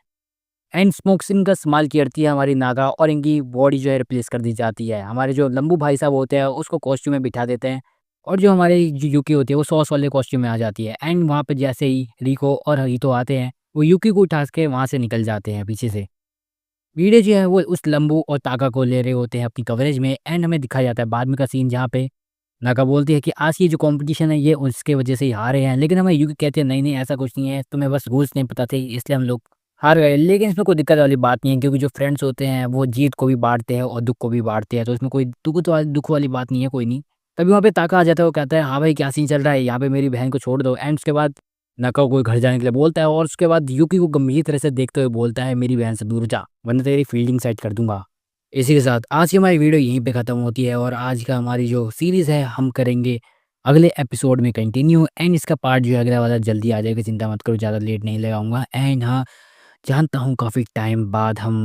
एंड स्मोक स्क्रीन का इस्तेमाल करती है हमारी नागा और इनकी बॉडी जो है रिप्लेस कर दी जाती है। हमारे जो लंबू भाई साहब होते हैं उसको कॉस्ट्यूम में बिठा देते हैं और जो हमारी जो यूकी होती है वो सॉस वाले कॉस्ट्यूम में आ जाती है एंड वहाँ पे जैसे ही रिको और हीतो आते हैं वो यूकी को उठा के वहाँ से निकल जाते हैं पीछे से। वीडियो जो है वो उस लंबू और ताका को ले रहे होते हैं अपनी कवरेज में एंड हमें दिखाया जाता है बाद में का सीन जहाँ पे नागा बोलती है कि आज ये जो कंपटीशन है ये उसके वजह से ही हारे हैं, लेकिन हमें यूकी कहते हैं नहीं नहीं ऐसा कुछ नहीं है, तुम्हें बस रूल्स नहीं पता थे इसलिए हम लोग हार गए। लेकिन इसमें कोई दिक्कत वाली बात नहीं है क्योंकि जो फ्रेंड्स होते हैं वो जीत को भी बाँटते हैं और दुःख को भी बाँटते हैं, तो इसमें कोई दुःख वाली बात नहीं है, कोई नहीं। तभी वहाँ पे ताका आ जाता है, वो कहता है हाँ भाई क्या सीन चल रहा है? यहाँ पे मेरी बहन को छोड़ दो एंड उसके बाद नाका को घर जाने के लिए बोलता है और उसके बाद यूकी को गंभीर तरह से देखते हुए बोलता है मेरी बहन से दूर जा वरना तेरी फील्डिंग सेट कर दूँगा। इसी के साथ आज की हमारी वीडियो यहीं पे ख़त्म होती है और आज का हमारी जो सीरीज़ है हम करेंगे अगले एपिसोड में कंटिन्यू एंड इसका पार्ट जो है अगला वाला जल्दी आ जाएगा, चिंता मत करो, ज़्यादा लेट नहीं लगाऊंगा। एंड हाँ, जानता हूँ काफ़ी टाइम बाद हम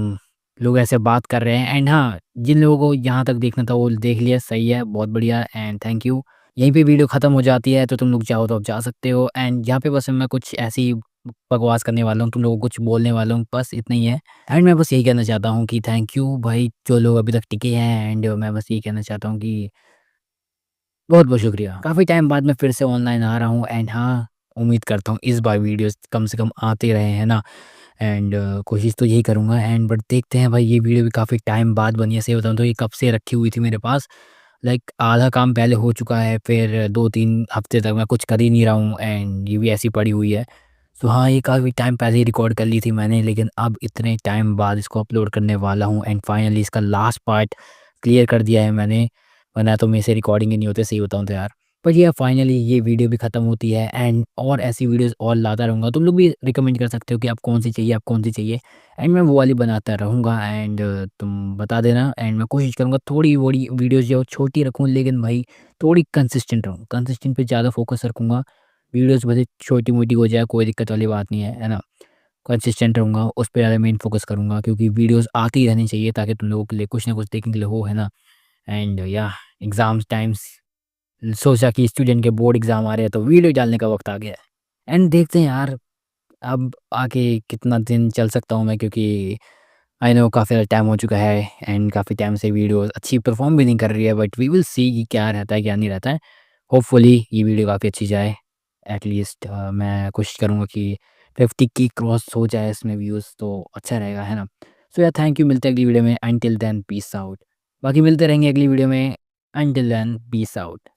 लोग ऐसे बात कर रहे हैं एंड हाँ, जिन लोगों को यहाँ तक देखना था वो देख लिया, सही है, बहुत बढ़िया एंड थैंक यू। यहीं पे वीडियो ख़त्म हो जाती है, तो तुम लोग चाहो तो अब जा सकते हो एंड यहाँ पे बस मैं कुछ ऐसी बकवास करने वाला हूँ, तुम लोगों को कुछ बोलने वाला हूँ, बस इतना ही है। एंड मैं बस यही कहना चाहता हूँ कि थैंक यू भाई, जो लोग अभी तक टिके हैं एंड मैं बस यही कहना चाहता हूँ कि बहुत-बहुत शुक्रिया। काफ़ी टाइम बाद मैं फिर से ऑनलाइन आ रहा हूँ एंड हाँ, उम्मीद करता हूँ इस बार वीडियोज़ कम से कम आते रहे, है ना? एंड कोशिश तो यही करूँगा एंड बट देखते हैं भाई, ये वीडियो भी काफ़ी टाइम बाद बनी है, सही बताऊँ तो ये कब से रखी हुई थी मेरे पास। लाइक आधा काम पहले हो चुका है, फिर 2-3 हफ्ते तक मैं कुछ कर ही नहीं रहा हूँ एंड ये भी ऐसी पड़ी हुई है। तो हाँ, ये काफ़ी टाइम पहले ही रिकॉर्ड कर ली थी मैंने, लेकिन अब इतने टाइम बाद इसको अपलोड करने वाला हूँ एंड फाइनली इसका लास्ट पार्ट क्लियर कर दिया है मैंने, वरना तो मेरे से रिकॉर्डिंग ही नहीं होते, सही बताऊँ तो यार। पर ये फाइनली ये वीडियो भी ख़त्म होती है एंड और ऐसी वीडियोज़ और लाता रहूँगा। तुम लोग भी रिकमेंड कर सकते हो कि आप कौन सी चाहिए, आप कौन सी चाहिए एंड मैं वो वाली बनाता रहूँगा एंड तुम बता देना एंड मैं कोशिश करूँगा थोड़ी-वोड़ी वीडियोज़ जो छोटी रखूँ, लेकिन भाई थोड़ी कंसिस्टेंट रहूँ। कंसिस्टेंट पे ज़्यादा फ़ोकस रखूँगा। वीडियोज़ भले छोटी-मोटी हो जाए, कोई दिक्कत वाली बात नहीं है ना? कंसिस्टेंट रहूँगा, उस पे ज़्यादा मेन फ़ोकस करूँगा क्योंकि वीडियोज़ आती रहनी चाहिए ताकि तुम लोगों के लिए कुछ ना कुछ देखने के लिए हो, है ना? एंड या एग्ज़ाम्स टाइम्स सोचा कि स्टूडेंट के बोर्ड एग्ज़ाम आ रहे हैं तो वीडियो डालने का वक़्त आ गया है। एंड देखते हैं यार, अब आगे कितना दिन चल सकता हूँ मैं, क्योंकि आई नो काफ़ी ज़्यादा टाइम हो चुका है एंड काफ़ी टाइम से वीडियो अच्छी परफ़ॉर्म भी नहीं कर रही है, बट वी विल सी कि क्या रहता है, क्या नहीं रहता है। होपफुली ये वीडियो काफ़ी अच्छी जाए। एट लीस्ट मैं कोशिश करूँगा कि 50 की क्रॉस हो जाए इसमें व्यूज़, तो अच्छा रहेगा, है ना? सो या थैंक यू, मिलते हैं अगली वीडियो में। Until then peace out. बाकी मिलते रहेंगे अगली वीडियो में। Until then peace out.